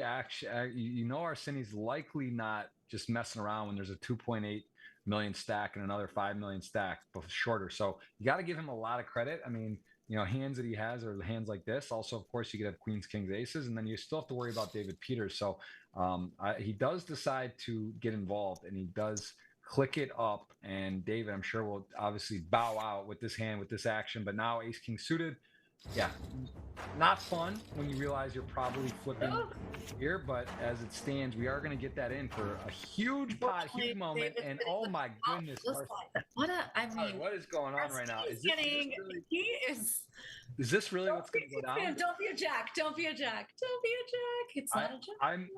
you know Arseni's likely not just messing around when there's a 2.8 million stack and another 5 million stack shorter. So you got to give him a lot of credit. I mean, you know, hands that he has are hands like this. Also, of course, you could have queens, kings, aces, and then you still have to worry about David Peters. So he does decide to get involved, and he does click it up. And David, I'm sure, will obviously bow out with this hand, with this action. But now ace king suited. Yeah, not fun when you realize you're probably flipping here, but as it stands, we are going to get that in for a huge pot, huge moment, and oh my goodness, what is going on right now? Is this really what's going to go down? Don't be a jack. It's not a jack.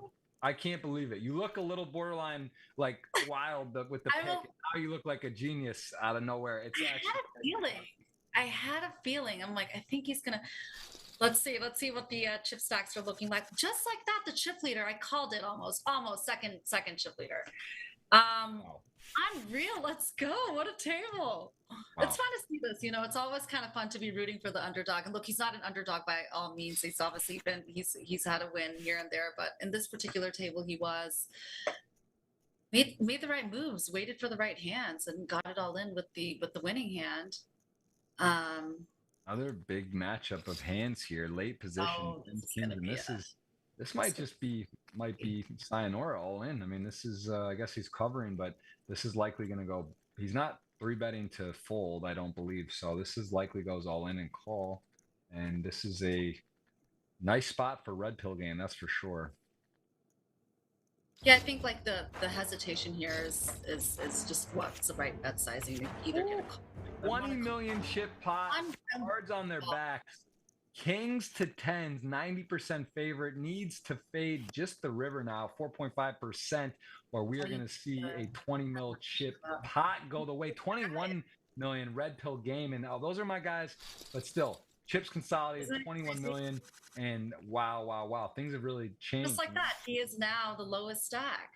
I can't believe it. You look a little borderline like wild with the pick. Now you look like a genius out of nowhere. It's I had a feeling. I'm like, I think he's gonna. Let's see what the chip stacks are looking like. Just like that, the chip leader. I called it almost second chip leader. Unreal. Let's go. What a table. Wow. It's fun to see this. You know, it's always kind of fun to be rooting for the underdog. And look, he's not an underdog by all means. He's obviously he's had a win here and there, but in this particular table, he was. Made the right moves, waited for the right hands, and got it all in with the winning hand. Other big matchup of hands here, late position. This might be sayonara all in. I mean, this is I guess he's covering, but this is likely going to go. He's not 3-betting to fold, I don't believe. So this is likely goes all in and call, and this is a nice spot for red pill game, that's for sure. Yeah, I think like the hesitation here is just what's the right bet sizing. Either get a call. 20 million chip pot, cards on their backs, kings to 10s, 90% favorite, needs to fade just the river now, 4.5%, or we are going to see a 20 mil chip pot go the way, 21 million red pill game. And those are my guys, but still, chips consolidated, 21 million. And wow. Things have really changed. Just like that, he is now the lowest stack.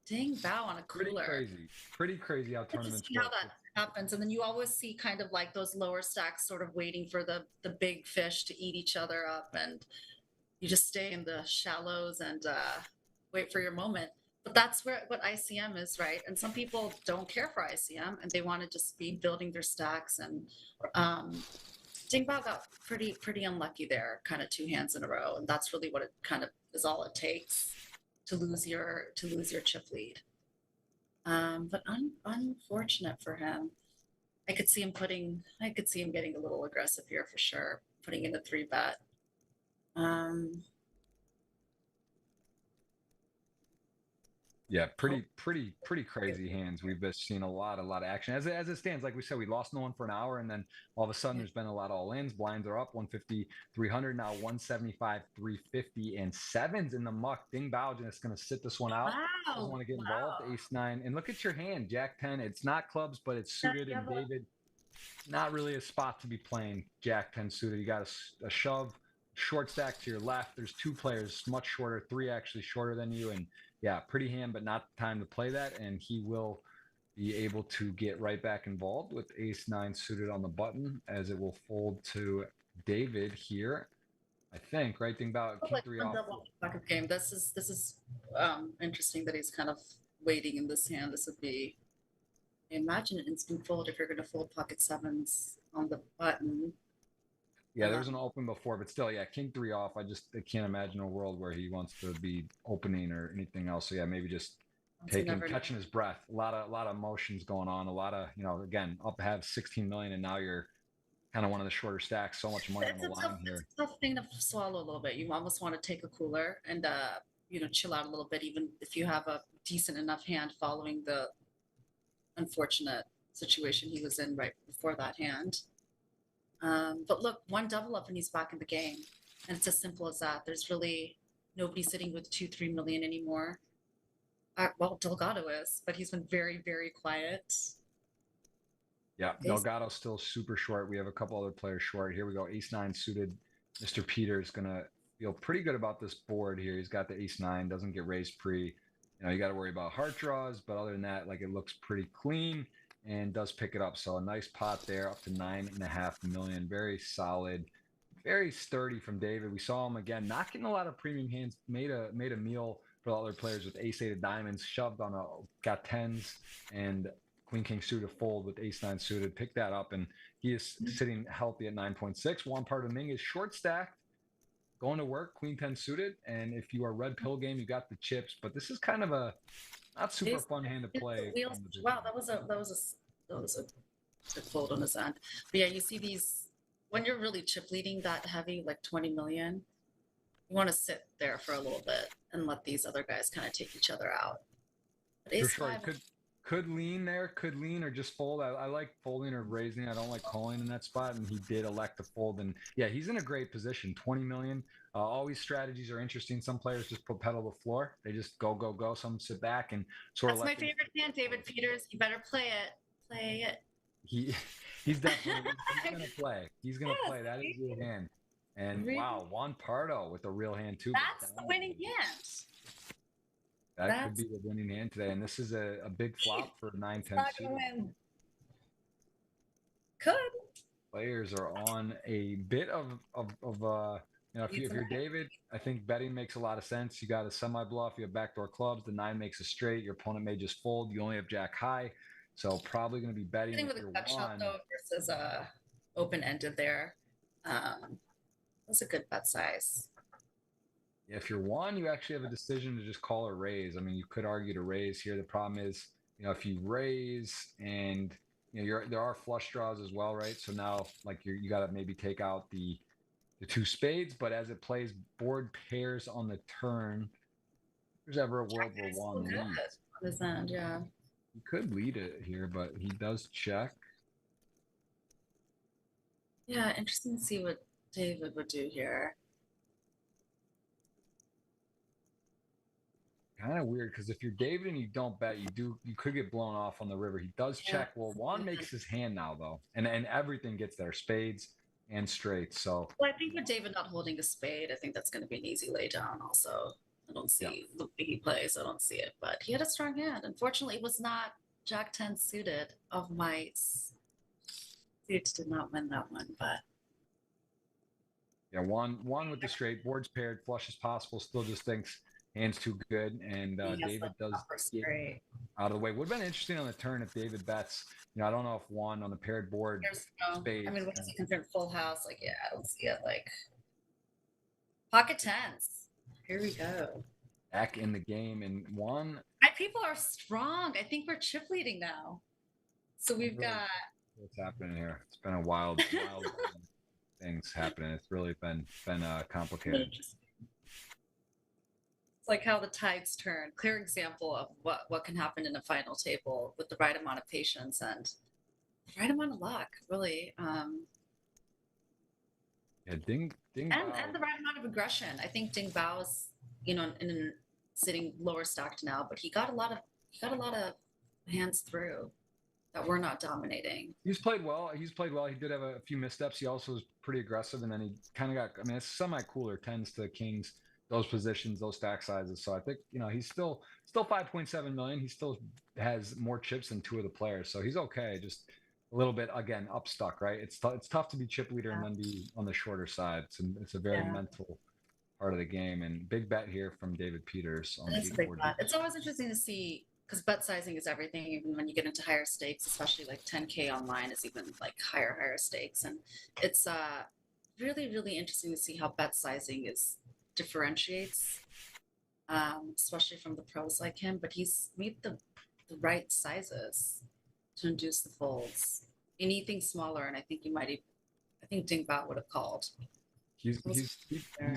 Ding Bao on a cooler. Pretty crazy how tournaments work. happens. And then you always see kind of like those lower stacks sort of waiting for the big fish to eat each other up, and you just stay in the shallows and wait for your moment. But that's what ICM is, right? And some people don't care for ICM and they want to just be building their stacks. And Ding Bao got pretty unlucky there, kind of 2 hands in a row, and that's really what it kind of is all it takes to lose your chip lead. But unfortunate for him. I could see him getting a little aggressive here for sure, putting in a 3-bet. Yeah, pretty crazy hands. We've just seen a lot of action. As it stands, like we said, we lost no one for an hour, and then all of a sudden there's been a lot of all-ins. Blinds are up 150, 300, now 175, 350, and sevens in the muck. Ding Bao just going to sit this one out. Wow. Doesn't want to get involved. Ace-9. And look at your hand, Jack-10. It's not clubs, but it's suited. And David, not really a spot to be playing Jack-10 suited. You got a shove, short stack to your left. There's 2 players much shorter, 3 actually shorter than you, and yeah, pretty hand, but not the time to play that. And he will be able to get right back involved with Ace-9 suited on the button, as it will fold to David here. I think, right? Think about King 3 off. Pocket game. This is interesting that he's kind of waiting in this hand. This would be, imagine an instant fold if you're going to fold pocket 7s on the button. Yeah, there was an open before, but still, yeah, King 3 off. I can't imagine a world where he wants to be opening or anything else. So yeah, maybe just catching his breath. A lot of emotions going on. A lot of, again, up have 16 million, and now you're kind of one of the shorter stacks. So much money on the line here. It's a tough thing to swallow a little bit. You almost want to take a cooler and chill out a little bit, even if you have a decent enough hand following the unfortunate situation he was in right before that hand. But look, 1 double up and he's back in the game. And it's as simple as that. There's really nobody sitting with 2-3 million anymore. Well, Delgado is, but he's been very, very quiet. Yeah, Delgado's still super short. We have a couple other players short. Here we go. Ace-9 suited. Mr. Peter's going to feel pretty good about this board here. He's got the Ace-9, doesn't get raised pre. You got to worry about heart draws, but other than that, like, it looks pretty clean. And does pick it up. So a nice pot there, up to 9.5 million. Very solid, very sturdy from David. We saw him again, not getting a lot of premium hands. Made a meal for the other players with Ace-8 of diamonds, shoved on got 10s and Queen King suited fold with Ace-9 suited. Picked that up, and he is sitting healthy at 9.6. One part of Ming is short stacked, going to work. Queen 10 suited, and if you are red pill game, you got the chips. But this is kind of a not super fun hand to play. Wow, that was a good fold on his end. But yeah, you see these when you're really chip leading that heavy, like 20 million. You want to sit there for a little bit and let these other guys kind of take each other out. But for sure, could lean there, could lean or just fold. I like folding or raising. I don't like calling in that spot, and he did elect to fold. And yeah, he's in a great position. 20 million. Always strategies are interesting. Some players just put pedal to the floor. They just go. Some sit back and sort of. That's my favorite hand, David Peters. You better play it. Play it. He's definitely he's gonna play. He's gonna play. That is your hand. And really? Wow, Juan Pardo with a real hand too. That's the winning hand. That could be the winning hand today. And this is a big flop for 9-10 suited. Could. Players are on a bit of if you're David, I think betting makes a lot of sense. You got a semi bluff, you have backdoor clubs, the 9 makes a straight, your opponent may just fold. You only have jack high. So probably going to be betting. I think with a duck shot though versus open ended there. That's a good bet size. If you're one, you actually have a decision to just call or raise. I mean, you could argue to raise here. The problem is, if you raise and there are flush draws as well, right? So now, like you got to maybe take out the 2 spades, but as it plays board pairs on the turn, there's ever a world where one leads. On this end, yeah. You could lead it here, but he does check. Yeah, interesting to see what David would do here. Kind of weird, because if you're David and you don't bet, you could get blown off on the river. He does check. Well, Juan makes his hand now though, and everything gets there, spades and straights. So I think with David not holding a spade, I think that's going to be an easy lay down. Also, I don't see the way he plays. I don't see it, but he had a strong hand. Unfortunately, it was not Jack 10 suited of my suits did not win that one, but Yeah, one with the straight, boards paired, flush as possible, still just thinks hand's too good, and David does get out of the way. Would have been interesting on the turn if David bets. You know, I don't know if one on the paired board, spades. I mean, what does he consider full house? Like, yeah, I don't see it. Like pocket tens. Here we go. Back in the game, and one. My people are strong. I think we're chip leading now. So we've got. What's happening here? It's been a wild things happening. It's really been complicated. It's like how the tides turn. Clear example of what can happen in a final table with the right amount of patience and the right amount of luck, really. Yeah, Ding and the right amount of aggression. I think Ding Bao is, you know, sitting lower stacked now, but he got a lot of hands through that we're not dominating. He's played well. He did have a few missteps. He also was pretty aggressive, and then he kind of got. I mean, it's semi-cooler tens to kings, those positions, those stack sizes. So I think, you know, he's still 5.7 million. He still has more chips than two of the players, so he's okay. Just a little bit again upstuck, right? It's tough to be chip leader and then be on the shorter side. It's a very mental part of the game. And big bet here from David Peters on the big bet. It's always interesting to see, because bet sizing is everything, even when you get into higher stakes, especially like 10K online is even like higher stakes. And it's really, really interesting to see how bet sizing differentiates, especially from the pros like him. But he's made the right sizes to induce the folds. Anything smaller, and I think Ding Bao would have called. He's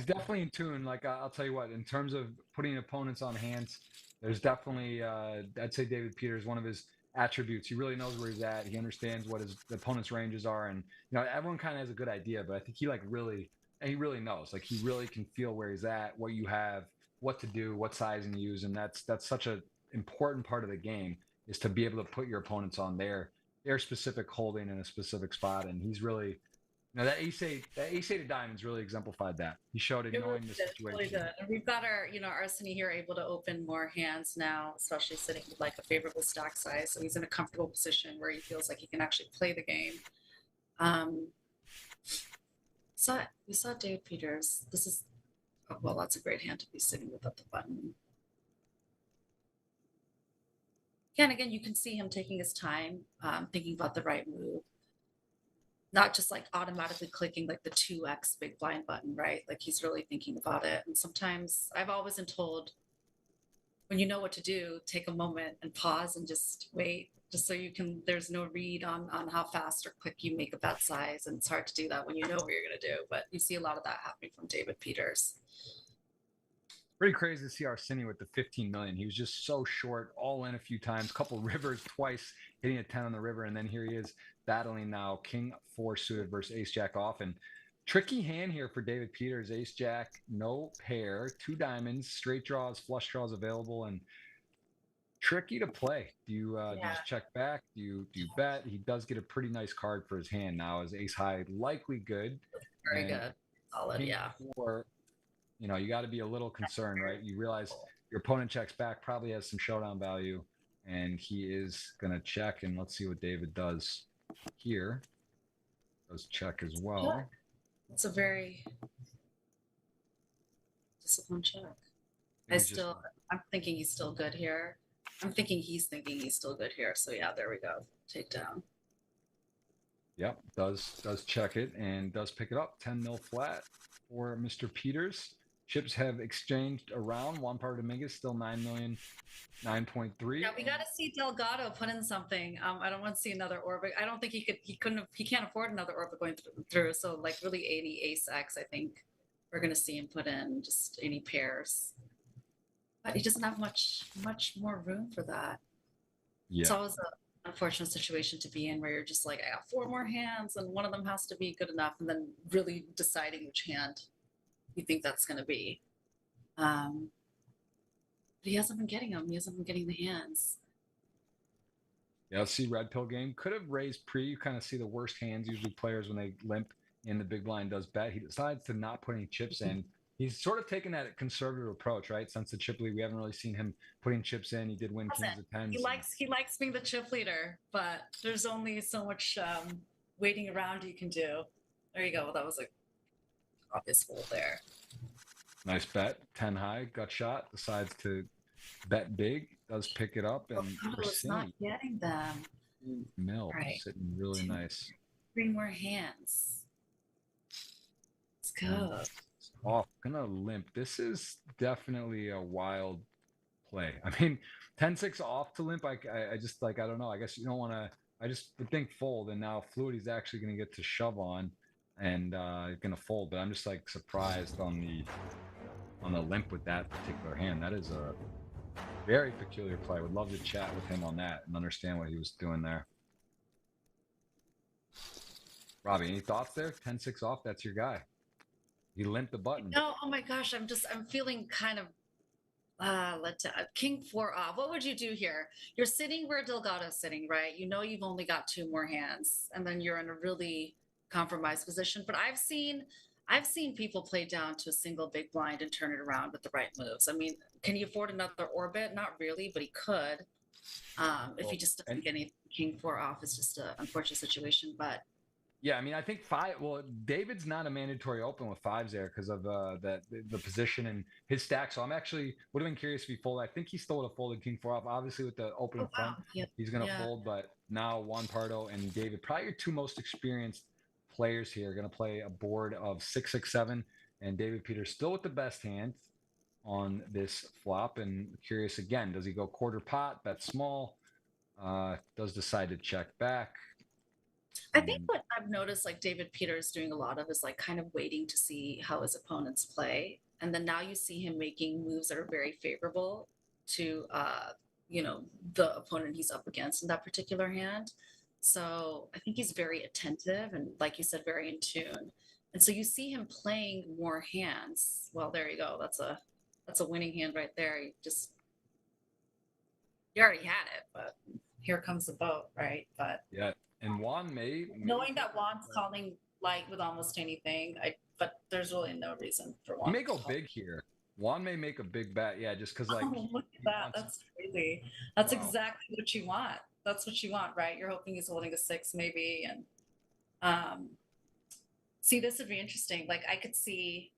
definitely in tune. Like I'll tell you what, in terms of putting opponents on hands, there's definitely I'd say David Peters, one of his attributes. He really knows where he's at. He understands what the opponent's ranges are, and you know, everyone kind of has a good idea, but I think he really knows. Like he really can feel where he's at, what you have, what to do, what sizing to use, and that's such an important part of the game, is to be able to put your opponents on their specific holding in a specific spot. And he's really, you know, that ace-8 of diamonds really exemplified that. He showed it knowing the situation. Really good. And we've got our Arseny here able to open more hands now, especially sitting with like a favorable stack size. So he's in a comfortable position where he feels like he can actually play the game. We saw David Peters. That's a great hand to be sitting with at the button. And again, you can see him taking his time, thinking about the right move. Not just like automatically clicking like the 2x big blind button, right? Like he's really thinking about it. And sometimes I've always been told, when you know what to do, take a moment and pause and just wait, just so there's no read on how fast or quick you make a bet size. And it's hard to do that when you know what you're going to do. But you see a lot of that happening from David Peters. Pretty crazy to see Arseny with the 15 million. He was just so short, all in a few times, couple rivers, twice hitting a 10 on the river, and then here he is battling now King 4 suited versus Ace Jack off. And tricky hand here for David Peters. Ace Jack, no pair, 2 diamonds, straight draws, flush draws available, and tricky to play. Do you just check back? Do you bet? He does get a pretty nice card for his hand now. As Ace High, likely good. Very good. Solid, King 4, you know, you got to be a little concerned, right? You realize your opponent checks back, probably has some showdown value, and he is going to check. And let's see what David does here. Does check as well. It's a very disciplined check. I'm thinking he's still good here. I'm thinking he's still good here. So yeah, there we go. Take down. Yep, does check it and does pick it up. 10 mil flat for Mr. Peters. Chips have exchanged around. Juan Dominguez still 9 million, 9.3. Yeah, we got to see Delgado put in something. I don't want to see another orbit. I don't think he can't afford another orbit going through. So like really 80 ace X, I think we're going to see him put in just any pairs. But he doesn't have much more room for that. Yeah. It's always an unfortunate situation to be in where you're just like, I got 4 more hands and one of them has to be good enough, and then really deciding which hand you think that's going to be. But he hasn't been getting them. He hasn't been getting the hands. Yeah, let's see. Red pill game could have raised pre. You kind of see the worst hands usually players when they limp in the big blind does bet. He decides to not put any chips in. He's sort of taken that conservative approach, right? Since the chip lead, we haven't really seen him putting chips in. He did win kings of tens. He likes being the chip leader, but there's only so much waiting around you can do. There you go. That was a obvious fold there. Nice bet. 10 high, gut shot, decides to bet big, does pick it up, and we're not getting them. Mill sitting really nice. 3 more hands. Let's go. Off, gonna limp. This is definitely a wild play. I mean, 10-6 off to limp. I just like, I don't know. I guess you don't want to. I just would think fold, and now Fluidy's actually gonna get to shove on, and gonna fold. But I'm just like surprised on the limp with that particular hand. That is a very peculiar play. Would love to chat with him on that and understand what he was doing there. Robbi, any thoughts there? 10-6 off. That's your guy. He limped the button. No, oh my gosh, I'm feeling kind of king 4 off. What would you do here? You're sitting where Delgado's sitting, right? You know you've only got 2 more hands, and then you're in a really compromised position. But I've seen people play down to a single big blind and turn it around with the right moves. I mean, can he afford another orbit? Not really, but he could. If he just doesn't get any king 4 off, it's just an unfortunate situation. But yeah, I mean, I think 5. Well, David's not a mandatory open with 5s there because of the position and his stack. So I'm actually would have been curious if he folded. I think he still would have folded king 4 off. Obviously, with the open front, he's going to fold. But now Juan Pardo and David, probably your 2 most experienced players here, are going to play a board of 6-6-7, and David Peters still with the best hand on this flop. And curious again, does he go quarter pot, bet small? Does decide to check back? I think what I've noticed, like David Peters doing a lot of, is like kind of waiting to see how his opponents play, and then now you see him making moves that are very favorable to the opponent he's up against in that particular hand. So I think he's very attentive and, like you said, very in tune. And so you see him playing more hands. Well, there you go. That's a winning hand right there. You already had it, but here comes the boat, right? But yeah. And Juan may knowing that Juan's calling light with almost anything, but there's really no reason for Juan. He may go big here. Juan may make a big bet, yeah, just because like. Oh, look at that! That's crazy. That's exactly what you want. That's what you want, right? You're hoping he's holding a 6 maybe, and see, this would be interesting. Like I could see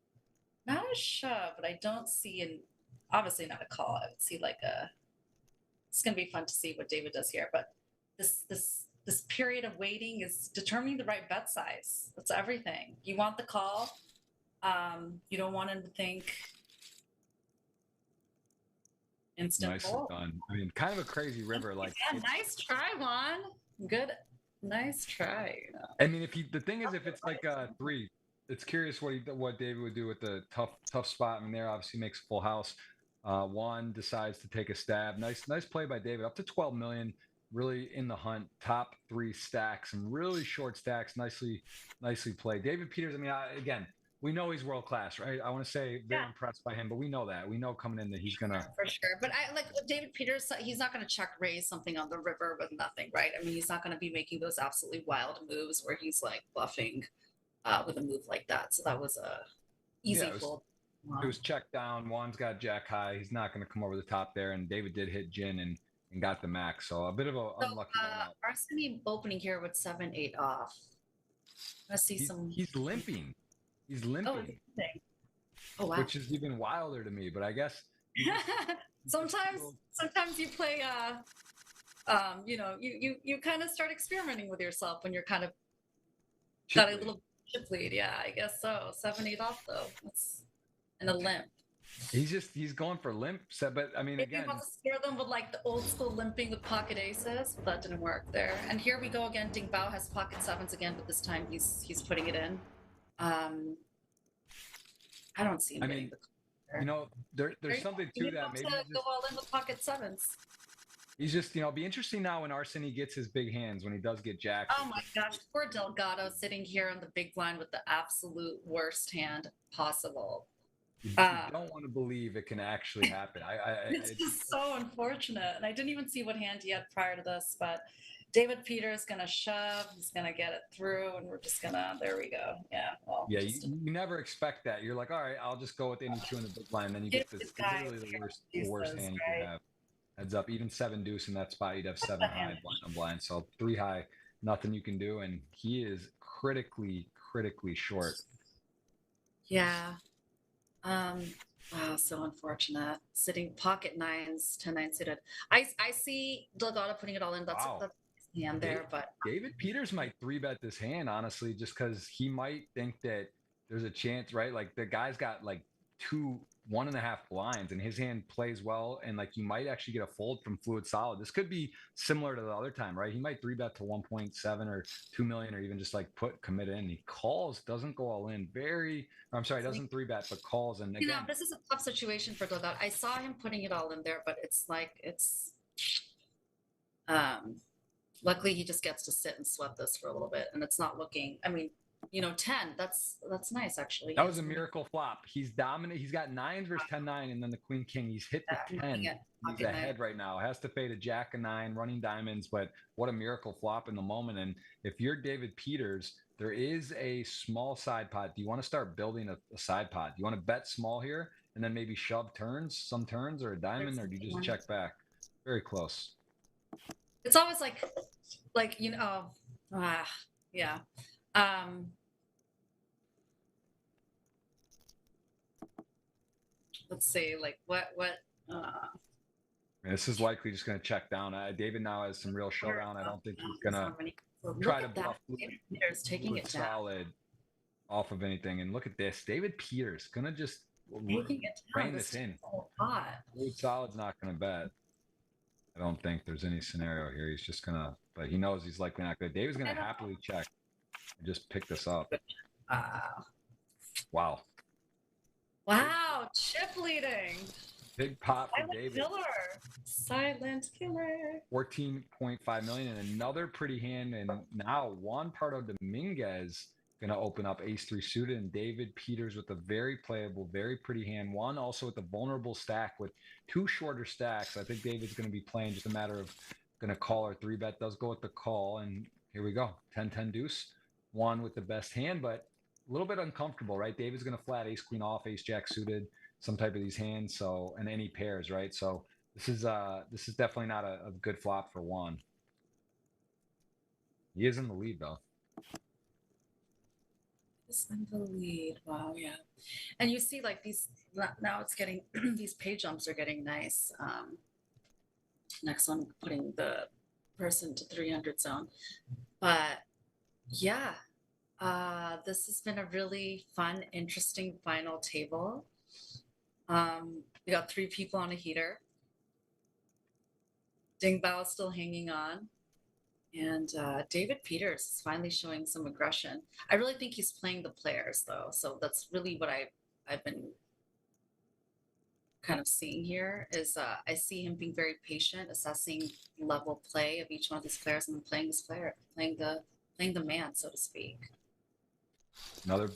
not a shove, but I don't see obviously not a call. I would see like it's gonna be fun to see what David does here, but this period of waiting is determining the right bet size. That's everything. You want the call. You don't want him to think instant Nicely fold. done. I mean, kind of a crazy river. Like, yeah, nice try, Juan. Good, nice try. I mean, the thing is, if it's like a 3, it's curious what David would do with the tough spot. I mean, there obviously makes a full house. Juan decides to take a stab. Nice play by David. Up to 12 million. Really in the hunt. Top 3 stacks, some really short stacks. Nicely played. David Peters. I mean, again, we know he's world class, right? I want to say very impressed by him, but we know that. We know coming in that he's gonna for sure. But I like David Peters. He's not gonna check raise something on the river with nothing, right? I mean, he's not gonna be making those absolutely wild moves where he's like bluffing with a move like that. So that was a easy fold. It was checked down. Juan's got jack high. He's not gonna come over the top there, and David did hit gin and got the max. So a bit of a unlucky one. Arseny opening here with 7-8 off. Let's see some. He's limping. He's limping. Oh, wow. Which is even wilder to me, but I guess sometimes you play you kind of start experimenting with yourself when you're kind of got a little chip lead. Yeah, I guess so. 7-8 off though. That's and a limp. He's going for limp, but I mean, maybe again, you want to scare them with like the old school limping with pocket aces, but that didn't work there. And here we go again. Ding Bao has pocket 7s again, but this time he's putting it in. I don't see him. I mean, there's something to that. Maybe go all in with pocket 7s. He's just, be interesting now when Arseny gets his big hands, when he does get jacked. Oh my gosh, poor Delgado sitting here on the big blind with the absolute worst hand possible. You don't want to believe it can actually happen. It's just so unfortunate. And I didn't even see what hand he had prior to this, but David Peters gonna shove. He's gonna get it through, and we're just gonna. There we go. Yeah. Well. Yeah, you never expect that. You're like, all right, I'll just go with any two in the big blind. Then you get this literally the worst hand you could have. Heads up, even 7 deuce in that spot, you'd have 7 high blind on blind. So 3 high, nothing you can do, and he is critically short. Yeah. Wow, so unfortunate. Sitting pocket nines, 10-9 suited. I see Delgado putting it all in. That's his hand there, but David Peters might 3-bet this hand, honestly, just because he might think that there's a chance, right? Like the guy's got like 1.5 blinds and his hand plays well, and like you might actually get a fold from fluid solid. This could be similar to the other time, right? He might 3-bet to 1.7 or 2 million, or even just like commit in. He calls, doesn't go all in. Doesn't 3-bet, but calls. And again, this is a tough situation for Delgado. I saw him putting it all in there, but it's luckily he just gets to sit and sweat this for a little bit, and it's not looking. I mean, 10. That's nice actually. That was a miracle flop. He's dominant. He's got 9s versus 10-9, and then the queen king. He's hit the 10. He's ahead right now. Has to fade a jack of 9, running diamonds. But what a miracle flop in the moment. And if you're David Peters, there is a small side pot. Do you want to start building a side pot? Do you want to bet small here and then maybe shove some turns or a diamond, or do you just check back? Very close. It's always yeah. Let's see, like what this is likely just going to check down. David now has some real showdown. I don't think he's going to try to bluff Peters taking it solid off of anything. And look at this. David Peters going to just rein this in. Fluid solid's not going to bet. I don't think there's any scenario here. He's just going to, but he knows he's likely not going to. David's going to happily check and just pick this up. Wow. Wow, chip leading. Big pot for David. Silent killer. 14.5 million, and another pretty hand. And now Juan Pardo Dominguez going to open up ace-3 suited, and David Peters with a very playable, very pretty hand. One also with a vulnerable stack with 2 shorter stacks. I think David's going to be playing just a matter of going to call or 3-bet. Does go with the call, and here we go. 10-10 deuce. One with the best hand, but a little bit uncomfortable, right? David's going to flat ace queen off, ace jack suited, some type of these hands. So, and any pairs, right? So this is definitely not a good flop for Juan. He is in the lead though. He's in the lead. Wow, yeah. And you see like these, now it's getting, these pay jumps are getting nice. Next one, putting the person to 300 zone. But yeah, this has been a really fun, interesting final table. We got 3 people on a heater. Ding Bao is still hanging on. And David Peters is finally showing some aggression. I really think he's playing the players though. So that's really what I've been kind of seeing here is I see him being very patient, assessing level play of each one of these players and playing this player, playing the man, so to speak. Another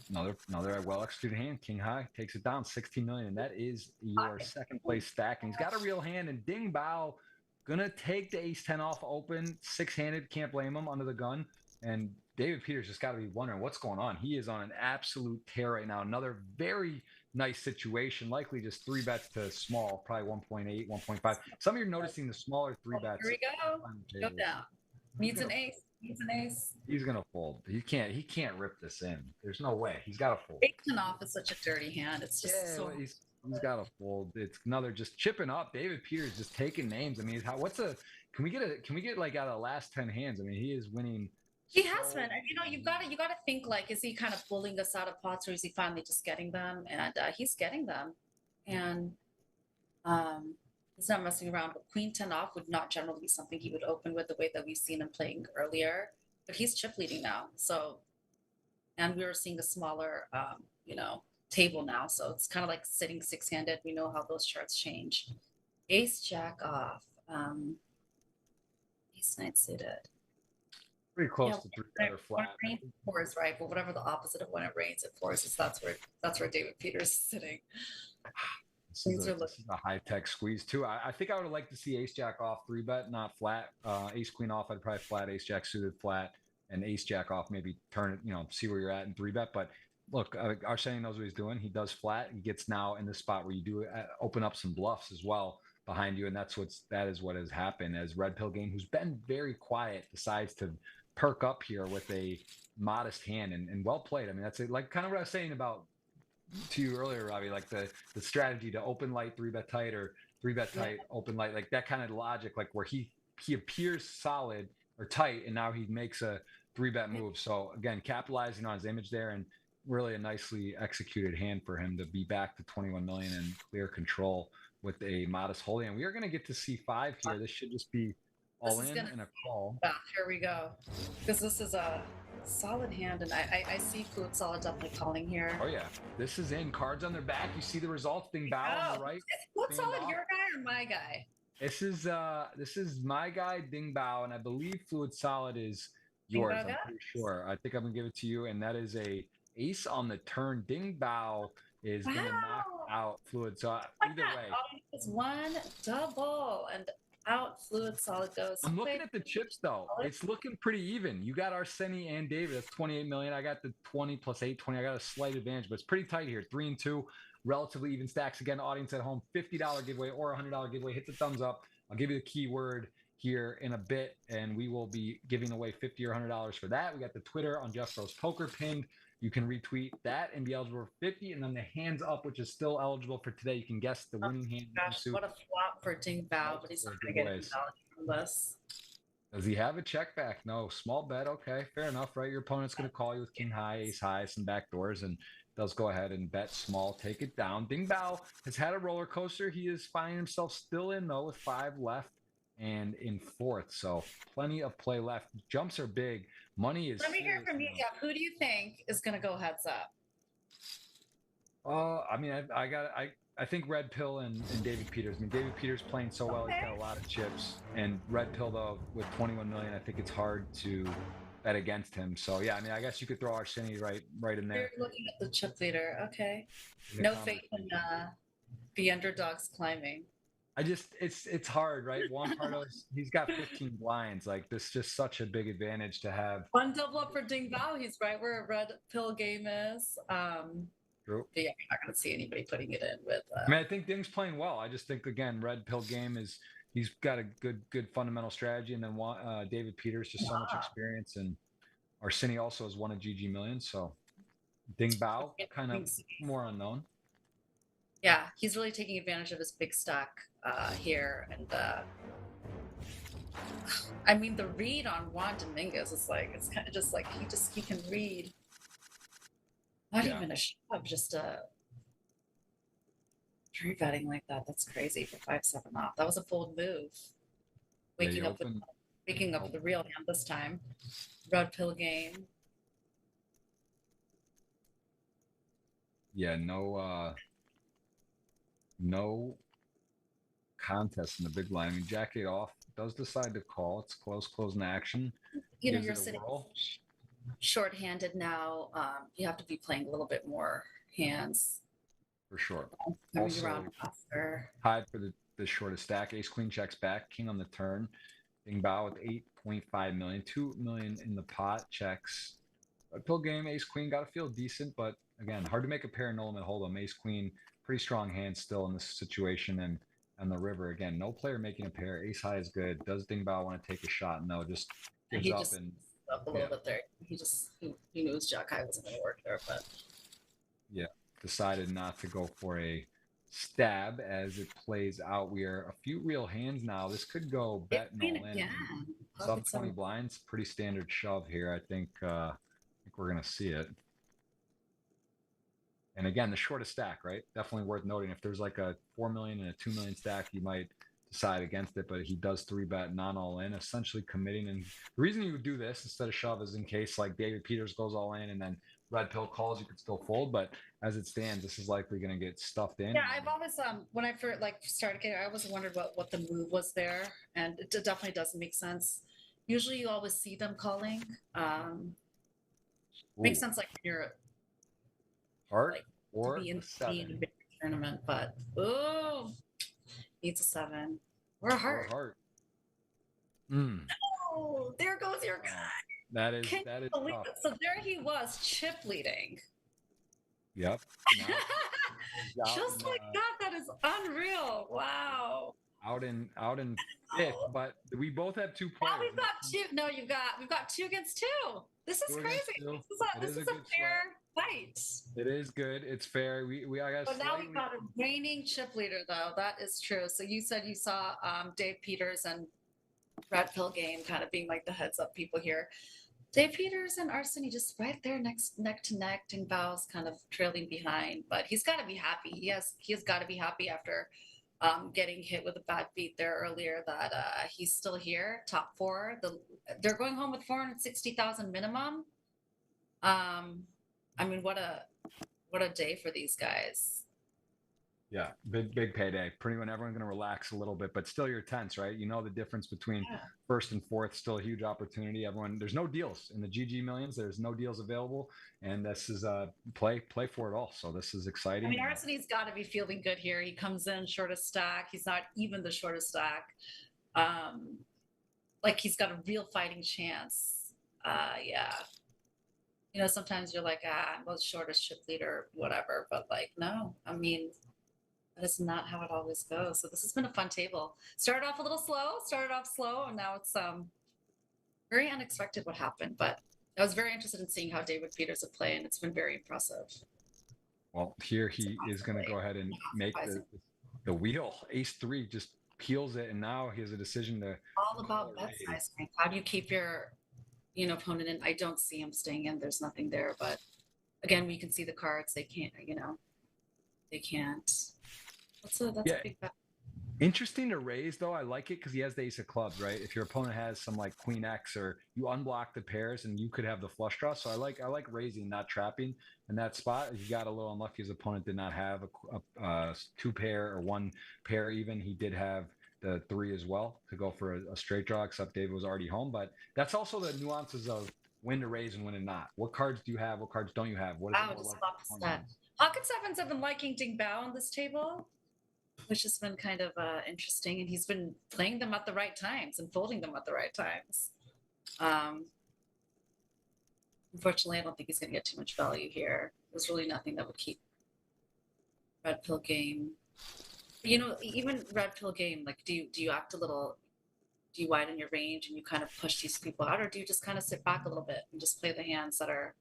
well executed hand. King high takes it down 16 million, and that is your second place stack. And he's got a real hand, and Ding Bao gonna take the ace 10 off open, 6-handed. Can't blame him under the gun. And David Peters just got to be wondering what's going on. He is on an absolute tear right now. Another very nice situation, likely just 3-bets to small, probably 1.8, 1.5. Some of you are noticing the smaller 3-bets. Here we go. Go down. Needs an ace. Needs an ace. He's gonna fold. He can't rip this in. There's no way. He's got to fold. 8 off is such a dirty hand. It's just so. He's got to fold. It's another just chipping up. David Peters just taking names. I mean, can we get like out of the last 10 hands? I mean, he is winning. He has been. And you got to think like, is he kind of pulling us out of pots, or is he finally just getting them? And he's getting them. And he's not messing around. But Queen 10 off would not generally be something he would open with the way that we've seen him playing earlier. But he's chip leading now. So, and we were seeing a smaller, table now. So it's kind of like sitting 6-handed. We know how those charts change. Ace jack off. Ace 9 suited. Pretty close to 3 flat. When it fours, right? But whatever the opposite of when it rains, it forces. That's where David Peters is sitting. This is a high-tech squeeze too. I think I would have liked to see ace jack off 3-bet, not flat. Ace queen off, I'd probably flat, ace jack suited flat, and ace jack off, maybe turn it, see where you're at in 3-bet. But look, Arsenio knows what he's doing. He does flat. He gets now in this spot where you do open up some bluffs as well behind you, and that is what has happened as Red Pill Game, who's been very quiet, decides to perk up here with a modest hand and well played. I mean, that's like kind of what I was saying about to you earlier, Robbie, like the strategy to open light 3-bet tight or 3-bet tight open light, like that kind of logic, like where he appears solid or tight and now he makes a 3-bet move. So again, capitalizing on his image there, and really a nicely executed hand for him to be back to 21 million and clear control with a modest holding. And we are going to get to C5 here. This should just be all in and a call. Here we go, because this is a solid hand, and I see Fluid Solid definitely calling here. Oh yeah, this is in. Cards on their back. You see the results. Ding Bao on the right. Fluid Solid, your guy or my guy? This is my guy, Ding Bao, and I believe Fluid Solid is yours. I'm pretty sure. I think I'm gonna give it to you, and that is a ace on the turn. Ding Bao is gonna knock out Fluid. So either way, it's one double and out. Fluid Solid goes. I'm looking at the chips though. It's looking pretty even. You got Arseni and David. That's 28 million. I got the 20 plus 8, 20. I got a slight advantage, but it's pretty tight here. 3 and 2, relatively even stacks. Again, audience at home, $50 giveaway or $100 giveaway. Hit the thumbs up. I'll give you the keyword here in a bit, and we will be giving away $50 or $100 for that. We got the Twitter on Jeff Rose Poker pinned. You can retweet that and be eligible for 50, and then the hands up, which is still eligible for today. You can guess the winning hand. Gosh, what a flop for Ding Bao, but he's not going to get $1 from this. Does he have a check back? No. Small bet. Okay, fair enough, right? Your opponent's going to call you with king high, ace high, some back doors, and does go ahead and bet small, take it down. Ding Bao has had a roller coaster. He is finding himself still in, though, with 5 left and in 4th. So plenty of play left. Jumps are big. Money is. Let me hear from you, Jeff. Who do you think is going to go heads up? I mean, I think Red Pill and David Peters. I mean, David Peters playing so well. He's got a lot of chips. And Red Pill, though, with 21 million, I think it's hard to bet against him. So, yeah, I mean, I guess you could throw Arseni right in there. You're looking at the chip leader. Okay. No faith in the underdogs climbing. It's hard, right? Juan Pardo's, he's got 15 blinds. Like, this is just such a big advantage to have. One double up for Ding Bao. He's right where a Red Pill Game is. True. Yeah, you're not going to see anybody putting it in with. I mean, I think Ding's playing well. I just think, again, Red Pill Game he's got a good fundamental strategy, and then David Peters, just so much experience, and Arseni also has won a GGMillion. So Ding Bao, kind of more unknown. Yeah, he's really taking advantage of his big stack here, and I mean the read on Juan Dominguez is like, it's kind of just like he can read. Not even a shove, just a three betting like that. That's crazy for 5-7 off. That was a bold move. Waking up with the real hand this time. Red Pill Game. Yeah, no contest in the big line. I mean, Jack 8 off does decide to call. It's close in action. You know, you're sitting short-handed now. You have to be playing a little bit more hands. For sure. Also, around faster. Tied for the shortest stack. Ace Queen checks back. King on the turn. Ding Bao with 8.5 million. 2 million in the pot. Checks. Red Pill Game. Ace Queen got to feel decent, but again, hard to make a pair no limit hold 'em. Ace Queen, pretty strong hand still in this situation, and on the river again, no player making a pair. Ace high is good. Does Ding Bao want to take a shot? No, just gives up and up a little bit there. He knew his Jack high wasn't going to work there, but decided not to go for a stab as it plays out. We are a few real hands now. This could go bet and all in. Sub 20 blinds, pretty standard shove here. I think we're going to see it. And again, the shortest stack, right? Definitely worth noting. If there's like a 4 million and a 2 million stack, you might decide against it, but he does 3-bet non all in, essentially committing. And the reason you would do this instead of shove is in case like David Peters goes all in and then Red Pill calls, you could still fold. But as it stands, this is likely going to get stuffed in. Yeah, I've always when I first started getting, I always wondered what the move was there, and it definitely doesn't make sense. Usually, you always see them calling. Makes sense like when you're heart or tournament, but ooh, needs a 7 or a Or heart. heart. Mm. Oh, there goes your guy. That is Can that you is believe tough. it? So there he was, chip leading. Yep. Now he's out Just like that is unreal. Wow. out in fifth, Oh, but we both have 2 now players. we've got two. No, we've got 2 against 2. This is 2 against crazy. 2. It This is a is a good sweat. fair fight. It is good. It's fair. I got But now slightly. we've got a reigning chip leader, though. That is true. So you said you saw Dave Peters and Red Pill Game kind of being like the heads up people here. Dave Peters and Arseny just right there neck to neck, and Bow's kind of trailing behind. But he's got to be happy. He has got to be happy after getting hit with a bad beat there earlier that he's still here, top 4. They're going home with 460,000 minimum. I mean, what a day for these guys. Yeah, big payday. Pretty much everyone's going to relax a little bit, but still you're tense, right? You know the difference between first and fourth. Still a huge opportunity. There's no deals in the GG Millions. There's no deals available, and this is play for it all. So this is exciting. I mean, Arseny's got to be feeling good here. He comes in shortest stack. He's not even the shortest stack. Like he's got a real fighting chance. Yeah. You know, sometimes you're like, I'm the shortest chip leader, whatever. But like, no, I mean, that is not how it always goes. So this has been a fun table. Started off slow, and now it's very unexpected what happened. But I was very interested in seeing how David Peters would play, and it's been very impressive. Well, here he is going to go ahead and make the wheel. Ace-3 just peels it, and now he has a decision to. All about bet size. How do you keep your opponent in? I don't see him staying in. There's nothing there, but again, we can see the cards. They can't. They can't. That's a big bet. Interesting to raise, though. I like it because he has the ace of clubs, right? If your opponent has some like queen X, or you unblock the pairs and you could have the flush draw. So I like raising, not trapping in that spot. He got a little unlucky. His opponent did not have a 2 pair or 1 pair even. He did have the 3 as well to go for a straight draw, except David was already home. But that's also the nuances of when to raise and when to not. What cards do you have? What cards don't you have? What is Pocket sevens have been liking Ding Bao on this table, which has been kind of interesting, and he's been playing them at the right times and folding them at the right times. Unfortunately, I don't think he's going to get too much value here. There's really nothing that would keep Red Pill Game. Even Red Pill Game, like, do you act a little? Do you widen your range and you kind of push these people out, or do you just kind of sit back a little bit and just play the hands that are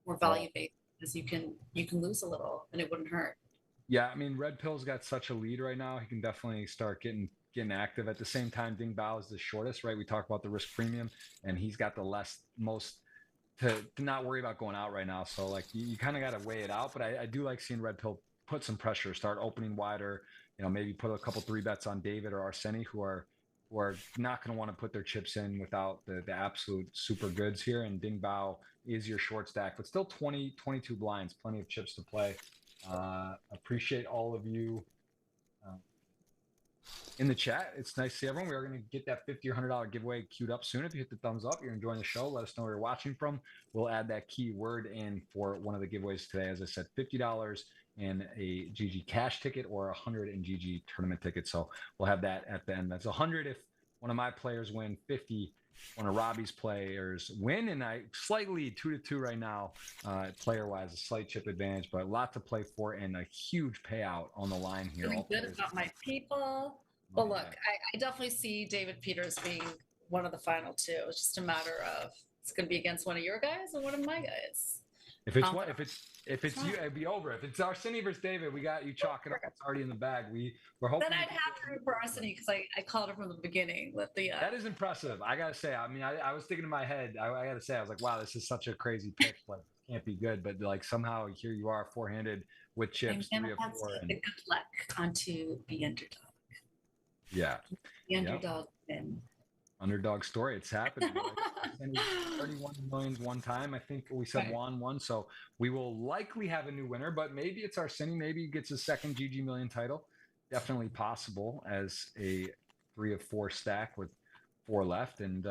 more value based? Because you can lose a little and it wouldn't hurt. Yeah, I mean, Red Pill's got such a lead right now. He can definitely start getting active. At the same time, Ding Bao is the shortest, right? We talk about the risk premium, and he's got the most to not worry about going out right now. So like you kind of got to weigh it out. But I do like seeing Red Pill put some pressure, start opening wider. Maybe put a couple 3 bets on David or Arseny, who are not going to want to put their chips in without the absolute super goods here. And Ding Bao is your short stack, but still 22 blinds, plenty of chips to play. Appreciate all of you in the chat. It's nice to see everyone. We are going to get that $50 or $100 giveaway queued up soon. If you hit the thumbs up, you're enjoying the show, let us know where you're watching from. We'll add that keyword in for one of the giveaways today. As I said, $50 in a GG cash ticket or $100 in GG tournament ticket. So we'll have that at the end. That's $100 if one of my players win, $50 one of Robbi's players win, and I slight lead 2-2 right now, player-wise, a slight chip advantage, but a lot to play for and a huge payout on the line here. Feeling good about my people. Well, look, I definitely see David Peters being one of the final 2. It's just a matter of it's going to be against one of your guys or one of my guys. If it's you, it'd be over. If it's Arseny versus David, we got you chalking up. It's already in the bag. We're hoping. Then I'd have to root for Arseny because I called it from the beginning with the. That is impressive. I gotta say. I mean, I was thinking in my head. I gotta say, I was like, wow, this is such a crazy pick. Like, can't be good. But like somehow here you are, 4-handed with chips, 3 or 4. And the good luck onto the underdog. Yeah. The underdog win. Underdog story. It's happening. 31 million one time. I think we said one. So we will likely have a new winner, but maybe it's Arseny. Maybe he gets his second GG Million title. Definitely possible as a 3 of 4 stack with 4 left, and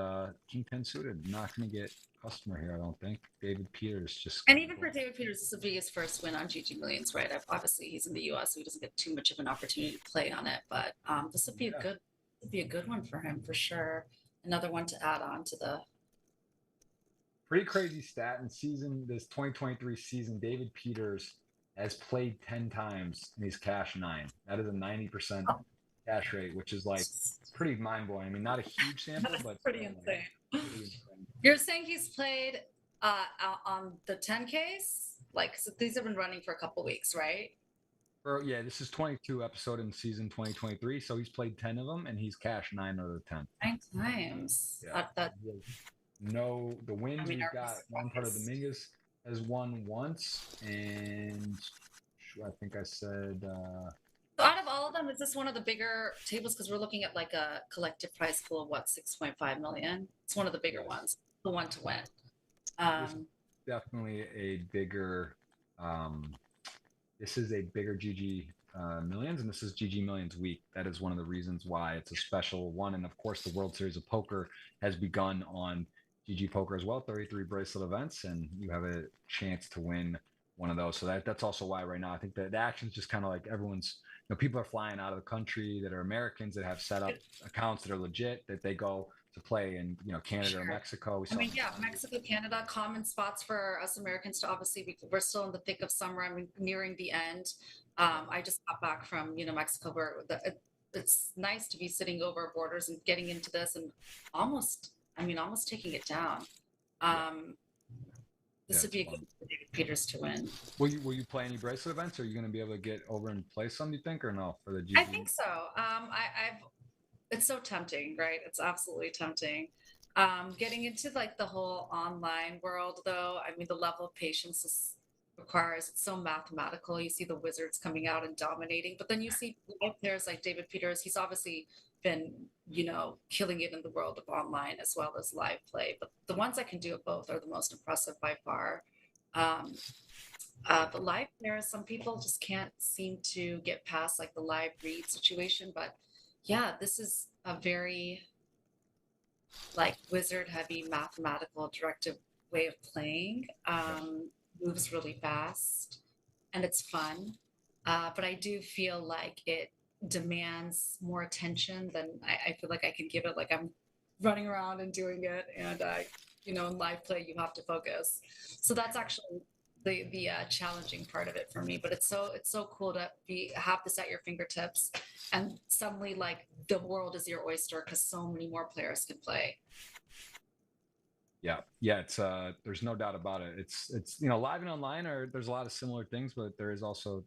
King 10 suited. Not going to get customer here, I don't think. David Peters just. And even for David Peters, this will be his first win on GG Millions, right? Obviously, he's in the U.S., so he doesn't get too much of an opportunity to play on it. But this would be a good one for him for sure. Another one to add on to the. Pretty crazy stat in this 2023 season. David Peters has played 10 times and he's cash 9. That is a 90% cash rate, which is like pretty mind blowing. I mean, not a huge sample, but pretty insane. You're saying he's played on the 10Ks? Like, so these have been running for a couple weeks, right? Yeah, this is 22 episode in season 2023. So he's played 10 of them and he's cashed 9 out of the 10. 9 times. Yeah. No, the wins we've got. One part of Dominguez has won once, and I think I said. So out of all of them, is this one of the bigger tables? Because we're looking at like a collective prize pool of what, 6.5 million. It's one of the bigger ones, the one to win. Definitely a bigger. This is a bigger GG Millions, and this is GG Millions week. That is one of the reasons why it's a special one, and of course, the World Series of Poker has begun on GGPoker as well, 33 bracelet events, and you have a chance to win one of those. So that's also why right now I think that the action's just kind of like everyone's, people are flying out of the country that are Americans that have set up accounts that are legit, that they go to play in, Canada or Mexico. Mexico, Canada, common spots for us Americans to obviously, we're still in the thick of summer. I mean, nearing the end. I just got back from, Mexico, where it's nice to be sitting over borders and getting into this and almost taking it down. This would be a good for David Peters to win. Will you play any bracelet events? Are you going to be able to get over and play some, you think, or no, for the GG? I think so. It's so tempting, right? It's absolutely tempting. Getting into like the whole online world, though, I mean, the level of patience is requires, it's so mathematical. You see the wizards coming out and dominating, but then you see players like David Peters. He's obviously been, killing it in the world of online as well as live play. But the ones that can do it both are the most impressive by far. But live players, some people just can't seem to get past like the live read situation. But yeah, this is a very like wizard heavy mathematical directive way of playing. Moves really fast and it's fun. But I do feel like it demands more attention than I feel like I can give it. Like I'm running around and doing it, and in live play you have to focus. So that's actually the challenging part of it for me. But it's so cool to have this at your fingertips, and suddenly like the world is your oyster because so many more players can play. Yeah, it's there's no doubt about it. It's live and online there's a lot of similar things, but there is also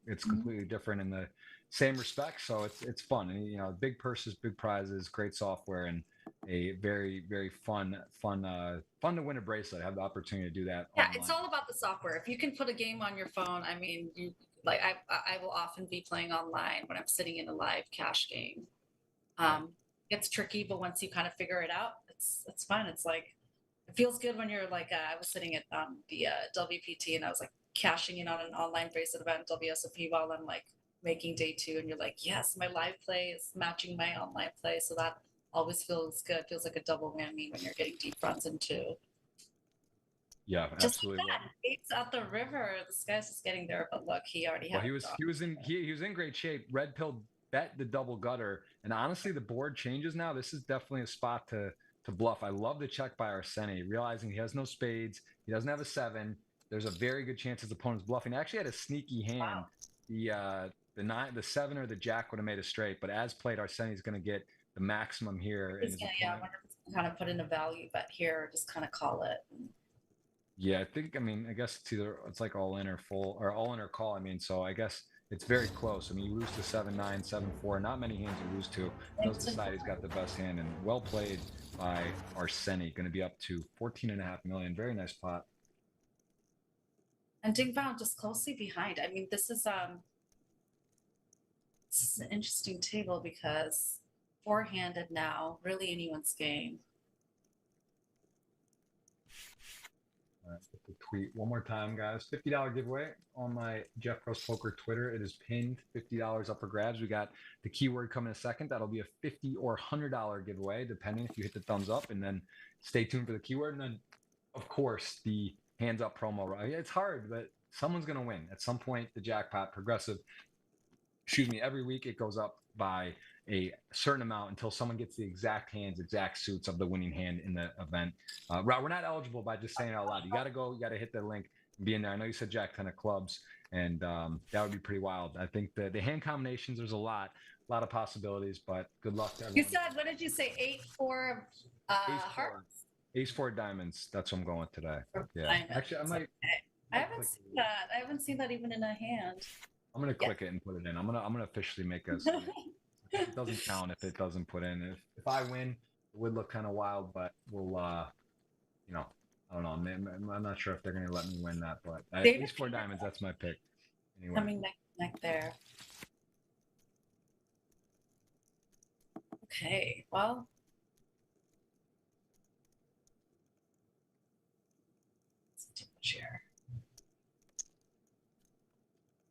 it's completely different in the same respect. So it's fun, and big purses, big prizes, great software, and a very, very fun to win a bracelet. Have the opportunity to do that. Yeah, online. It's all about the software. If you can put a game on your phone, I mean, I will often be playing online when I'm sitting in a live cash game. It's tricky, but once you kind of figure it out, it's fun. It's like, it feels good when you're like, I was sitting at the WPT and I was like cashing in on an online bracelet event, WSOP, while I'm like making day 2, and you're like, yes, my live play is matching my online play. So that always feels good. Feels like a double whammy when you're getting deep runs into. Yeah, just absolutely. Like that. It's at the river. This guy's just getting there, but look, he already had. He was in great shape. Red pill bet the double gutter, and honestly, the board changes now. This is definitely a spot to bluff. I love the check by Arseni, realizing he has no spades. He doesn't have a 7. There's a very good chance his opponent's bluffing. He actually had a sneaky hand. Wow. The 9, the 7 or the jack would have made a straight, but as played, Arseni's going to get the maximum here. I wonder if it's kind of put in a value bet here, or just kind of call it. Yeah, I guess it's like all in or full, or all in or call. So I guess it's very close. You lose to 7-9, 7-4. Not many hands you lose to. Knows the side he's got the best hand, and well played by Arseni. Going to be up to 14.5 million. Very nice pot. And Ding Bao just closely behind. This is an interesting table because 4-handed now, really anyone's game. All right, tweet one more time, guys. $50 giveaway on my Jeff Gross Poker Twitter. It is pinned. $50 up for grabs. We got the keyword coming in a second. That'll be a $50 or $100 giveaway, depending if you hit the thumbs up. And then stay tuned for the keyword. And then, of course, the hands up promo. It's hard, but someone's going to win. At some point, the jackpot progressive, every week it goes up by a certain amount until someone gets the exact hands, exact suits of the winning hand in the event. We're not eligible by just saying it out loud. You got to go, you got to hit the link and be in there. I know you said Jack 10 of clubs, and that would be pretty wild. I think the hand combinations, there's a lot of possibilities, but good luck to everyone. You said, what did you say? 8-4 hearts? Ace-4 diamonds. That's what I'm going with today. Yeah. Diamonds. Actually, I might. I haven't seen that. I haven't seen that even in a hand. I'm gonna click it and put it in. I'm gonna officially make us. It doesn't count if it doesn't put in. If I win, it would look kind of wild, but we'll I don't know. I'm not sure if they're gonna let me win that, but at least 4 diamonds. That's my pick. Anyway. Coming neck there. Okay, well. It's too much here.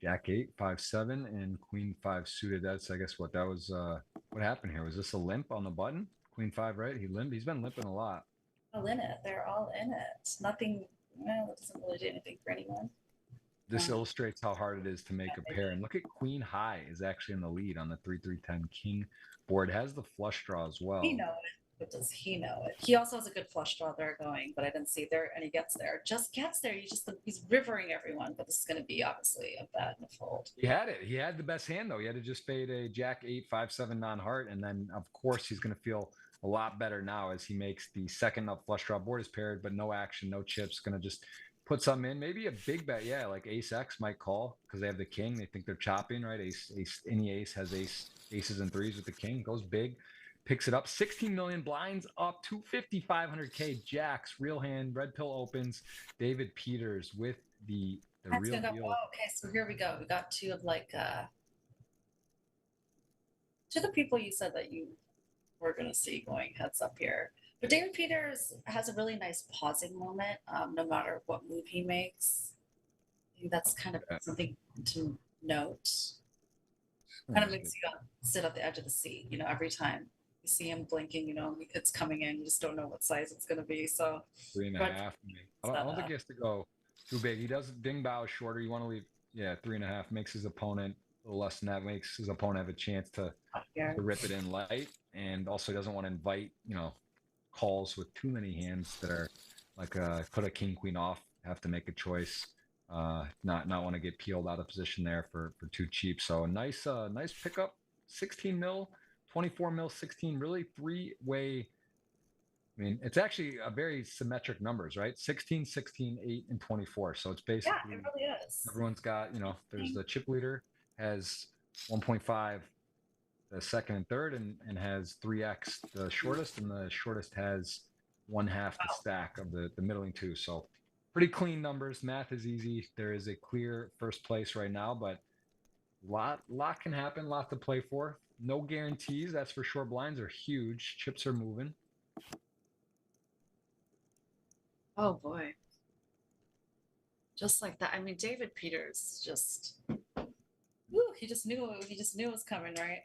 Jack 8, 5-7, and Queen 5 suited. That's, I guess, what that was. What happened here? Was this a limp on the button? Queen 5, right? He limped. He's been limping a lot. All in it. They're all in it. Nothing. Well, it doesn't really do anything for anyone. This illustrates how hard it is to make a pair. And look at Queen High is actually in the lead on the 3-3-10 King board. Has the flush draw as well. He knows it. But does he know it? He also has a good flush draw there going, but I didn't see there, and he gets there. Just gets there. He's rivering everyone, but this is going to be obviously a bad fold. He had it. He had the best hand though. He had to just fade a Jack 8, 5-7 non-heart, and then of course he's going to feel a lot better now as he makes the second up flush draw. Board is paired, but no action, no chips. Going to just put some in. Maybe a big bet. Yeah, like Ace X might call because they have the king. They think they're chopping, right? Any ace has aces and threes with the king. Goes big. Picks it up. 16 million blinds up to 5,500K. Jacks, real hand, red pill opens. David Peters with the real deal. Oh, okay, so here we go. We got two of like two of the people you said that you were going to see going heads up here. But David Peters has a really nice pausing moment, no matter what move he makes. I think that's kind of something to note. Kind of makes you sit at the edge of the seat, every time. You see him blinking, it's coming in. You just don't know what size it's going to be. So 3.5. I don't think he has to go too big. He does ding bow shorter. You want to leave, 3.5. Makes his opponent a little less than that. Makes his opponent have a chance to rip it in light, and also doesn't want to invite calls with too many hands that are like put a king queen off. Have to make a choice. Not want to get peeled out of position there for too cheap. So a nice pickup. 16 mil. 24 mil, 16, really three-way. I mean, it's actually a very symmetric numbers, right? 16, 16, 8, and 24. So it's basically, it really is. Everyone's got, there's the chip leader has 1.5, the second and third, and has 3x the shortest, and the shortest has 1/2 the stack of the middling two. So pretty clean numbers. Math is easy. There is a clear first place right now, but lot can happen, lot to play for. No guarantees. That's for sure. Blinds are huge. Chips are moving. Oh boy. Just like that. I mean, David Peters just, he just knew it was coming, right?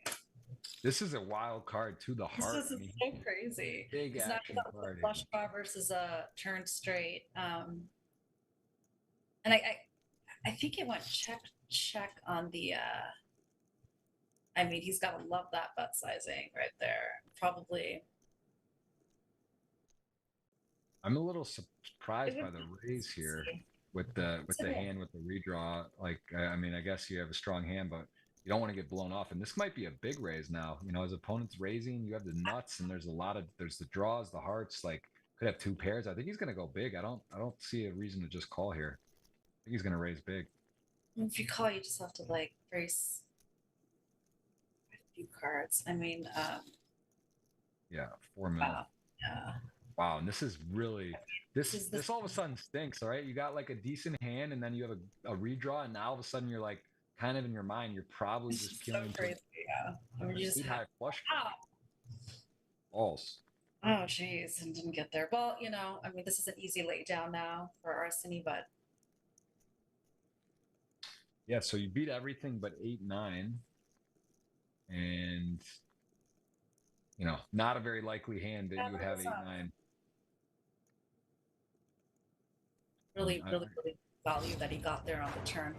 This is a wild card to the heart. This is so crazy. Big it's action not card. Flush draw versus a turn straight. And I think it went check on the I mean, he's got to love that bet sizing right there. Probably. I'm a little surprised by the raise here with the hand with the redraw. Like, I mean, I guess you have a strong hand, but you don't want to get blown off. And this might be a big raise now. His opponent's raising. You have the nuts, and there's the draws, the hearts. Like, could have 2 pairs. I think he's gonna go big. I don't see a reason to just call here. I think he's gonna raise big. If you call, you just have to like raise cards. I mean, 4 mil. Yeah. Wow, and this is really this all of a sudden stinks. All right, you got like a decent hand, and then you have a redraw, and now all of a sudden you're like kind of in your mind, you're probably just peeling. So crazy, yeah. I mean, you just high flush balls. Oh, geez, and didn't get there. Well, you know, I mean, this is an easy lay down now for Arseny, but Yeah, so you beat everything but 8-9, and not a very likely hand that yeah, you would that have was 8-9. really, really, really value that he got there on the turn.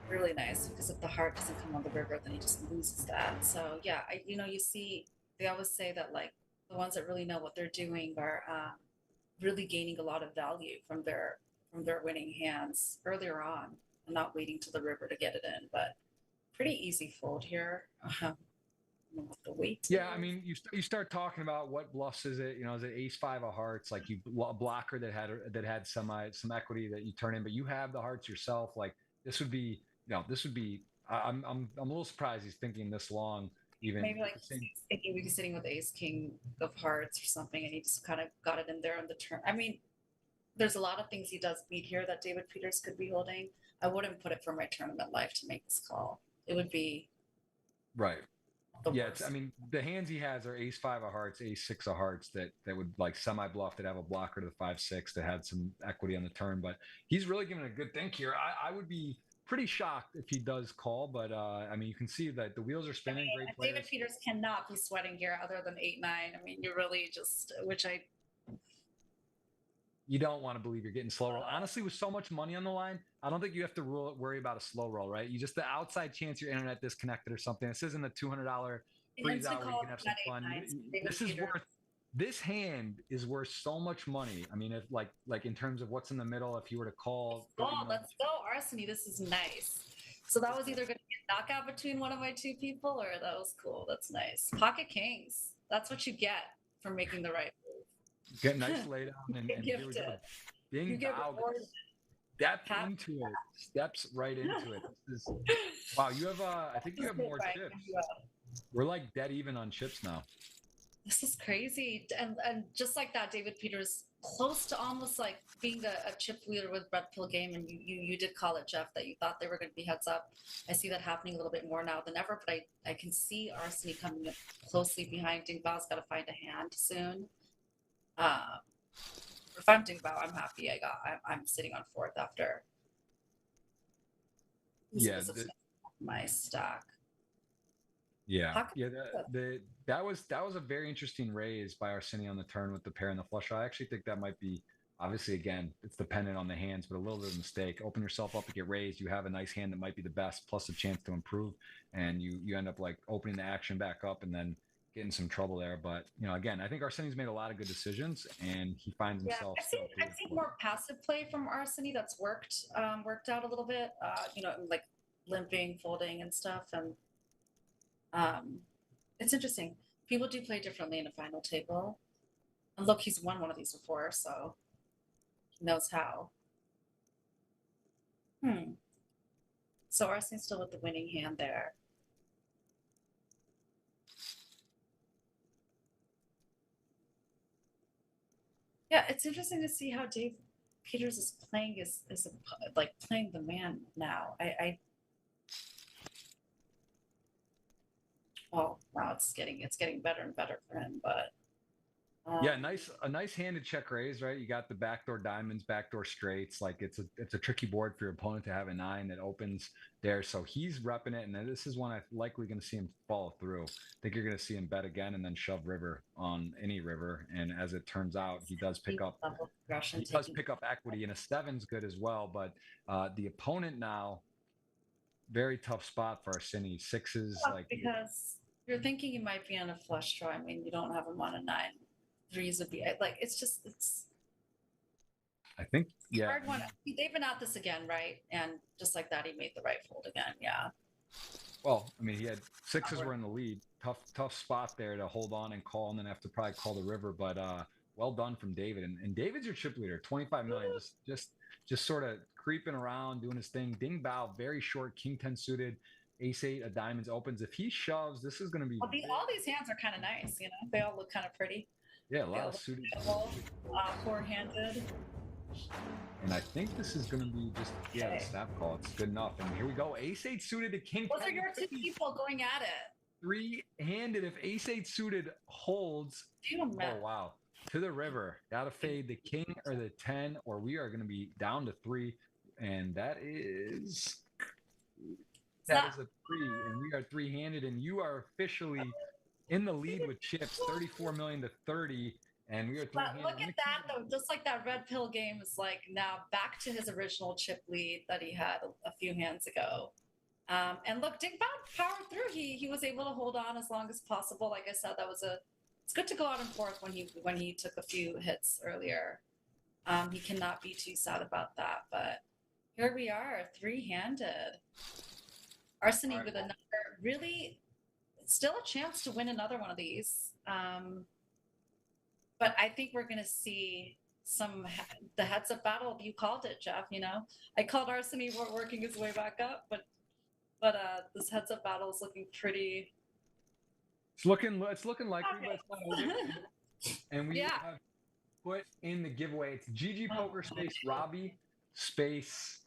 Really nice, because if the heart doesn't come on the river, then he just loses that. So yeah, you see, they always say that like the ones that really know what they're doing are really gaining a lot of value from their winning hands earlier on, and not waiting till the river to get it in. But pretty easy fold here. What the weight Yeah, I is. mean, you start talking about what bluffs is it? Is it ace five of hearts? Like a blocker that had some equity that you turn in, but you have the hearts yourself. Like this would be, this would be. I'm a little surprised he's thinking this long. Even Maybe with like the same. he's thinking we be sitting with ace king of hearts or something, and he just kind of got it in there on the turn. I mean, there's a lot of things he does beat here that David Peters could be holding. I wouldn't put it for my tournament life to make this call. It would be Right. the Yeah, worst. I mean, the hands he has are ace five of hearts, ace six of hearts that would like semi bluff that have a blocker to the 5-6 that had some equity on the turn. But he's really giving a good think here. I would be pretty shocked if he does call, but I mean, you can see that the wheels are I spinning. mean, Great David players. Peters cannot be sweating here other than 8-9. I mean, you really just, which I You don't want to believe you're getting slow roll. Honestly, with so much money on the line, I don't think you have to worry about a slow roll, right? You just the outside chance your internet disconnected or something. This isn't a $200 freeze instant out where you call can have some at fun. 8-9. David This is Peters. worth. This hand is worth so much money. I mean, if like in terms of what's in the middle, if you were to call 30 Oh, million, let's go, Arseny. This is nice. So that was either going to be a knockout between one of my two people, or that was cool. That's nice. Pocket kings. That's what you get for making the right get nice move. lay down, You and get here we gifted. go. You Ding get Bao rewarded. stepped Pat- into it, steps right into it. This is wow. You have I think you have more chips. We're like dead even on chips now. This is crazy. And just like that, David Peters close to almost like being a chip leader with Red Pill game. And you did call it, Jeff, that you thought they were going to be heads up. I see that happening a little bit more now than ever, but I can see Arseny coming up closely behind. Ding Bao's got to find a hand soon. If I'm Ding Bao, I'm happy. I'm sitting on fourth after. Yeah, My stack. yeah. That was a very interesting raise by Arseny on the turn with the pair and the flush. I actually think that might be obviously again it's dependent on the hands, but a little bit of a mistake. Open yourself up to get raised. You have a nice hand that might be the best, plus a chance to improve, and you end up like opening the action back up and then getting some trouble there. But again, I think Arseny's made a lot of good decisions, and he finds himself. I've seen more passive play from Arseny that's worked out a little bit. Like limping, folding, and stuff, and it's interesting. People do play differently in a final table. And look, he's won one of these before, so he knows how. So Arsene's still with the winning hand there. Yeah, it's interesting to see how Dave Peters is playing like playing the man now. Oh wow, it's getting better and better for him, but yeah, a nice hand to check raise, right? You got the backdoor diamonds, backdoor straights. Like it's a tricky board for your opponent to have a 9 that opens there. So he's repping it, and this is one I'm likely going to see him follow through. I think you're going to see him bet again and then shove river on any river. And as it turns out, he does pick up equity, and a 7's good as well. But the opponent now, very tough spot for Arseny. 6s because you're thinking you might be on a flush draw. I mean, you don't have him on a 9. 3s would be like it's I think hard one. They've been at this again, right? And just like that, he made the right fold again. Yeah. Well, I mean, he had 6s were in the lead. Tough spot there to hold on and call, and then have to probably call the river. But well done from David. And David's your chip leader, 25 million. Just sort of creeping around, doing his thing. Ding Bao, very short, king 10 suited, ace 8 of diamonds opens. If he shoves, this is going to be. Well, all these hands are kind of nice. They all look kind of pretty. Yeah, a lot of suited. Four-handed. And I think this is going to be just the snap call. It's good enough. And here we go. Ace 8 suited to king. Those are your two people going at it. three-handed. If ace-8 suited holds, oh, wow. To the river. Got to fade the king or the 10, or we are going to be down to 3. And that is a 3. And we are three-handed. And you are officially in the lead with chips, 34 million to 30. And we are three-handed. Look at that, though. Just like that red pill game is like now back to his original chip lead that he had a few hands ago. And look, Dick powered through. He was able to hold on as long as possible. Like I said, it's good to go out and forth when he took a few hits earlier. He cannot be too sad about that. But here we are, three-handed. Arseny with another, really still a chance to win another one of these. But I think we're going to see the heads-up battle. You called it, Jeff. I called Arseny working his way back up, but this heads-up battle is looking pretty. It's looking likely, but it's not over. And we have put in the giveaway. It's GGPoker space Robbi space.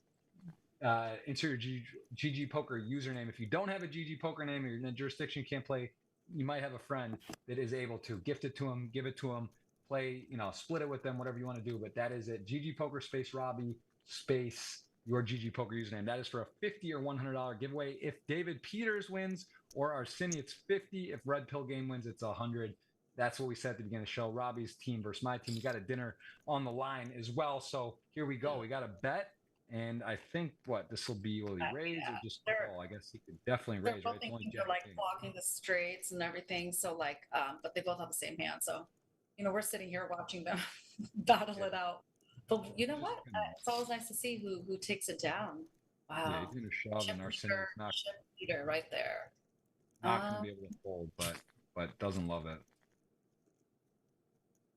Insert your GGPoker username. If you don't have a GGPoker name or you're in a jurisdiction you can't play, you might have a friend that is able to gift it to him, give it to him, play, split it with them, whatever you want to do. But that is it. GGPoker space Robbi space your GGPoker username. That is for a $50 or $100 giveaway. If David Peters wins or Arseny, it's 50. If Red Pill Game wins, it's 100. That's what we said at the beginning of the show. Robbi's team versus my team. We got a dinner on the line as well. So here we go. We got a bet. And I think this will be, will he raise or just call? I guess he could definitely raise, right? They're like blocking the straights and everything. So but they both have the same hand. So, we're sitting here watching them battle it out. But you know what? It's always nice to see who takes it down. Wow. Yeah, he's going to shove and Arseny not leader right there. Not going to be able to fold, but doesn't love it.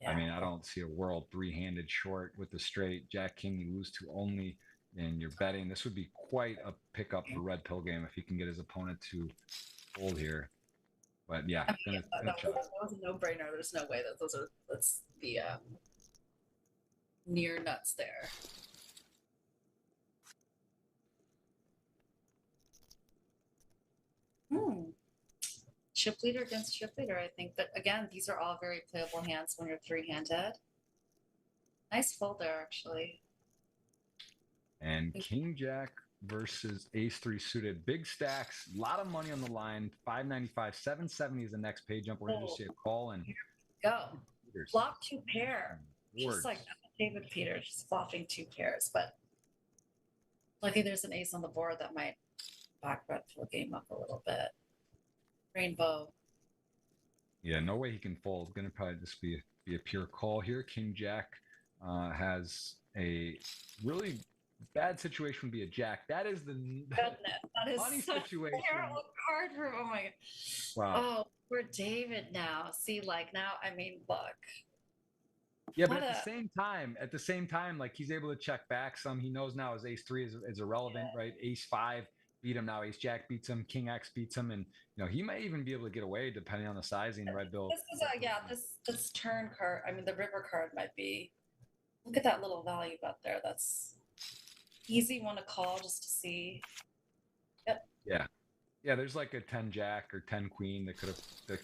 Yeah. I mean, I don't see a world three-handed short with the straight. Jack King, you lose to only. And you're betting. This would be quite a pickup for Red Pill Game if he can get his opponent to fold here. But yeah, that was a no-brainer. There's no way that's the near nuts there. Chip leader against chip leader. I think that again, these are all very playable hands when you're three-handed. Nice fold there, actually. And King Jack versus Ace 3 suited. Big stacks, a lot of money on the line. 595, 770 is the next page jump. We're going to just see a call and go. Flop 2 pair. Just like David Peters, just flopping 2 pairs. But lucky there's an ace on the board that might back Red Pill Game up a little bit. Rainbow. Yeah, no way he can fold. Going to probably just be a pure call here. King Jack has a really bad situation would be a jack. That is the funny situation. Terrible card for oh my god. Wow. Oh, we're David now. See, now, I mean, look. Yeah, but at the same time, like he's able to check back some. He knows now his Ace 3 is irrelevant, right? Ace 5 beat him now. Ace Jack beats him. King X beats him, and he might even be able to get away depending on the sizing. Red Bill. This turn card. I mean, the river card might be. Look at that little value bet there. That's easy one to call just to see. Yep. Yeah, there's like a 10 Jack or 10 Queen that could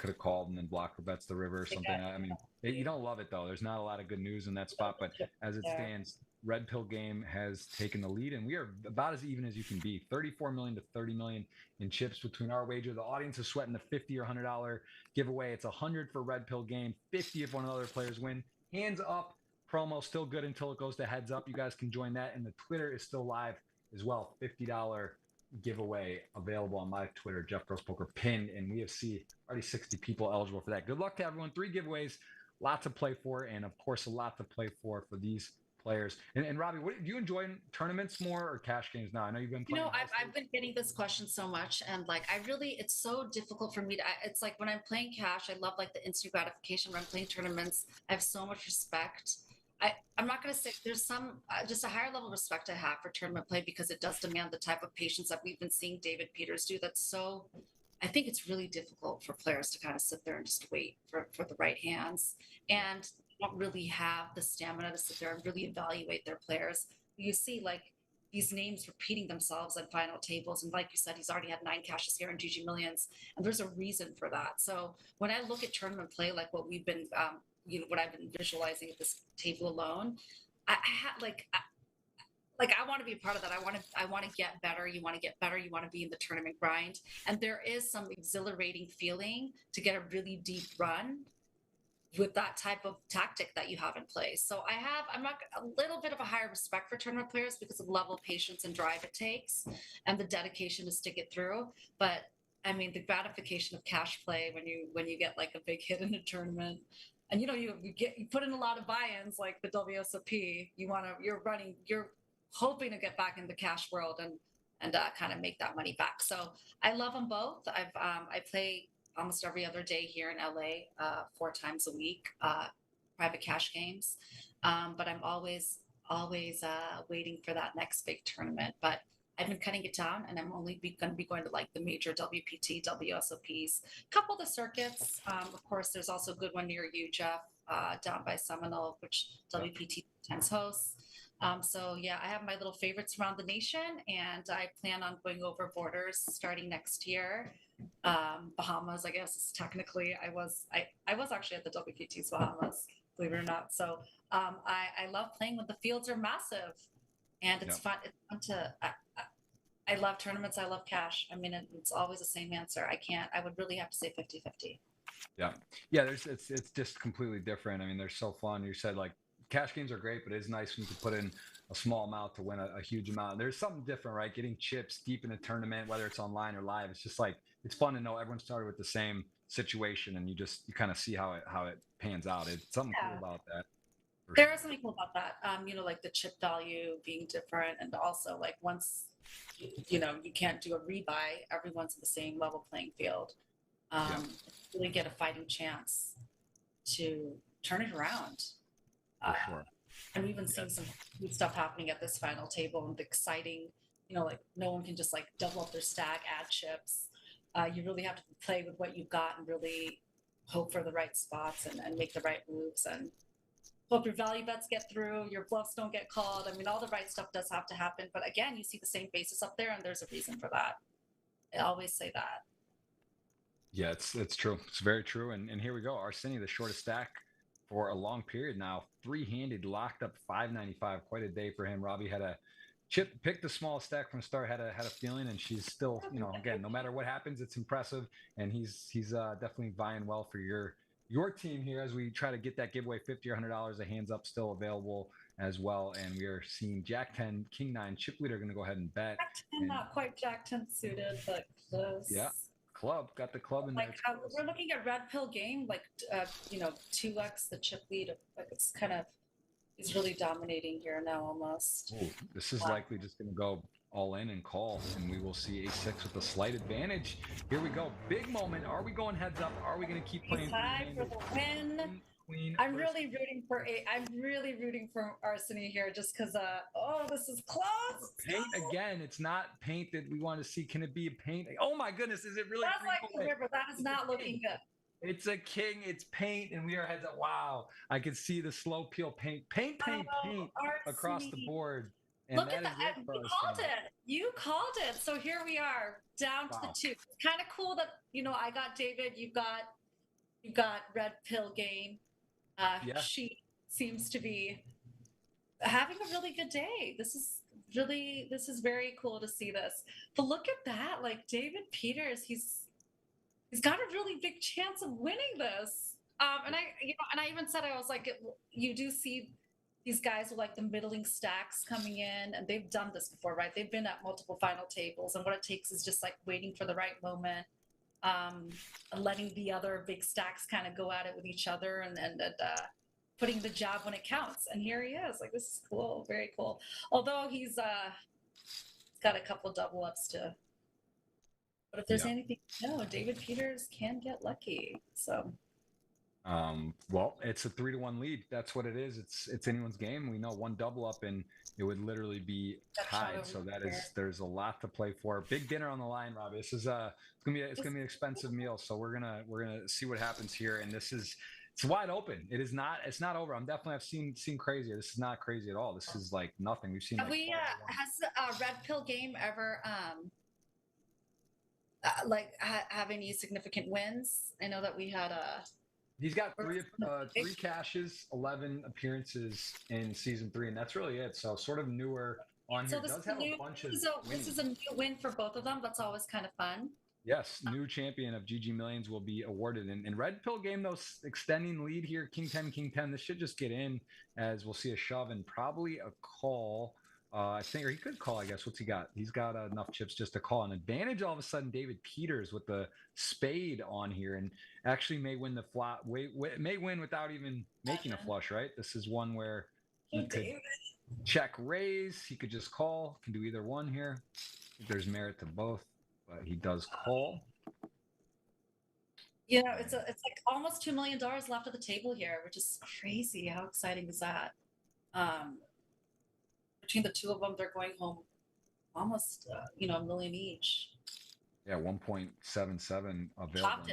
have called and then blocker bets the river or something. I mean, you don't love it though. There's not a lot of good news in that spot, but as it stands, Red Pill Game has taken the lead, and we are about as even as you can be. 34 million to 30 million in chips between our wager. The audience is sweating the $50 or $100 giveaway. It's 100 for Red Pill Game, 50 if one of the other players win. Hands up. Promo still good until it goes to heads up. You guys can join that, and the Twitter is still live as well. $50 giveaway available on my Twitter, Jeff Gross Poker pinned, and we have already 60 people eligible for that. Good luck to everyone. 3 giveaways, lot to play for, and of course a lot to play for these players. And Robbi, do you enjoy tournaments more or cash games now? I know you've been playing. I've been getting this question so much, and it's so difficult for me to. It's like when I'm playing cash, I love the instant gratification. When I'm playing tournaments, I have so much respect. I'm not going to say there's some just a higher level of respect I have for tournament play because it does demand the type of patience that we've been seeing David Peters do. I think it's really difficult for players to kind of sit there and just wait for the right hands and don't really have the stamina to sit there and really evaluate their players. You see, these names repeating themselves at final tables. And like you said, he's already had 9 cashes here in GG Millions, and there's a reason for that. So when I look at tournament play, like what we've been, what I've been visualizing at this table alone, I had like I want to be a part of that. I want to get better. You want to get better. You want to be in the tournament grind. And there is some exhilarating feeling to get a really deep run with that type of tactic that you have in place. So I'm not a little bit of a higher respect for tournament players because of the level of patience and drive it takes and the dedication to stick it through. But I mean, the gratification of cash play when you get like a big hit in a tournament, and you put in a lot of buy-ins like the WSOP. You're hoping to get back in the cash world and kind of make that money back. So I love them both. I play almost every other day here in LA, 4 times a week, private cash games. But I'm always waiting for that next big tournament. But I've been cutting it down, and I'm only going to be going to like the major WPT, WSOPs, a couple of the circuits. Of course, there's also a good one near you, Jeff, down by Seminole, which WPT tends hosts. So yeah, I have my little favorites around the nation, and I plan on going over borders starting next year. Bahamas, I guess is technically, I was actually at the WPT's Bahamas, believe it or not. So I love playing when the fields are massive, and it's fun. It's fun to. I love tournaments. I love cash. I mean, it's always the same answer. I would really have to say 50-50. Yeah, it's just completely different. I mean, they're so fun. You said like cash games are great, but it's nice when you can put in a small amount to win a huge amount. There's something different, right? Getting chips deep in a tournament, whether it's online or live, it's just like it's fun to know everyone started with the same situation, and you kind of see how it pans out. It's something cool about that. There is something cool about that. Like the chip value being different, and also like once you can't do a rebuy, everyone's in the same level playing field. Really get a fighting chance to turn it around. Sure. And we've been seeing some good stuff happening at this final table, and exciting, like no one can just like double up their stack, add chips. You really have to play with what you've got and really hope for the right spots and make the right moves, and hope your value bets get through, your bluffs don't get called. I mean, all the right stuff does have to happen, but again, you see the same faces up there, and there's a reason for that. I always say that. Yeah, it's true. It's very true. And here we go. Arsini, the shortest stack for a long period now. 3-handed, locked up 595. Quite a day for him. Robbi had a picked the small stack from the start. Had a feeling, and she's still, again, no matter what happens, it's impressive. And he's definitely vying well for your team here as we try to get that giveaway. $50 or $100 of hands up still available as well. And we are seeing Jack 10, King 9, chip leader going to go ahead and bet. Jack 10, not quite Jack 10 suited, but close. Yeah. Club got the club in there. We're looking at red pill game, like 2x the chip lead. Like it's kind of, he's really dominating here now almost. Ooh, this is likely just going to go all in and call, and we will see a 6 with a slight advantage. Here we go, big moment. Are we going heads up? Are we going to keep playing? High for the win. Queen. I'm really rooting for Arsini here, just because. This is close. Paint again. It's not paint that we want to see. Can it be a paint? Oh my goodness, is it really? That's like the river. That is not looking good. It's a king. It's paint, and we are heads up. Wow, I can see the slow peel paint across the board. And look at that. You called it. You called it. So here we are, down to the 2. It's kind of cool that I got David. You got red pill game. She seems to be having a really good day. This is very cool to see this. But look at that, like David Peters, he's got a really big chance of winning this. And I even said, I was like, you do see these guys with like the middling stacks coming in, and they've done this before, right? They've been at multiple final tables, and what it takes is just like waiting for the right moment. And letting the other big stacks kind of go at it with each other, and putting the jab when it counts. And here he is. Like, this is cool, very cool. Although he's got a couple double ups to. But if there's anything, David Peters can get lucky. So. Well, it's a 3-1 lead. That's what it is. It's anyone's game. We know one double up and it would literally be tied. So there's a lot to play for. Big dinner on the line, Robbi. This is it's gonna be an expensive meal. So we're gonna see what happens here. And this is It's wide open. It is not. It's not over. I've seen crazier. This is not crazy at all. This is like nothing. We've seen. Have Like we has Red Pill Game ever have any significant wins? I know that we had a. He's got three cashes, 11 appearances in season 3, and that's really it. So sort of newer on here. Does have a bunch of this is a new win for both of them. That's always kind of fun. Yes, new champion of GG Millions will be awarded. And Red Pill Game, though, extending lead here, King 10, King 10. This should just get in, as we'll see a shove and probably a call. I think, or he could call, I guess. What's he got? He's got enough chips just to call. An advantage all of a sudden, David Peters with the spade on here, and actually may win the flop. May win without even making a flush, right? This is one where he could check raise. He could just call. Can do either one here. There's merit to both, but he does call. You know, it's like almost $2 million left at the table here, which is crazy. How exciting is that? Between the two of them, they're going home almost, $1 million each. Yeah, 1.77 available.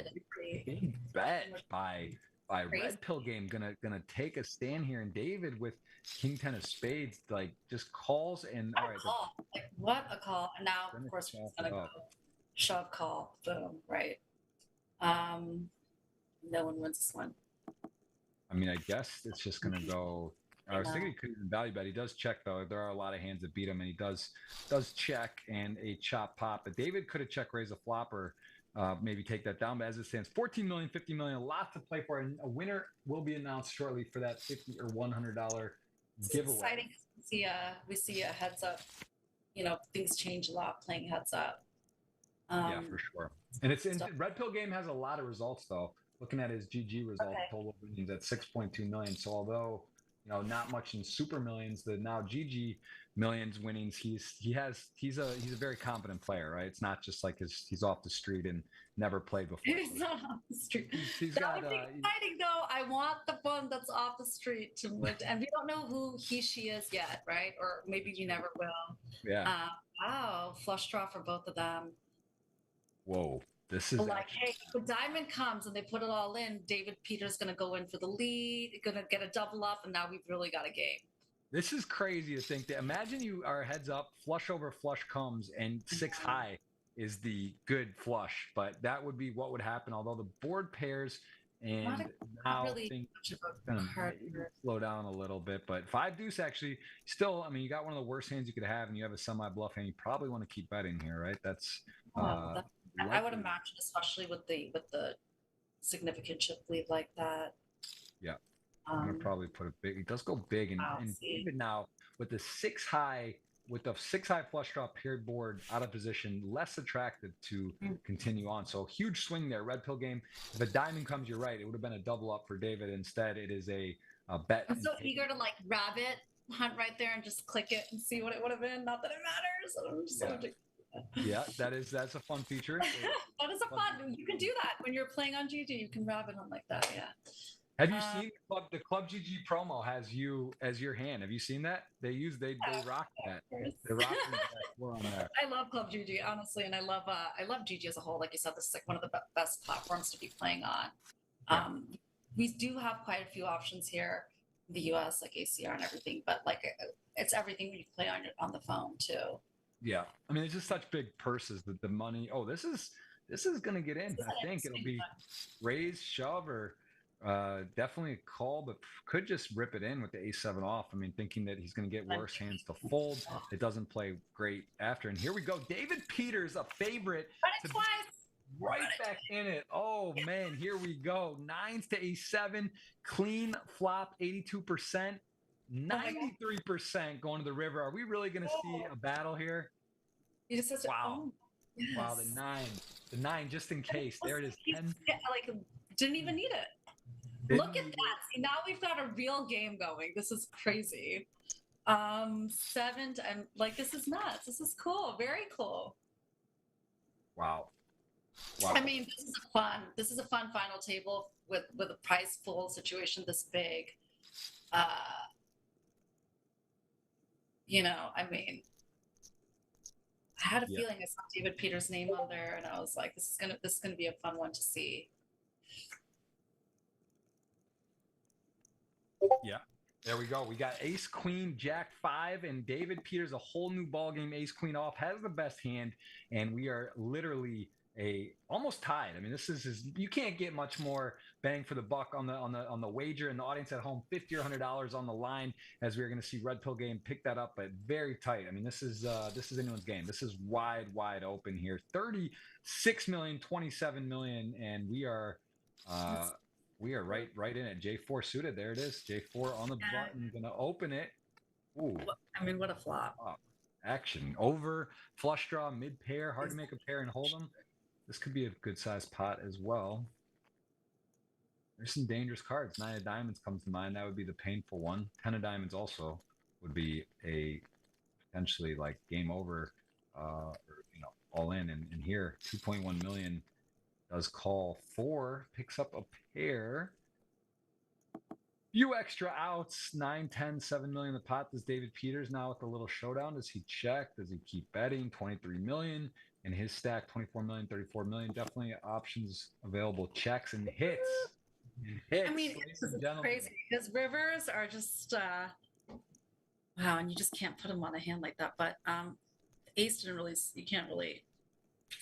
Big bet by Red Pill Game. Gonna take a stand here, and David with King 10 of spades, like just calls and all right. Like what a call! And now, of course, he's gonna go shove call. Boom, right? No one wins this one. I mean, I guess it's just gonna go. I was thinking he couldn't even value bet. He does check though. There are a lot of hands that beat him, and he does check and a chop pop. But David could have check raised a flopper, maybe take that down. But as it stands, 14 million, 50 million, a lot to play for, and a winner will be announced shortly for that $50 or $100 giveaway. Exciting. We see a heads up. Things change a lot playing heads up. Yeah, for sure. And Red Pill Game has a lot of results though. Looking at his GG result, total winnings at 6.2 million. So although not much in Super Millions, the now GG Millions winnings, he's a very confident player, right? It's not just like he's off the street and never played before. He's not off the street. That would be exciting though. I want the one that's off the street to win, and we don't know who she is yet, right? Or maybe we never will. Yeah. Wow, flush draw for both of them. Whoa. This is like, hey, the diamond comes and they put it all in. David Peters going to go in for the lead, going to get a double up, and now we've really got a game. This is crazy to think that. Imagine you are heads up, flush over flush comes, and 6 high is the good flush. But that would be what would happen. Although the board pairs and now really things slow down a little bit. But 5 deuce actually still. I mean, you got one of the worst hands you could have, and you have a semi bluff hand. You probably want to keep betting here, right? That's. I would imagine, especially with the significant chip lead like that. Yeah, I'm gonna probably put a big. It does go big, and even now with the 6 high flush draw paired board out of position, less attracted to continue on. So huge swing there, Red Pill Game. If a diamond comes, you're right. It would have been a double up for David. Instead, it is a bet. I'm so eager to like rabbit hunt right there and just click it and see what it would have been. Not that it matters. I'm just so yeah, that's a fun feature. That is a fun. You can do that when you're playing on GG. You can rabbit hunt like that. Yeah. Have you seen the Club GG promo has you as your hand? Have you seen that? They rock that. They rock that on there. I love Club GG honestly, and I love GG as a whole. Like you said, this is like one of the best platforms to be playing on. We do have quite a few options here in the US, like ACR and everything, but like it's everything you play on the phone too. Yeah, I mean, it's just such big purses that the money. Oh, this is going to get in. I think it'll be raise, shove, or definitely a call, but could just rip it in with the A7 off. I mean, thinking that he's going to get worse hands to fold. It doesn't play great after. And here we go. David Peters, a favorite. Right back in it. Oh, man, here we go. 9s to A7. Clean flop, 82%. 93% going to the river. Are we really going to see a battle here? Wow. Yes. Wow, the nine, just in case. There it is. 10. Like, didn't even need it. Look at that. See, now we've got a real game going. This is crazy. 7 and like, this is nuts. This is cool. Very cool. Wow. I mean, this is a fun final table with a prize pool situation this big. I mean, I had a feeling I saw David Peters' name on there, and I was like, this is gonna be a fun one to see. Yeah. There we go. We got ace, queen, jack, 5, and David Peters, a whole new ball game. Ace, queen off, has the best hand, and we are literally almost tied. I mean, this is you can't get much more bang for the buck on the wager. And the audience at home, $50 or $100 on the line, as we're going to see Red Pill Game pick that up, but very tight. I mean, this is anyone's game. This is wide open here. 36 million, 27 million, and we are. We are right in it. J4 suited. There it is. J4 on the button. Gonna open it. Ooh. I mean, what a flop. Action. Over. Flush draw. Mid pair. Hard to make a pair and hold them. This could be a good sized pot as well. There's some dangerous cards. 9 of diamonds comes to mind. That would be the painful one. 10 of diamonds also would be a potentially like game over, or, all in. And here, 2.1 million. Does call 4, picks up a pair. Few extra outs, 9, 10, 7 million in the pot. Does David Peters now with a little showdown? Does he check? Does he keep betting? 23 million. And his stack, 24 million, 34 million. Definitely options available. Checks and hits. I mean, it's crazy. His rivers are just, wow, and you just can't put him on a hand like that. But ace didn't really, you can't really,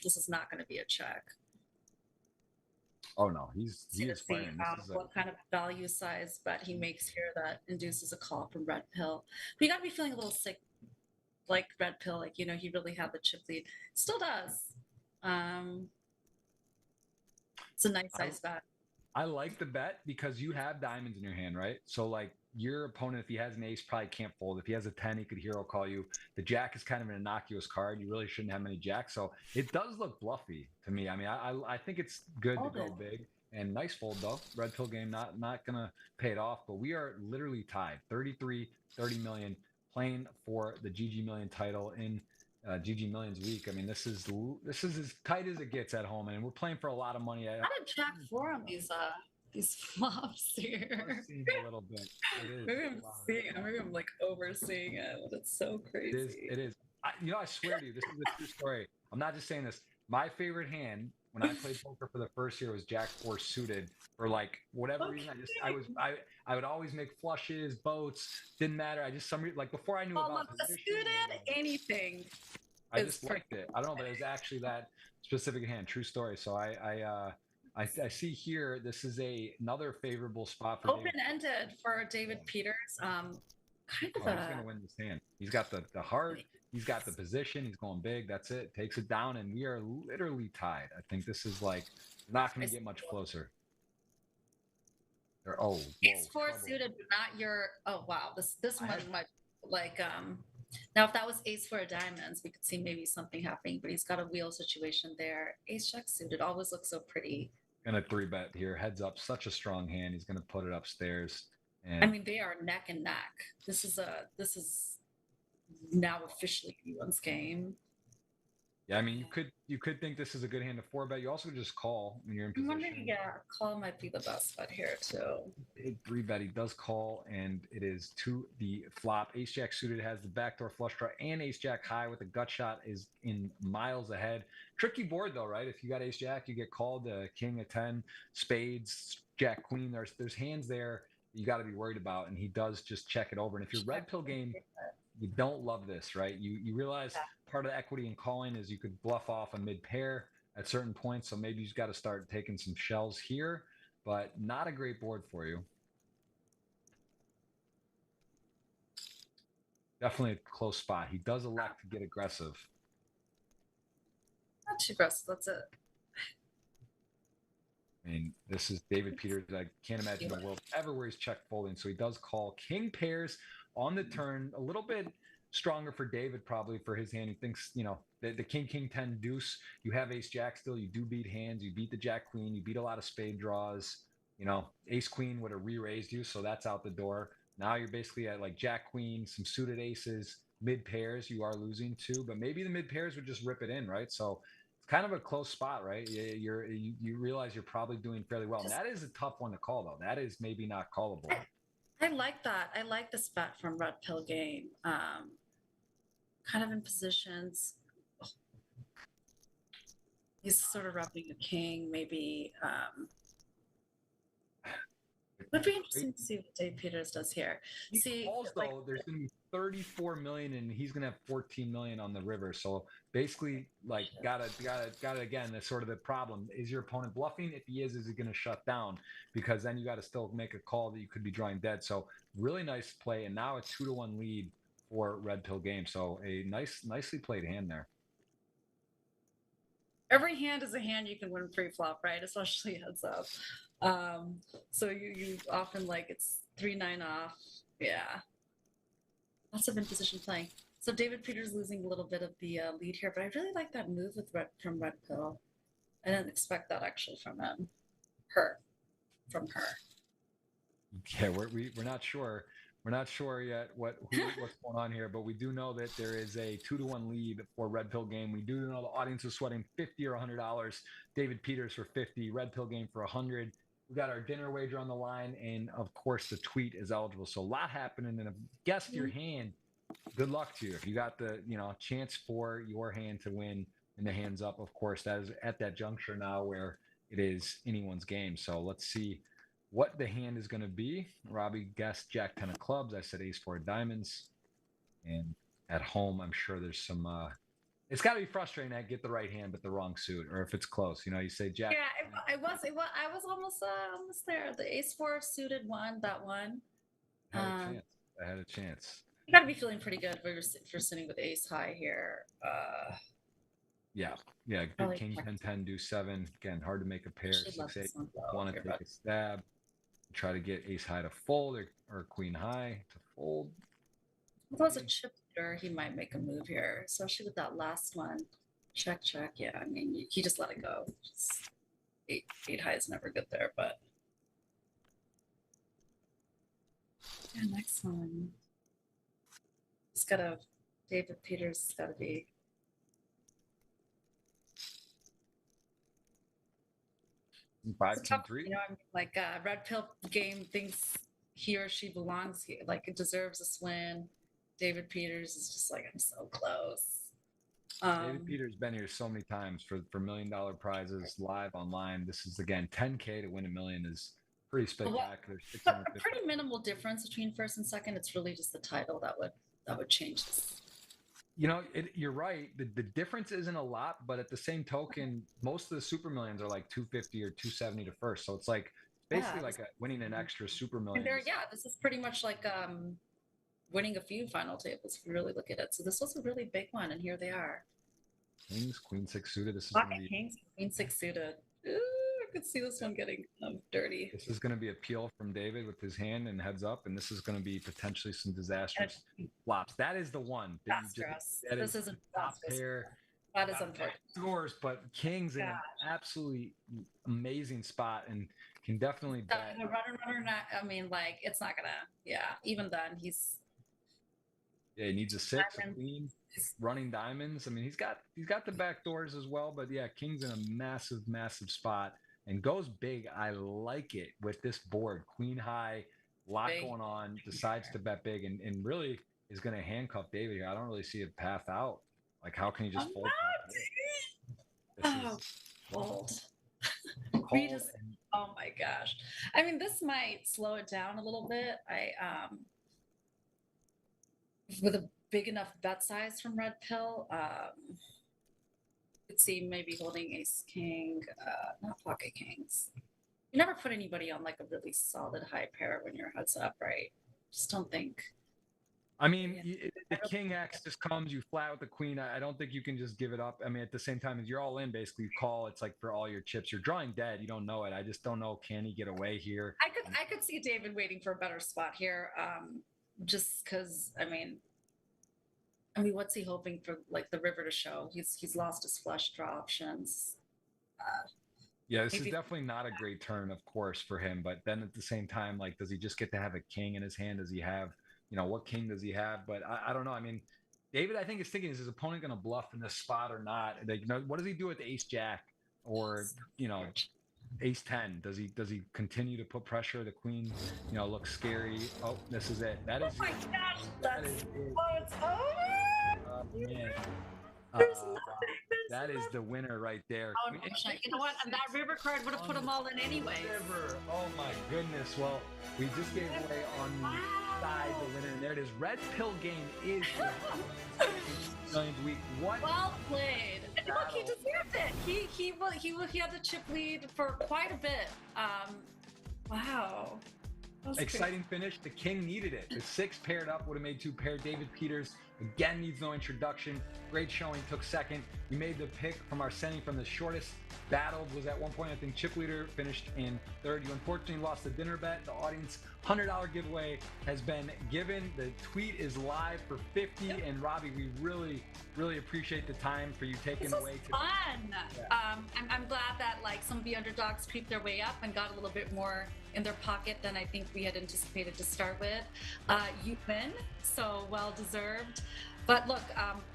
this is not going to be a check. Oh no, he is firing. What kind of value size bet he makes here that induces a call from Red Pill. But you got to be feeling a little sick, like Red Pill, like he really had the chip lead. Still does. It's a nice size bet. I like the bet because you have diamonds in your hand, right? So like your opponent, if he has an ace, probably can't fold. If he has a 10, he could hero call you. The jack is kind of an innocuous card. You really shouldn't have many jacks. So it does look bluffy to me. I mean, I think it's good to go big. And nice fold though. Red Pill Game not gonna pay it off, but we are literally tied. 30 million playing for the GGMillion title in GGMillions week. I mean, this is as tight as it gets at home, and we're playing for a lot of money. How did Jack 4 on these flops here? A little bit. It is. Maybe I'm like overseeing it. It's so crazy. It is. I swear to you, this is a true story. I'm not just saying this. My favorite hand when I played poker for the first year was Jack 4 suited. For like whatever reason, I would always make flushes, boats. Didn't matter. I just like before I knew about the suited anything. I just liked it. I don't know, but it was actually that specific hand. True story. So I see here this is another favorable spot for open-ended for David Peters. He's gonna win this hand. He's got the heart. He's got the position. He's going big. That's it. Takes it down, and we are literally tied. I think this is like not going to get much closer. Ace 4 suited, but not your. Oh wow, this one might like Now, if that was ace 4 of diamonds, we could see maybe something happening. But he's got a wheel situation there. Ace jack suited always looks so pretty. Gonna 3-bet here. Heads up, such a strong hand. He's gonna put it upstairs. And I mean, they are neck and neck. This is now officially anyone's game. Yeah, I mean, you could think this is a good hand to 4-bet. You also just call when you're in position. I'm wondering, call might be the best bet here too. Big 3-bet. He does call, and it is to the flop. Ace jack suited has the backdoor flush draw, and ace jack high with a gut shot is in miles ahead. Tricky board though, right? If you got ace jack, you get called. King of 10, spades, jack queen. There's hands there you got to be worried about, and he does just check it over. And if you're Red Pill Game, you don't love this, right? You realize part of the equity in calling is you could bluff off a mid pair at certain points. So maybe you've got to start taking some shells here, but not a great board for you. Definitely a close spot. He does elect to get aggressive. Not too aggressive. That's it. I mean, this is David Peters. I can't imagine the world ever where he's check folding. So he does call king pairs on the turn. A little bit stronger for David probably for his hand. He thinks, the king 10 deuce, you have ace jack still. You do beat hands. You beat the jack queen. You beat a lot of spade draws. Ace queen would have re-raised you. So that's out the door. Now you're basically at like jack queen, some suited aces, mid pairs. You are losing too, but maybe the mid pairs would just rip it in, right? So it's kind of a close spot, right? You realize you're probably doing fairly well. And that is a tough one to call, though. That is maybe not callable. I like that. I like this bet from Red Pill Game. Kind of in positions. He's sort of repping a king, maybe. Would be interesting to see what Dave Peters does here. See, Also, like, there's going to be 34 million, and he's going to have 14 million on the river. So basically, like, gotta again. That's sort of the problem. Is your opponent bluffing? If he is he going to shut down? Because then you got to still make a call that you could be drawing dead. So really nice play, and now a 2-1 lead for Red Pill Game. So a nicely played hand there. every hand is a hand you can win pre-flop, right? Especially heads up. So you often like it's 3-9 off. Yeah. Lots of in position playing. So David Peters losing a little bit of the lead here, but I really like that move with from Red Pill. I didn't expect that actually from him. From her. Yeah, we're not sure. We're not sure yet what's going on here, but we do know that there is a 2-1 lead for Red Pill Game. We do know the audience is sweating $50 or $100. David Peters for 50, Red Pill Game for 100. We got our dinner wager on the line, and of course the tweet is eligible. So a lot happening, and if you guessed your hand, good luck to you. If you got the chance for your hand to win in the hands up, of course that is at that juncture now where it is anyone's game. So let's see what the hand is going to be. Robbi guessed Jack 10 of clubs. I said ace 4 of diamonds. And at home, I'm sure there's some. It's got to be frustrating to get the right hand but the wrong suit, or if it's close. You say Jack. Yeah, I was almost there. The ace 4 suited one, that one. I had a chance. You got to be feeling pretty good if you're sitting with ace high here. Yeah. Good king 10-10 do 7. Again, hard to make a pair. 6-8. Want to take a stab. Try to get ace high to fold or queen high to fold. If it was a chip leader, he might make a move here, especially with that last one. Check. Yeah, I mean, he just let it go. Just eight high is never good there, but yeah, next one. It's gotta. David Peters has got to be. Five, 2, 3. I mean, like Red Pill Game thinks he or she belongs here, like it deserves a swing. David Peters is just like, I'm so close. David Peters been here so many times for $1 million prizes live online. This is again $10K to win $1 million is pretty spectacular. A pretty minimal difference between first and second. It's really just the title that would change this. You're right. The difference isn't a lot, but at the same token, most of the super millions are like 250 or 270 to first. So it's like basically like winning an extra super million. This is pretty much like winning a few final tables if you really look at it. So this was a really big one, and here they are. Kings, queen 6 suited. This is Kings, queen 6 suited. Ooh, I could see this one getting dirty. This is going to be a peel from David with his hand and heads up, and this is going to be potentially some disastrous flops. That is the one. This isn't top pair. That is unfortunate. Scores, but King's in an absolutely amazing spot and can definitely bet. Runner. I mean, like it's not gonna. Yeah, even then he's. Yeah, he needs a 6, a queen, running diamonds. I mean, he's got the back doors as well, but yeah, King's in a massive spot and goes big. I like it with this board. Queen high, lot going on, decides to bet big and really is going to handcuff David here. I don't really see a path out. Like, how can he just fold? Fold. Oh my gosh. I mean, this might slow it down a little bit. With a big enough bet size from Red Pill, could see maybe holding ace king, not pocket kings. You never put anybody on like a really solid high pair when you're heads up, right? Just don't think. I mean, the king X just comes, you flat with the queen. I don't think you can just give it up. I mean, at the same time, as you're all in, basically, you call. It's like for all your chips. You're drawing dead. You don't know it. I just don't know. Can he get away here? I could see David waiting for a better spot here. Just because I mean, what's he hoping for? Like the river to show? He's lost his flush draw options. Yeah, this is definitely not a great turn, of course, for him. But then at the same time, like, does he just get to have a king in his hand? Does he have, what king does he have? But I don't know. I mean, David, I think is thinking, is his opponent going to bluff in this spot or not? Like, what does he do with ace jack or ace 10? Does he continue to put pressure? The queen, looks scary. Oh, this is it. That is. Oh my gosh! It's over. Man. There's Uh, nothing. There's that is nothing. the winner right there. Oh, no, you know what? And that river card would have put them all in anyways. River. Oh my goodness. Well, we just gave away on the side the winner, and there it is. Red Pill Game is Millions Week. What? Well played. And look, he deserved it. He had the chip lead for quite a bit. Wow. Exciting finish. The king needed it. The 6 paired up would have made 2 pair. David Peters again needs no introduction. Great showing. Took second. We made the pick from our sending from the shortest. Battled was at one point, I think, chip leader, finished in third. You unfortunately lost the dinner bet. The audience $100 giveaway has been given. The tweet is live for 50. Yep. And Robbi, we really appreciate the time for you taking this away. This was fun. Yeah. I'm glad that like some of the underdogs creeped their way up and got a little bit more in their pocket than I think we had anticipated to start with. You win, so well deserved. But look,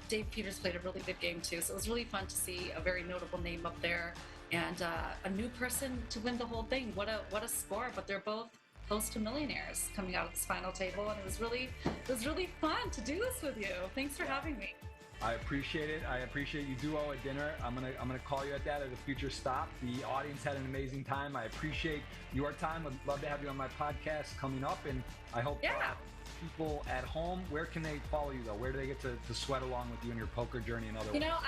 Dave Peters played a really good game too, so it was really fun to see a very notable name up there and a new person to win the whole thing. What a score! But they're both close to millionaires coming out of this final table, and it was really fun to do this with you. Thanks for having me. I appreciate it. I appreciate you do owe a dinner. I'm gonna call you at that at a future stop. The audience had an amazing time. I appreciate your time. I'd love to have you on my podcast coming up, and I hope people at home, where can they follow you though? Where do they get to sweat along with you in your poker journey and other? You know,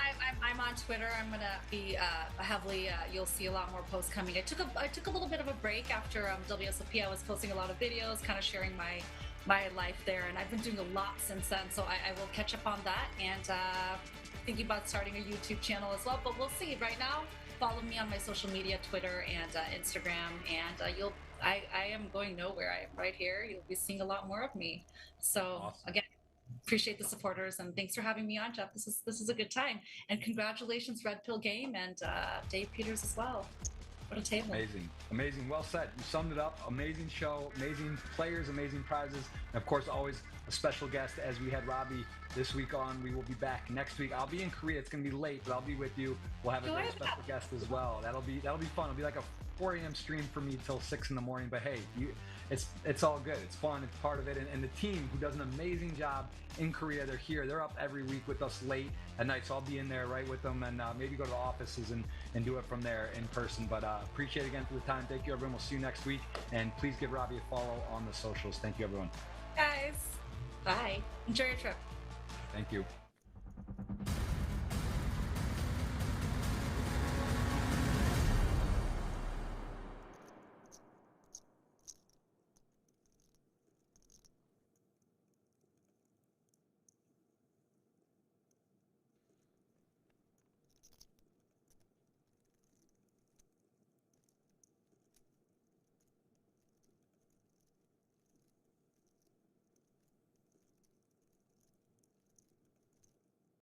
I'm on Twitter. I'm gonna be heavily. You'll see a lot more posts coming. I took a little bit of a break after WSOP. I was posting a lot of videos, kind of sharing my life there, and I've been doing a lot since then, so I will catch up on that, and thinking about starting a YouTube channel as well, but we'll see. Right now, follow me on my social media, Twitter and Instagram, and I am going nowhere. I am right here. You'll be seeing a lot more of me. So awesome. Again, appreciate the supporters, and thanks for having me on, Jeff. This is a good time, and congratulations, Red Pill Game, and Dave Peters as well. What a table. Amazing. Well said. You summed it up. Amazing show, amazing players, amazing prizes, and of course always a special guest as we had Robbi this week on. We will be back next week. I'll be in Korea. It's going to be late, but I'll be with you. We'll have a very special guest as well. That'll be fun. It'll be like a 4 a.m. stream for me till 6 in the morning, but hey, it's all good. It's fun. It's part of it. And the team, who does an amazing job in Korea, they're here. They're up every week with us late at night, so I'll be in there right with them, and maybe go to the offices and do it from there in person. But appreciate it again for the time. Thank you, everyone. We'll see you next week, and please give Robbi a follow on the socials. Thank you, everyone. Guys, bye. Enjoy your trip. Thank you.